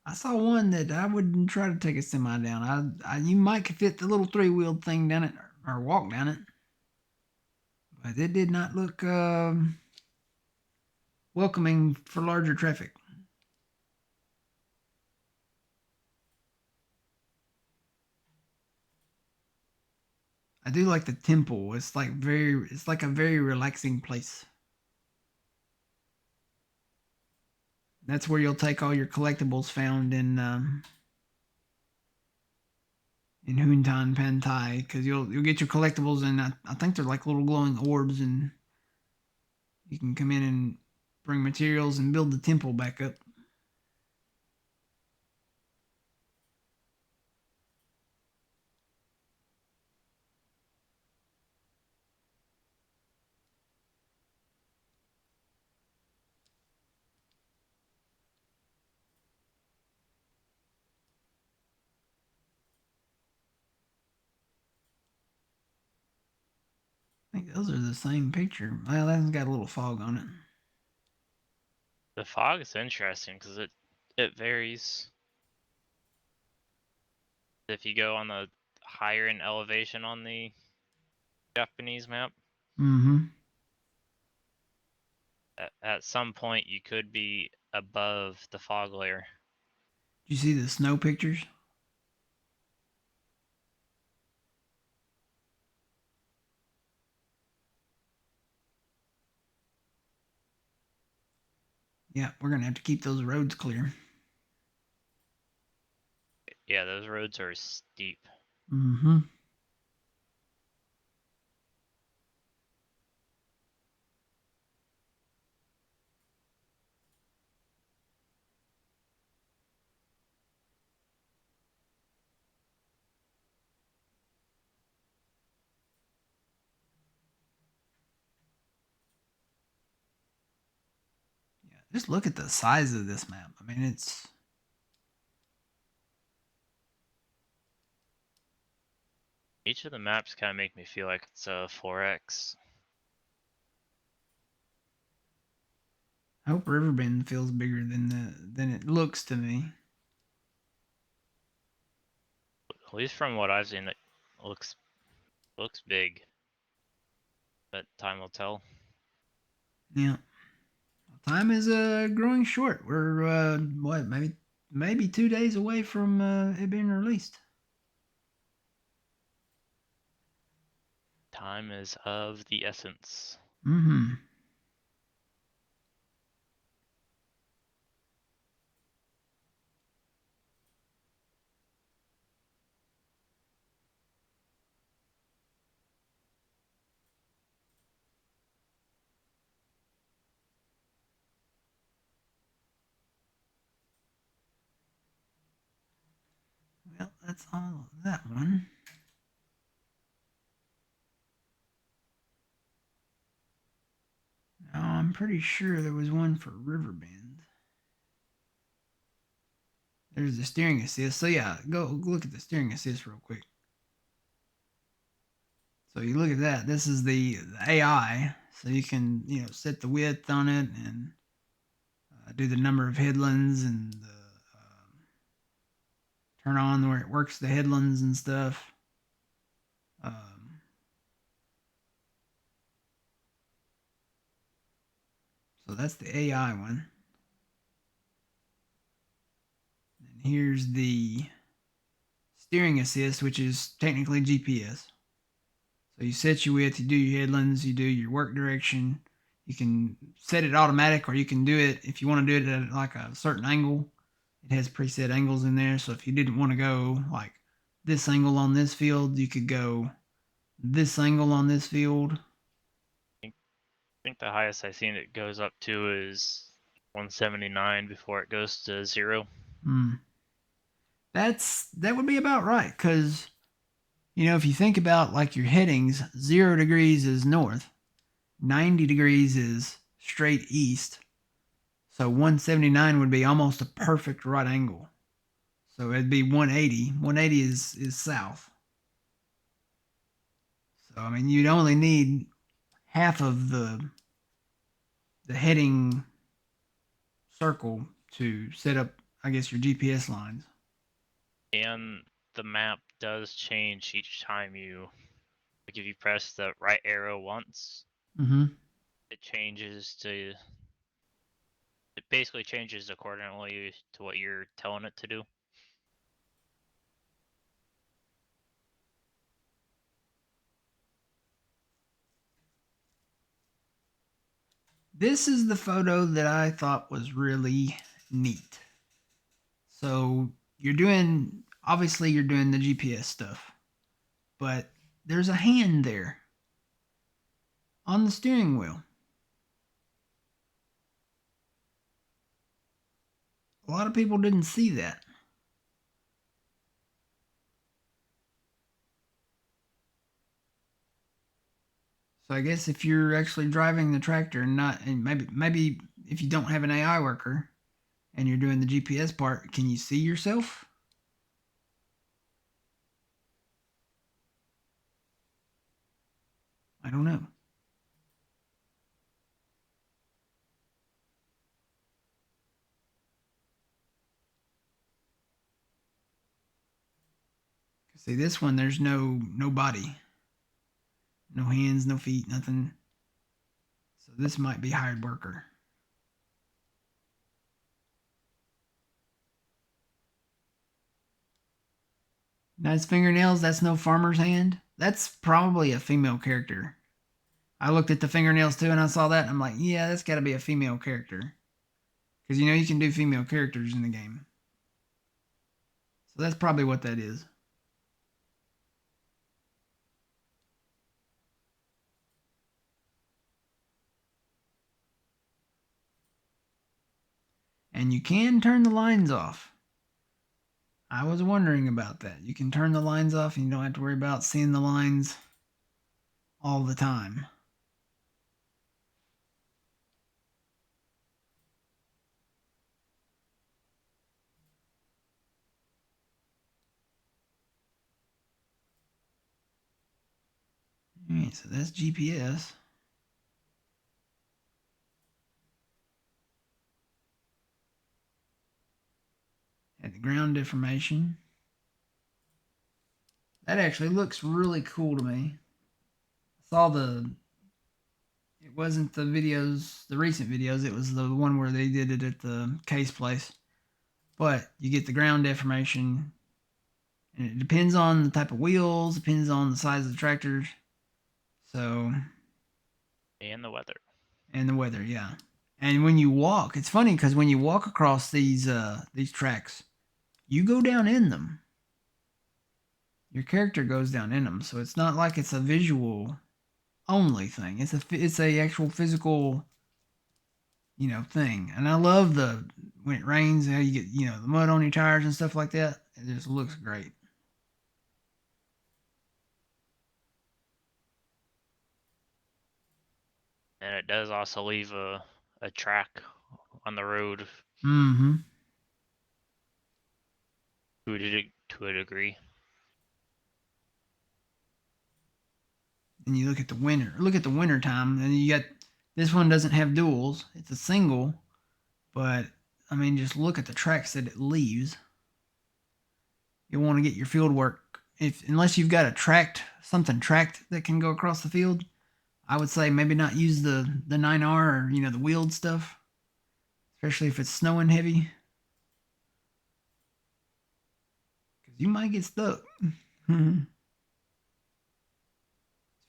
I saw one that I wouldn't try to take a semi down. You might could fit the little three-wheeled thing down it or walk down it. But it did not look welcoming for larger traffic. I do like the temple. It's like a very relaxing place. That's where you'll take all your collectibles found in Huntan Pentai, because you'll get your collectibles, and I think they're like little glowing orbs, and you can come in and bring materials and build the temple back up. I think those are the same picture. Well, that one's got a little fog on it. The fog is interesting because it varies. If you go on the higher in elevation on the Japanese map, Mm-hmm. at some point you could be above the fog layer. Did you see the snow pictures? Yeah, we're gonna have to keep those roads clear. Yeah, those roads are steep. Mm-hmm. Yeah, just look at the size of this map. I mean, it's Each of the maps kind of make me feel like it's a 4X. I hope Riverbend feels bigger than it looks to me. At least from what I've seen, it looks big. But time will tell. Yeah. Time is growing short. We're what, maybe 2 days away from it being released. Time is of the essence. Mm-hmm. Well, that's all of that one. Now, I'm pretty sure there was one for Riverbend. There's the steering assist. So yeah, go look at the steering assist real quick. So you look at that. This is the AI. So you can set the width on it and do the number of headlands and turn on where it works the headlands and stuff. So that's the AI one. And here's the steering assist, which is technically GPS. So you set your width, you do your headlands, you do your work direction. You can set it automatic, or you can do it if you want to do it at like a certain angle. It has preset angles in there. So if you didn't want to go like this angle on this field, you could go this angle on this field. I think the highest I've seen it goes up to is 179 before it goes to 0. That would be about right, because if you think about like your headings, 0 degrees is north, 90 degrees is straight east. So 179 would be almost a perfect right angle. So it'd be 180. 180 is south. So I mean, you'd only need half of the heading circle to set up, I guess, your GPS lines. And the map does change each time like if you press the right arrow once, it changes to, it basically changes accordingly to what you're telling it to do. This is the photo that I thought was really neat. So you're doing, obviously, you're doing the GPS stuff, but there's a hand there on the steering wheel. A lot of people didn't see that. So I guess if you're actually driving the tractor and not, and maybe if you don't have an AI worker and you're doing the GPS part, can you see yourself? I don't know. See, this one, there's no body, no hands, no feet, nothing. So this might be hired worker. Nice fingernails. That's no farmer's hand. That's probably a female character. I looked at the fingernails too, and I saw that. And I'm like, yeah, that's got to be a female character, because you can do female characters in the game. So that's probably what that is. And you can turn the lines off. I was wondering about that. You can turn the lines off and you don't have to worry about seeing the lines all the time. Alright, so that's GPS. At the ground deformation. That actually looks really cool to me. I saw it wasn't the videos, the recent videos, it was the one where they did it at the case place. But you get the ground deformation, and it depends on the type of wheels, depends on the size of the tractors. So, And the weather. and the weather, yeah. And when you walk, it's funny because when you walk across these tracks, you go down in them. Your character goes down in them, so it's not like it's a visual only thing. It's a actual physical, thing. And I love when it rains, how you get the mud on your tires and stuff like that. It just looks great. And it does also leave a track on the road Mm-hmm. to a degree. And you look at the winter time, and you got this one doesn't have duals. It's a single, but I mean, just look at the tracks that it leaves. You'll want to get your field work unless you've got something tracked that can go across the field. I would say maybe not use the 9R or the wheeled stuff, especially if it's snowing heavy, because you might get stuck. It's a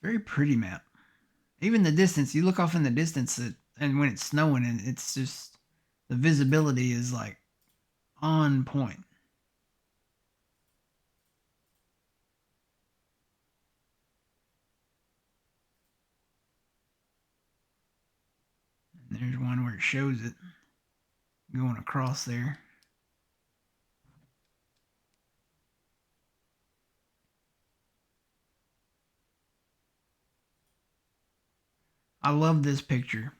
very pretty map. Even the distance, you look off in the distance, and when it's snowing, and it's just the visibility is like on point. And there's one where it shows it going across there. I love this picture.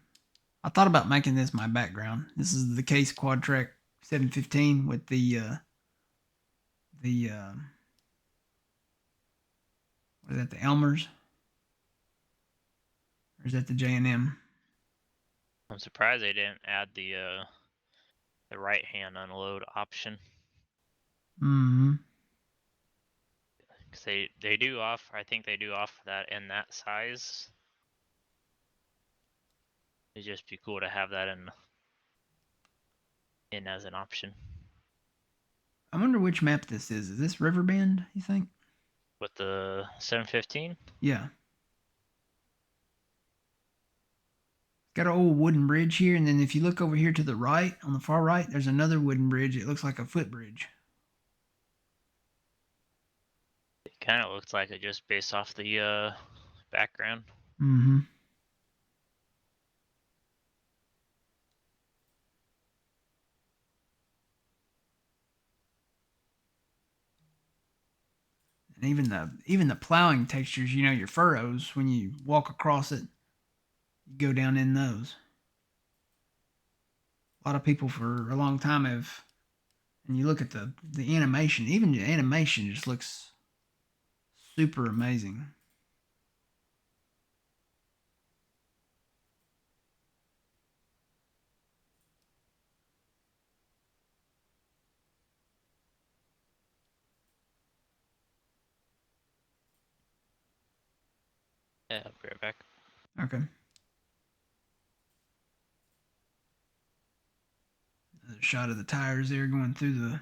I thought about making this my background. This is the Case Quadtrac 715 with the what is that, the Elmers? Or is that the J&M? I'm surprised they didn't add the right hand unload option. Mm-hmm. Cause they do offer, I think they do offer that in that size. It'd just be cool to have that in as an option. I wonder which map this is. Is this Riverbend, you think? With the 715? Yeah. It's got an old wooden bridge here, and then if you look over here to the right, on the far right, there's another wooden bridge. It looks like a footbridge. It kind of looks like it just based off the background. Mm-hmm. And even the plowing textures, you know, your furrows when you walk across it, you go down in those. A lot of people for a long time have, and you look at the animation, even the animation just looks super amazing. Yeah, I'll be right back. Okay. Another shot of the tires there going through the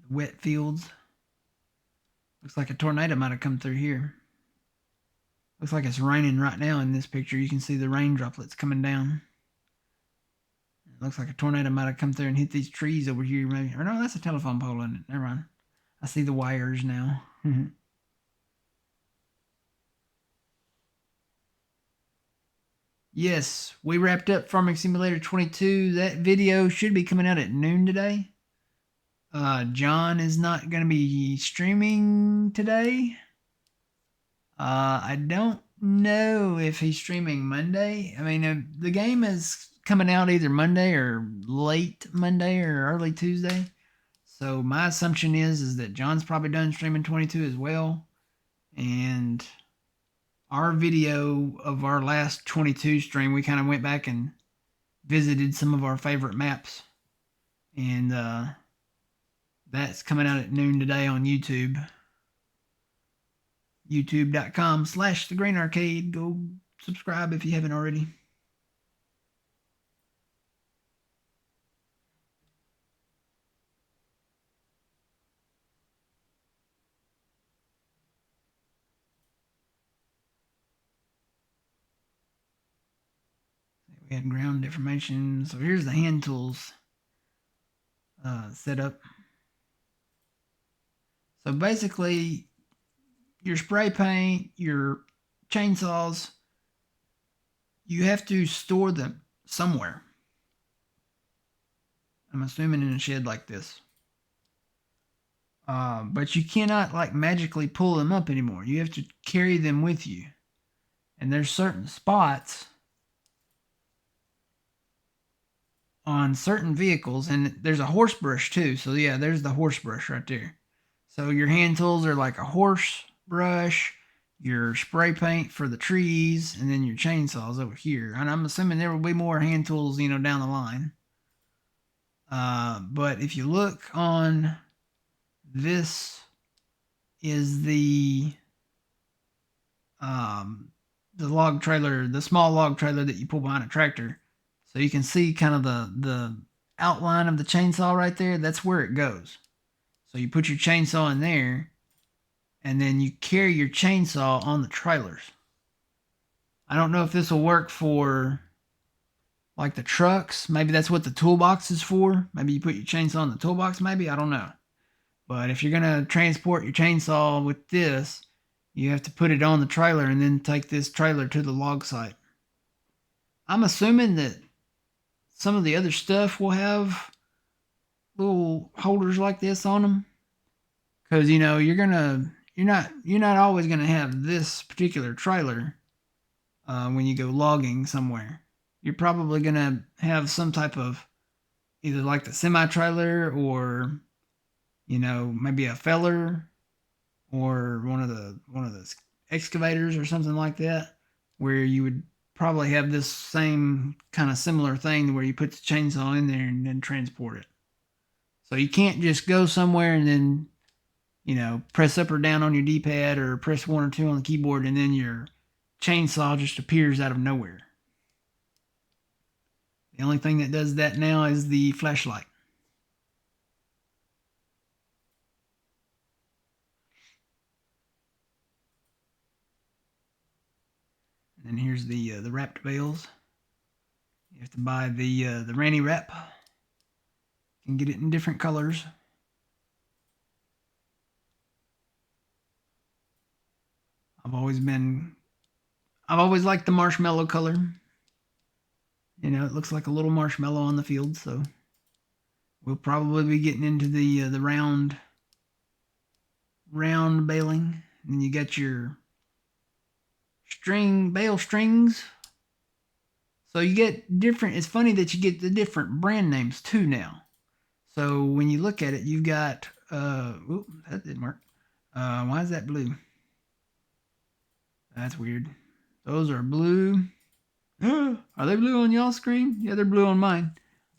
wet fields. Looks like a tornado might have come through here. Looks like it's raining right now in this picture. You can see the rain droplets coming down. It looks like a tornado might have come through and hit these trees over here, maybe. Or no, that's a telephone pole, isn't it? Never mind. I see the wires now. Yes, we wrapped up Farming Simulator 22. That video should be coming out at noon today. John is not going to be streaming today. I don't know if he's streaming Monday. I mean, the game is coming out either Monday or late Monday or early Tuesday. So my assumption is that John's probably done streaming 22 as well. And our video of our last 22 stream, we kind of went back and visited some of our favorite maps. And that's coming out at noon today on YouTube. youtube.com/thegrainarcade. Go subscribe if you haven't already. We had ground deformation. So here's the hand tools setup. So basically, your spray paint, your chainsaws, you have to store them somewhere. I'm assuming in a shed like this. But you cannot like magically pull them up anymore. You have to carry them with you. And there's certain spots on certain vehicles, and there's a horse brush too. So yeah, there's the horse brush right there. So your hand tools are like a horse brush, your spray paint for the trees, and then your chainsaws over here. And I'm assuming there will be more hand tools, you know, down the line. But if you look on this is the log trailer, the small log trailer that you pull behind a tractor. So you can see kind of the outline of the chainsaw right there. That's where it goes. So you put your chainsaw in there, and then you carry your chainsaw on the trailers. I don't know if this will work for like the trucks. Maybe that's what the toolbox is for. Maybe you put your chainsaw in the toolbox, maybe. I don't know. But if you're going to transport your chainsaw with this, you have to put it on the trailer and then take this trailer to the log site. I'm assuming that some of the other stuff will have little holders like this on them, because you know you're not always gonna have this particular trailer when you go logging somewhere. You're probably gonna have some type of either like the semi trailer, or you know, maybe a feller, or one of the excavators or something like that, where you would probably have this same kind of similar thing where you put the chainsaw in there and then transport it. So you can't just go somewhere and then, you know, press up or down on your D-pad or press 1 or 2 on the keyboard and then your chainsaw just appears out of nowhere. The only thing that does that now is the flashlight. And then here's the wrapped bales. You have to buy the Ranny wrap. You can get it in different colors. I've always liked the marshmallow color. You know, it looks like a little marshmallow on the field, so we'll probably be getting into the round baling. And then you got your bale strings. So you get different. It's funny that you get the different brand names too now. So when you look at it, you've got that didn't work. Why is that blue? That's weird. Those are blue. Are they blue on y'all's screen? Yeah, they're blue on mine.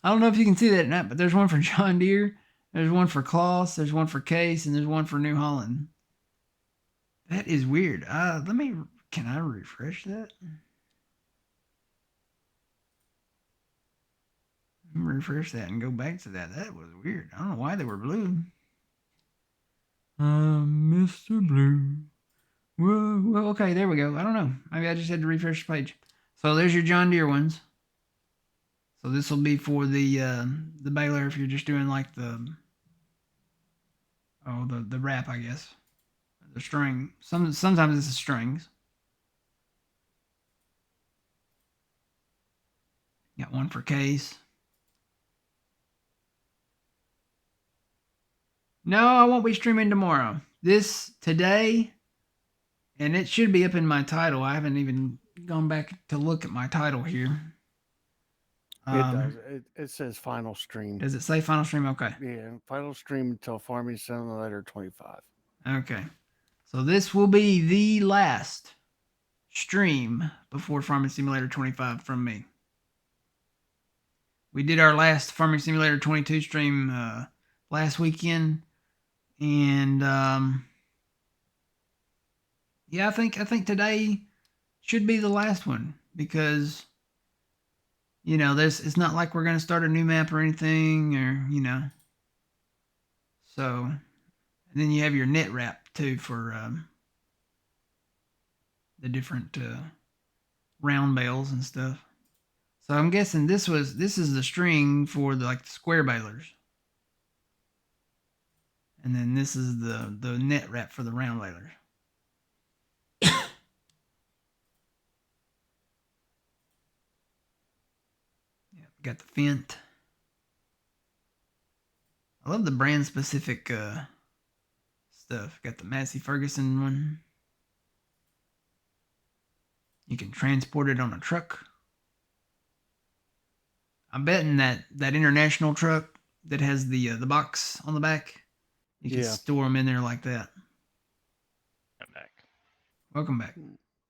I don't know if you can see that or not, but there's one for John Deere, there's one for Kloss, there's one for Case, and there's one for New Holland. That is weird. Can I refresh that? Refresh that and go back to that. That was weird. I don't know why they were blue. Mr. Blue. Well, okay, there we go. I don't know. Maybe I just had to refresh the page. So there's your John Deere ones. So this will be for the baler if you're just doing like the wrap, I guess. The string. Sometimes this is strings. Got one for Case. No, I won't be streaming tomorrow. This today, and it should be up in my title. I haven't even gone back to look at my title here. It does. It says final stream. Does it say final stream? Okay. Yeah, final stream until Farming Simulator 25. Okay. So this will be the last stream before Farming Simulator 25 from me. We did our last Farming Simulator 22 stream last weekend, and yeah, I think today should be the last one because you know it's not like we're gonna start a new map or anything, or you know. So, and then you have your net wrap too for the different round bales and stuff. So I'm guessing this is the string for the square balers. And then this is the net wrap for the round balers. Yeah, got the Fendt. I love the brand specific stuff. Got the Massey Ferguson one. You can transport it on a truck. I'm betting that international truck that has the box on the back, you can store them in there like that. I'm back. Welcome back.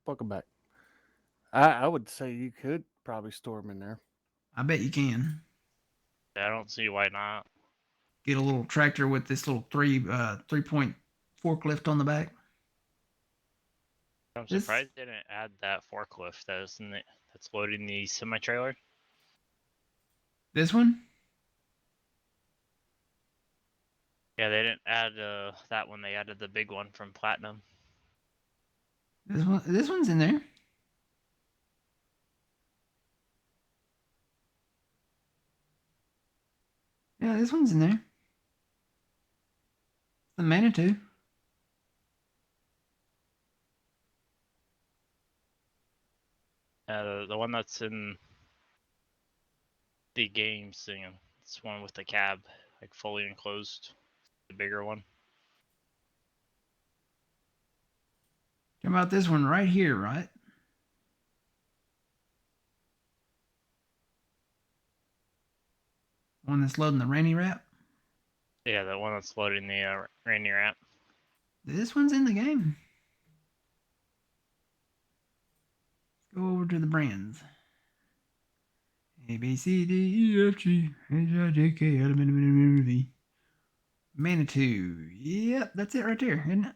Welcome back. I would say you could probably store them in there. I bet you can. I don't see why not. Get a little tractor with this little 3-point forklift on the back. I'm surprised they didn't add that forklift that's loading the semi trailer. This one? Yeah, they didn't add that one. They added the big one from Platinum. This one's in there. Yeah, this one's in there. The Manitou. The one that's in the games thing. It's one with the cab, like fully enclosed. The bigger one. How about this one right here, right? One that's loading the Ranny wrap. Yeah, the one that's loading the Rainier app. This one's in the game. Let's go over to the brands. A, B, C, D, E, F, G, H, I, J, K, L, M, N, O, P, Q, Manitou. Yep, that's it right there, isn't it?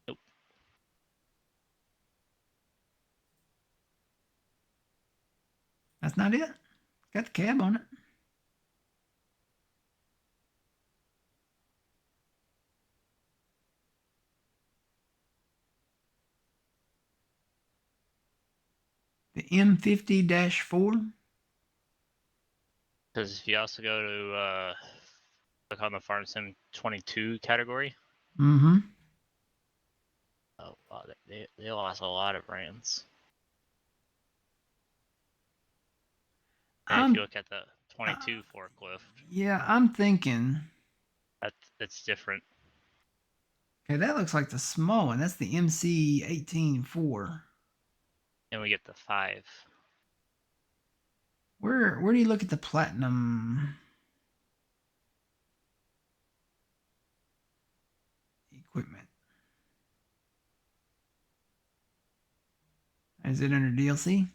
Nope. That's not it. Got the cab on it. The M50-4. Because if you also go to look on the Farm Sim 22 category, Mm-hmm. oh wow, they lost a lot of brands. And if you look at the 22 forklift, Yeah, I'm thinking. that's different. Okay, that looks like the small one. That's the MC18-4. And we get the 5. Where do you look at the platinum equipment? Is it under DLC?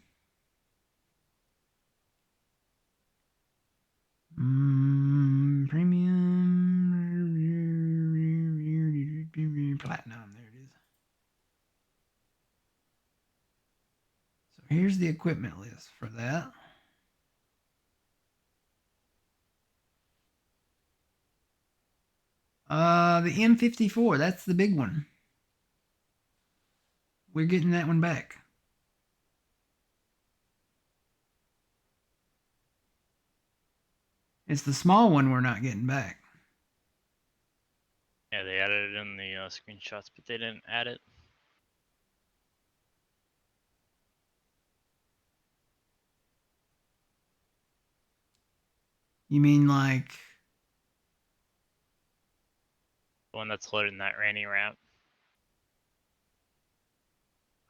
Premium platinum. There it is. So here's the equipment list for that. The M54. That's the big one. We're getting that one back. It's the small one we're not getting back. Yeah, they added it in the screenshots, but they didn't add it. You mean like The one that's loading that Ranny ramp.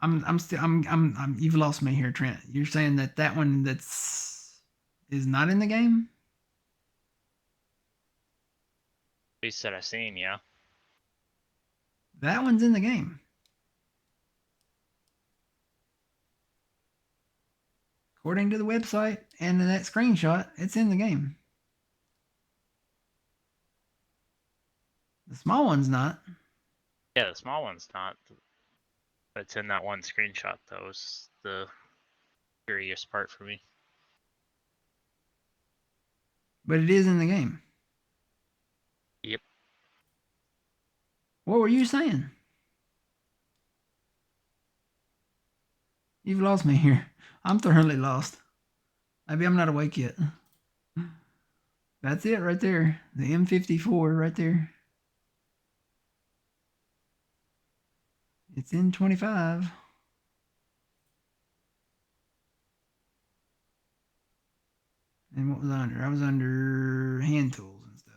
you've lost me here, Trent. You're saying that one is not in the game? At least that I've seen, yeah. That one's in the game. According to the website and that screenshot, it's in the game. The small one's not. Yeah, the small one's not. But it's in that one screenshot, though. Is the curious part for me. But it is in the game. Yep. What were you saying? You've lost me here. I'm thoroughly lost. Maybe I'm not awake yet. That's it right there. The M54 right there. It's in 25. And what was I under? I was under hand tools and stuff.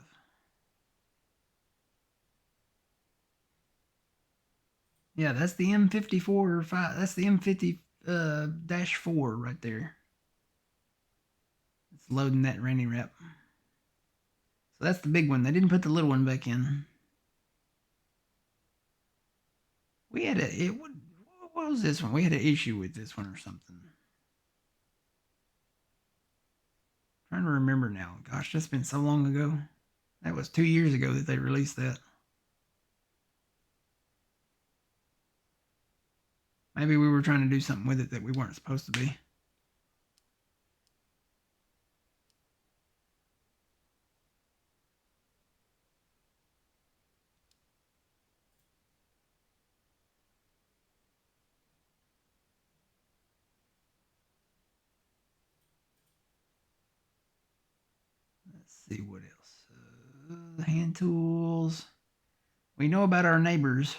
Yeah, that's the M54 or 5. That's the M50 -4 right there. It's loading that Ranny wrap. So that's the big one. They didn't put the little one back in. We had what was this one? We had an issue with this one or something. Trying to remember now. Gosh, that's been so long ago. That was 2 years ago that they released that. Maybe we were trying to do something with it that we weren't supposed to be. Let's see what else. Hand tools. We know about our neighbors.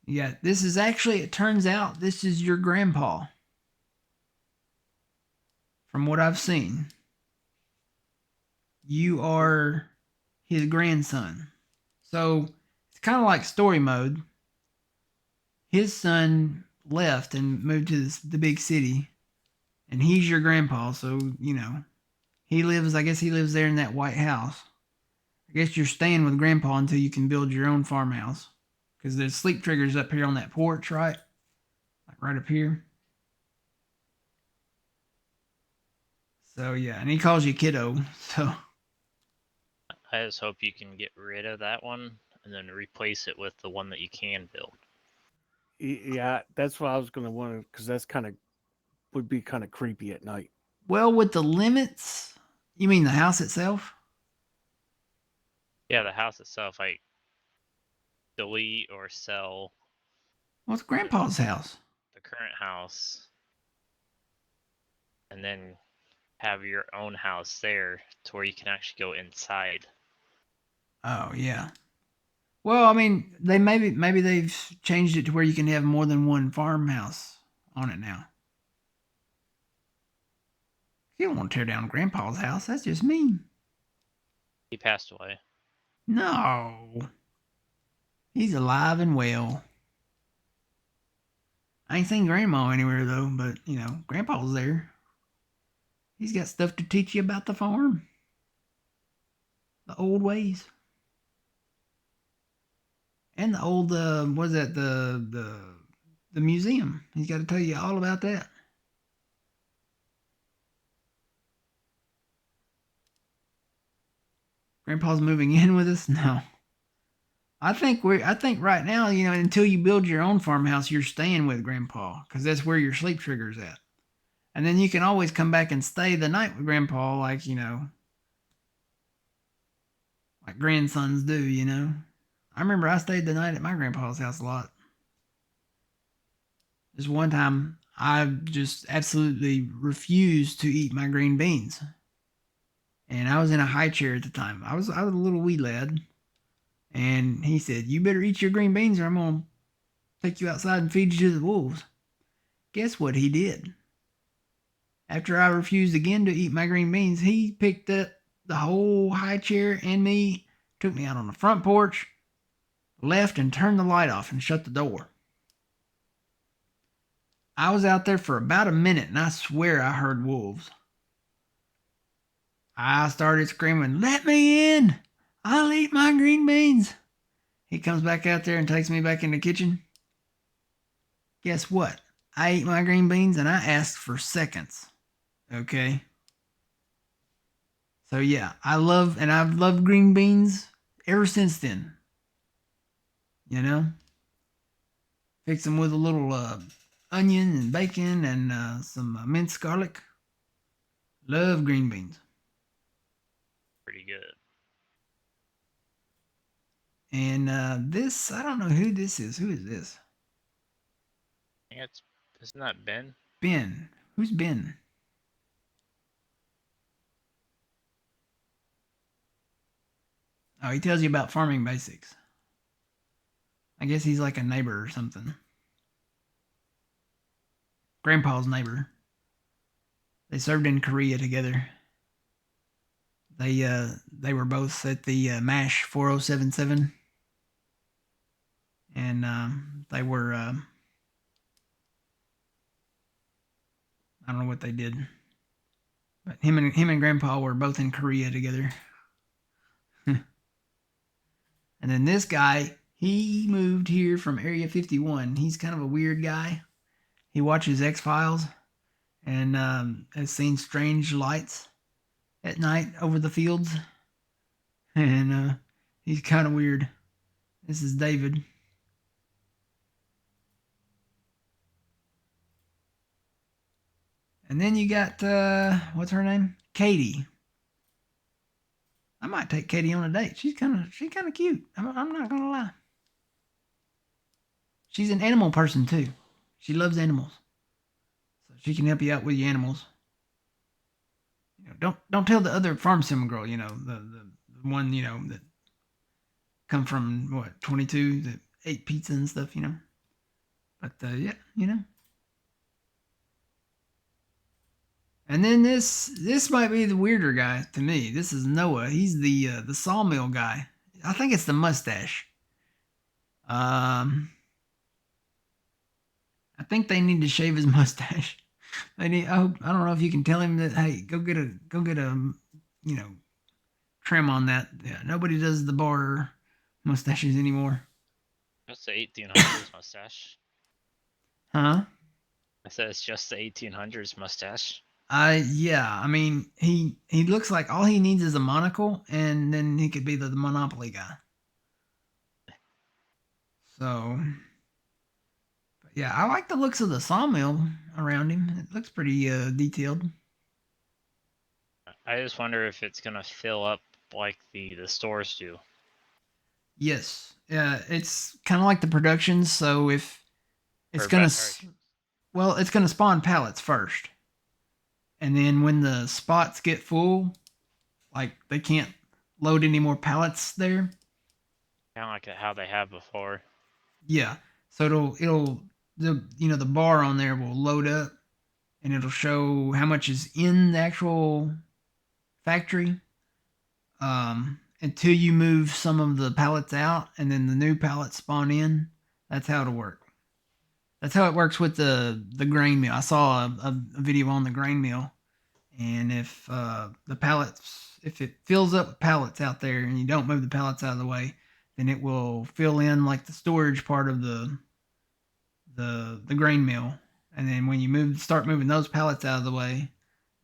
Yeah, this is actually, it turns out, this is your grandpa. From what I've seen. You are his grandson. So it's kind of like story mode. His son left and moved to the big city. And he's your grandpa, so, you know. I guess he lives there in that white house. I guess you're staying with grandpa until you can build your own farmhouse. Because there's sleep triggers up here on that porch, right? Like right up here. So, yeah. And he calls you kiddo. So, I just hope you can get rid of that one and then replace it with the one that you can build. Yeah, that's what I was going to want, because that's would be kind of creepy at night. well, with the limits, you mean the house itself? Yeah, the house itself, delete or sell What's Grandpa's house? the current house and then have your own house there to where you can actually go inside. Oh yeah. Well, I mean, they maybe they've changed it to where you can have more than one farmhouse on it now. You don't want to tear down Grandpa's house. That's just mean. He passed away. No. He's alive and well. I ain't seen Grandma anywhere though, but you know, Grandpa's there. He's got stuff to teach you about the farm. The old ways. And the old what is that, the museum. He's got to tell you all about that. Grandpa's moving in with us? No. I think right now, you know, until you build your own farmhouse, you're staying with Grandpa because that's where your sleep trigger's at. And then you can always come back and stay the night with Grandpa, like, you know, like grandsons do, you know. I remember I stayed the night at my grandpa's house a lot. This one time, I just absolutely refused to eat my green beans. And I was in a high chair at the time. I was a little wee lad. And he said, "You better eat your green beans or I'm going to take you outside and feed you to the wolves." Guess what he did? After I refused again to eat my green beans, he picked up the whole high chair and me, took me out on the front porch, left and turned the light off and shut the door. I was out there for about a minute and I swear I heard wolves. I started screaming, "Let me in! I'll eat my green beans." He comes back out there and takes me back in the kitchen. Guess what? I ate my green beans and I asked for seconds. Okay? So yeah, I've loved green beans ever since then. You know? Fix them with a little onion and bacon and some minced garlic. Love green beans. Pretty good. And this, I don't know who this is. Who is this? I think isn't that Ben? Ben. Who's Ben? Oh, he tells you about farming basics. I guess he's like a neighbor or something. Grandpa's neighbor. They served in Korea together. They were both at the MASH 4077. And they were I don't know what they did. But him and Grandpa were both in Korea together. And then this guy, he moved here from Area 51. He's kind of a weird guy. He watches X-Files and has seen strange lights at night over the fields. And he's kind of weird. This is David. And then you got, what's her name? Katie. I might take Katie on a date. She's kind of cute. I'm not gonna lie. She's an animal person too. She loves animals, so she can help you out with your animals. You know, don't tell the other farm sim girl. You know, the one, you know, that come from what 22 that ate pizza and stuff. You know, but yeah, you know. And then this might be the weirder guy to me. This is Noah. He's the sawmill guy. I think it's the mustache. I think they need to shave his mustache. They need. I don't know if you can tell him that. Hey, go get a you know, trim on that. Yeah, nobody does the bar mustaches anymore. That's the 1800s mustache. Huh? I said it's just the 1800s mustache. Yeah. I mean, he looks like all he needs is a monocle, and then he could be the Monopoly guy. So, but yeah, I like the looks of the sawmill around him. It looks pretty detailed. I just wonder if it's gonna fill up like the stores do. Yes. It's kind of like the productions. So if it's Or gonna, well, it's gonna spawn pallets first, and then when the spots get full, like they can't load any more pallets there. kind of like how they have before. Yeah. So it'll the bar on there will load up, and it'll show how much is in the actual factory. Until you move some of the pallets out, and then the new pallets spawn in. That's how it'll work. That's how it works with the grain mill. I saw a video on the grain mill, and if the pallets, if it fills up with pallets out there, and you don't move the pallets out of the way, then it will fill in like the storage part of the grain mill, and then when you start moving those pallets out of the way,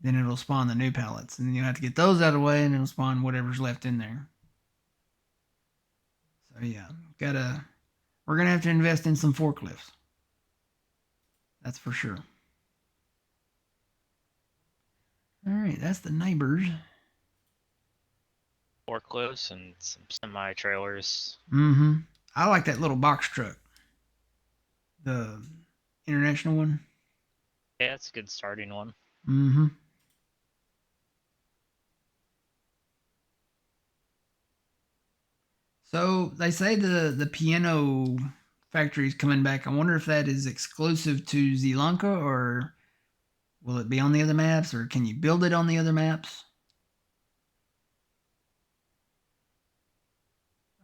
then it'll spawn the new pallets, and then you have to get those out of the way, and it'll spawn whatever's left in there. So yeah, we're gonna have to invest in some forklifts. That's for sure. All right, that's the neighbors. Forklifts and some semi trailers. Mm-hmm. I like that little box truck, the international one. Yeah, it's a good starting one. Mm-hmm. So they say the piano factory is coming back. I wonder if that is exclusive to Zelanka, or will it be on the other maps, or can you build it on the other maps?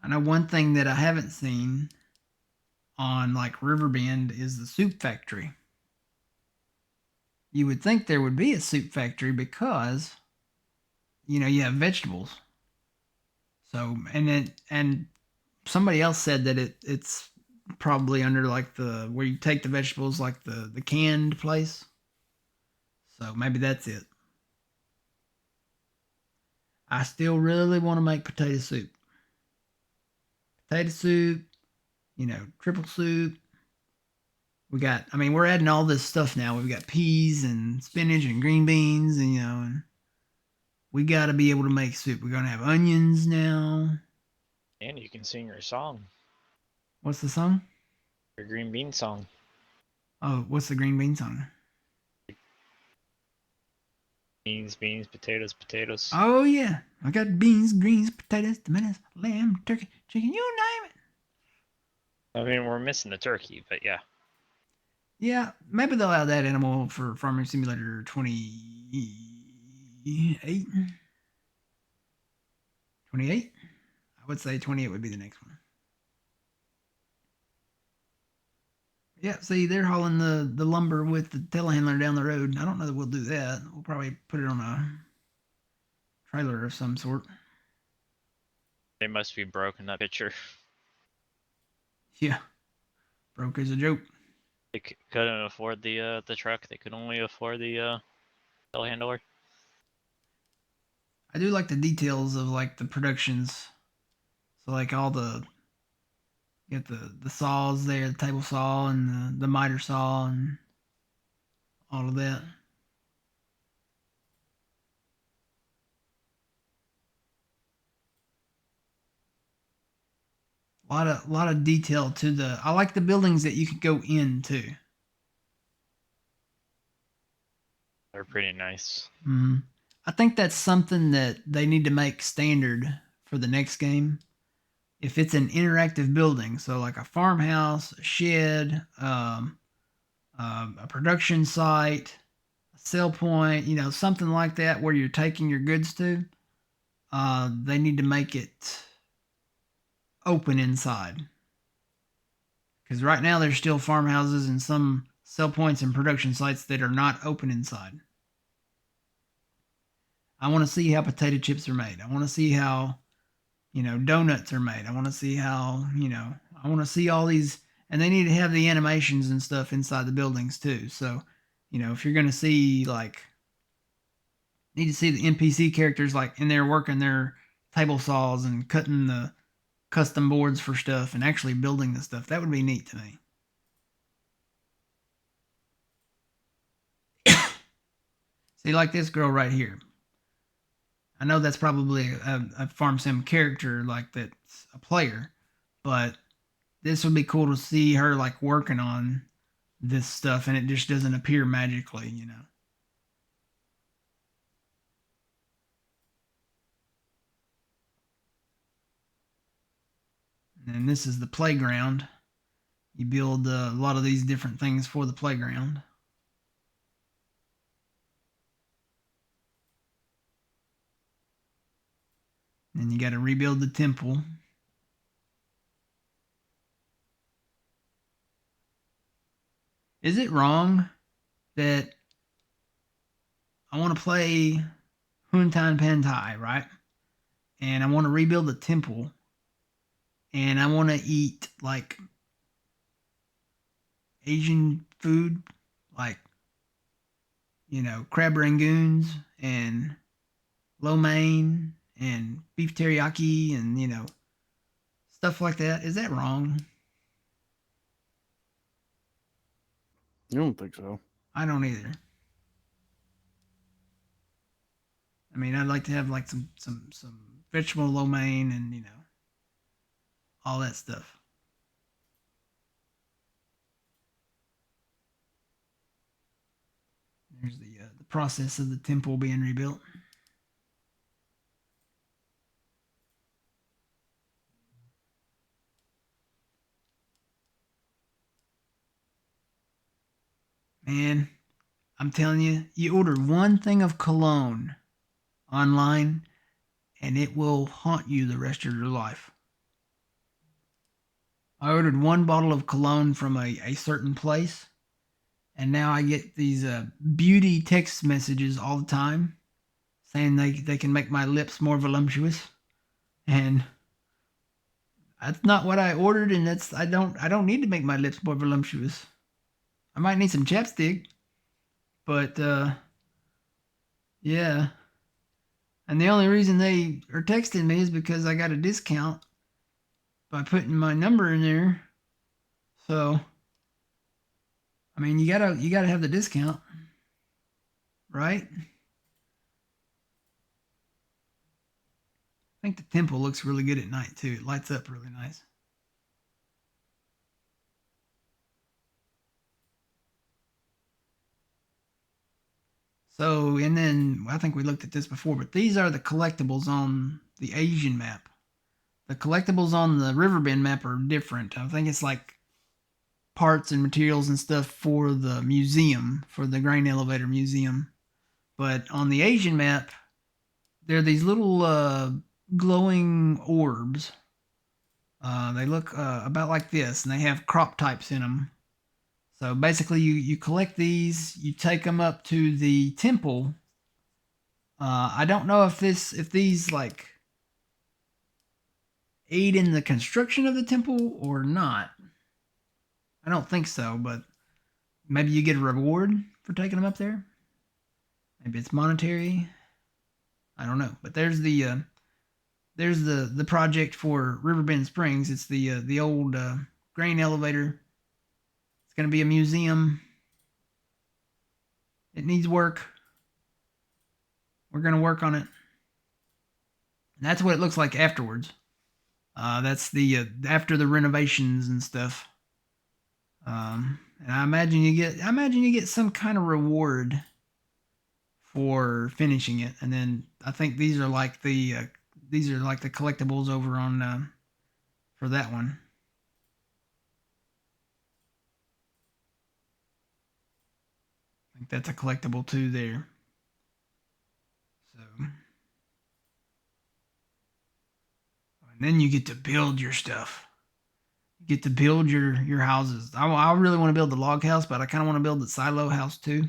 I know one thing that I haven't seen on like Riverbend is the soup factory. You would think there would be a soup factory because you have vegetables. So and somebody else said that it's probably under like the where you take the vegetables, like the canned place. So maybe that's it. I still really want to make potato soup. Potato soup, triple soup. We're adding all this stuff now. We've got peas and spinach and green beans, and we got to be able to make soup. We're going to have onions now. And you can sing your song, What's the song? your green bean song. Oh, what's the green bean song? Beans, beans, potatoes, potatoes. Oh, yeah. I got beans, greens, potatoes, tomatoes, lamb, turkey, chicken, you name it. I mean, we're missing the turkey, but yeah. Yeah, maybe they'll add that animal for Farming Simulator 28. 28? I would say 28 would be the next one. Yeah, see, they're hauling the lumber with the telehandler down the road. I don't know that we'll do that. We'll probably put it on a trailer of some sort. They must be broke in that picture. Yeah. Broke as a joke. They couldn't afford the truck. They could only afford the telehandler. I do like the details of like the productions. So like you got the saws there, the table saw and the miter saw and all of that. A lot of detail to the. I like the buildings that you could go into. They're pretty nice. Mm-hmm. I think that's something that they need to make standard for the next game. If it's an interactive building, so like a farmhouse, a shed, a production site, a sell point, something like that where you're taking your goods to, they need to make it open inside. Because right now there's still farmhouses and some sell points and production sites that are not open inside. I want to see how potato chips are made. I want to see how, donuts are made. I want to see how, I want to see all these, and they need to have the animations and stuff inside the buildings too. So, if you're going to see need to see the NPC characters like in there working their table saws and cutting the custom boards for stuff and actually building the stuff. That would be neat to me. See, like this girl right here. I know that's probably a farm sim character, like that's a player, but this would be cool to see her like working on this stuff and it just doesn't appear magically, you know. And then this is the playground. You build a lot of these different things for the playground. And you got to rebuild the temple. Is it wrong that I want to play Huntan Pantai, right? And I want to rebuild the temple. And I want to eat like Asian food, like, you know, crab rangoons and lo mein and beef teriyaki and, you know, stuff like that. Is that wrong? I don't think so. I don't either. I mean, I'd like to have like some vegetable lo mein and, you know, all that stuff. There's the process of the temple being rebuilt. Man, I'm telling you, you order one thing of cologne online and it will haunt you the rest of your life. I ordered one bottle of cologne from a certain place, and now I get these beauty text messages all the time saying they can make my lips more voluptuous, and that's not what I ordered, and I don't need to make my lips more voluptuous. I might need some chapstick, but yeah. And the only reason they are texting me is because I got a discount by putting my number in there. So, I mean, you gotta have the discount, right? I think the temple looks really good at night too. It lights up really nice. So, and then I think we looked at this before, but these are the collectibles on the Asian map. The collectibles on the Riverbend map are different. I think it's like parts and materials and stuff for the museum, for the Grain Elevator Museum. But on the Asian map, there are these little glowing orbs. They look about like this, and they have crop types in them. So basically, you collect these, you take them up to the temple. I don't know if these like aid in the construction of the temple or not. I don't think so, but maybe you get a reward for taking them up there. Maybe it's monetary. I don't know. But there's the project for Riverbend Springs. It's the old grain elevator. It's going to be a museum. It needs work. We're going to work on it. And that's what it looks like afterwards. That's the after the renovations and stuff. And I imagine you get some kind of reward for finishing it. And then I think these are like the collectibles over on for that one. I think that's a collectible too there. So, and then you get to build your stuff. You get to build your houses. I really want to build the log house, but I kind of want to build the silo house too.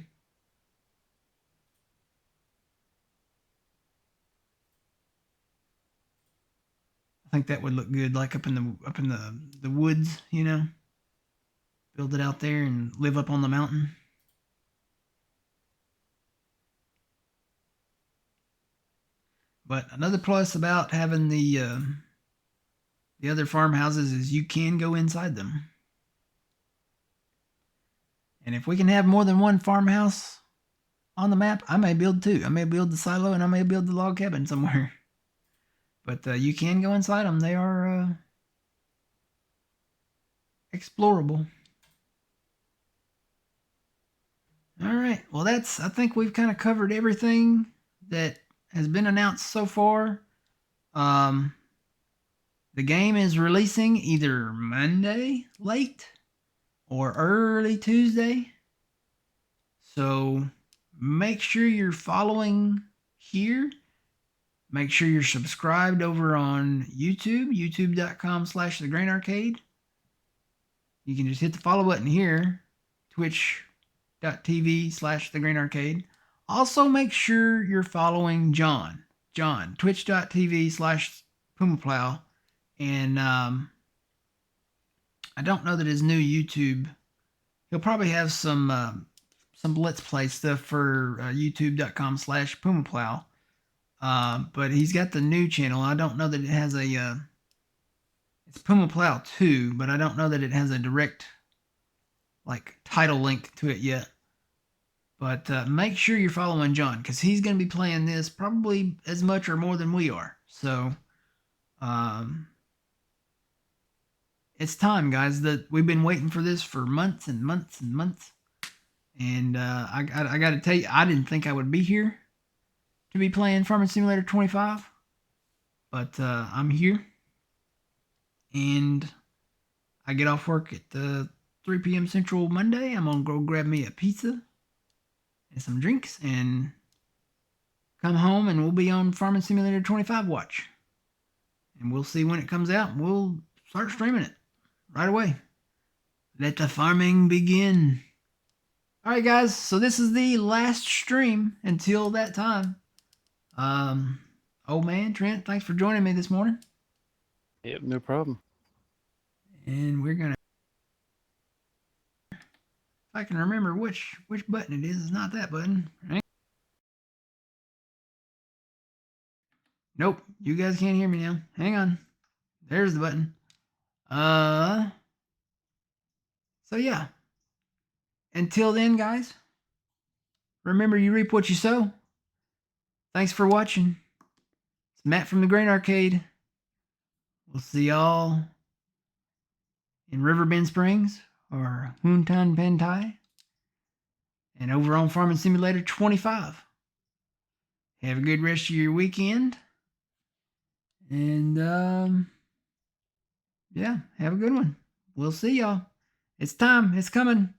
I think that would look good, like up in the woods, you know. Build it out there and live up on the mountain. But another plus about having the other farmhouses is you can go inside them. And if we can have more than one farmhouse on the map, I may build two. I may build the silo and I may build the log cabin somewhere. But you can go inside them. They are explorable. All right. Well, I think we've kind of covered everything that has been announced so far. The game is releasing either Monday late or early Tuesday. So make sure you're following here. Make sure you're subscribed over on YouTube, youtube.com/thegrainarcade. You can just hit the follow button here, twitch.tv/thegrainarcade. Also, make sure you're following John, twitch.tv/PumaPlow. And I don't know that his new YouTube, he'll probably have some Let's Play stuff for youtube.com/PumaPlow. But he's got the new channel. I don't know that it has a, it's PumaPlow 2, but I don't know that it has a direct, like, title link to it yet. But make sure you're following John, because he's going to be playing this probably as much or more than we are. So, it's time, guys. That we've been waiting for this for months and months and months. And I got to tell you, I didn't think I would be here to be playing Farming Simulator 25. But I'm here. And I get off work at 3 p.m. Central Monday. I'm going to go grab me a pizza and some drinks and come home, and we'll be on Farming Simulator 25 watch. And we'll see when it comes out, and we'll start streaming it right away. Let the farming begin. Alright guys, so this is the last stream until that time. Old man, Trent, thanks for joining me this morning. Yep, no problem. And we're gonna, if I can remember which button it is, it's not that button. Right? Nope, you guys can't hear me now. Hang on. There's the button. So yeah. Until then, guys, remember, you reap what you sow. Thanks for watching. It's Matt from the Grain Arcade. We'll see y'all in Riverbend Springs or Huntan Pentai and over on Farming Simulator 25. Have a good rest of your weekend. And, yeah, have a good one. We'll see y'all. It's time. It's coming.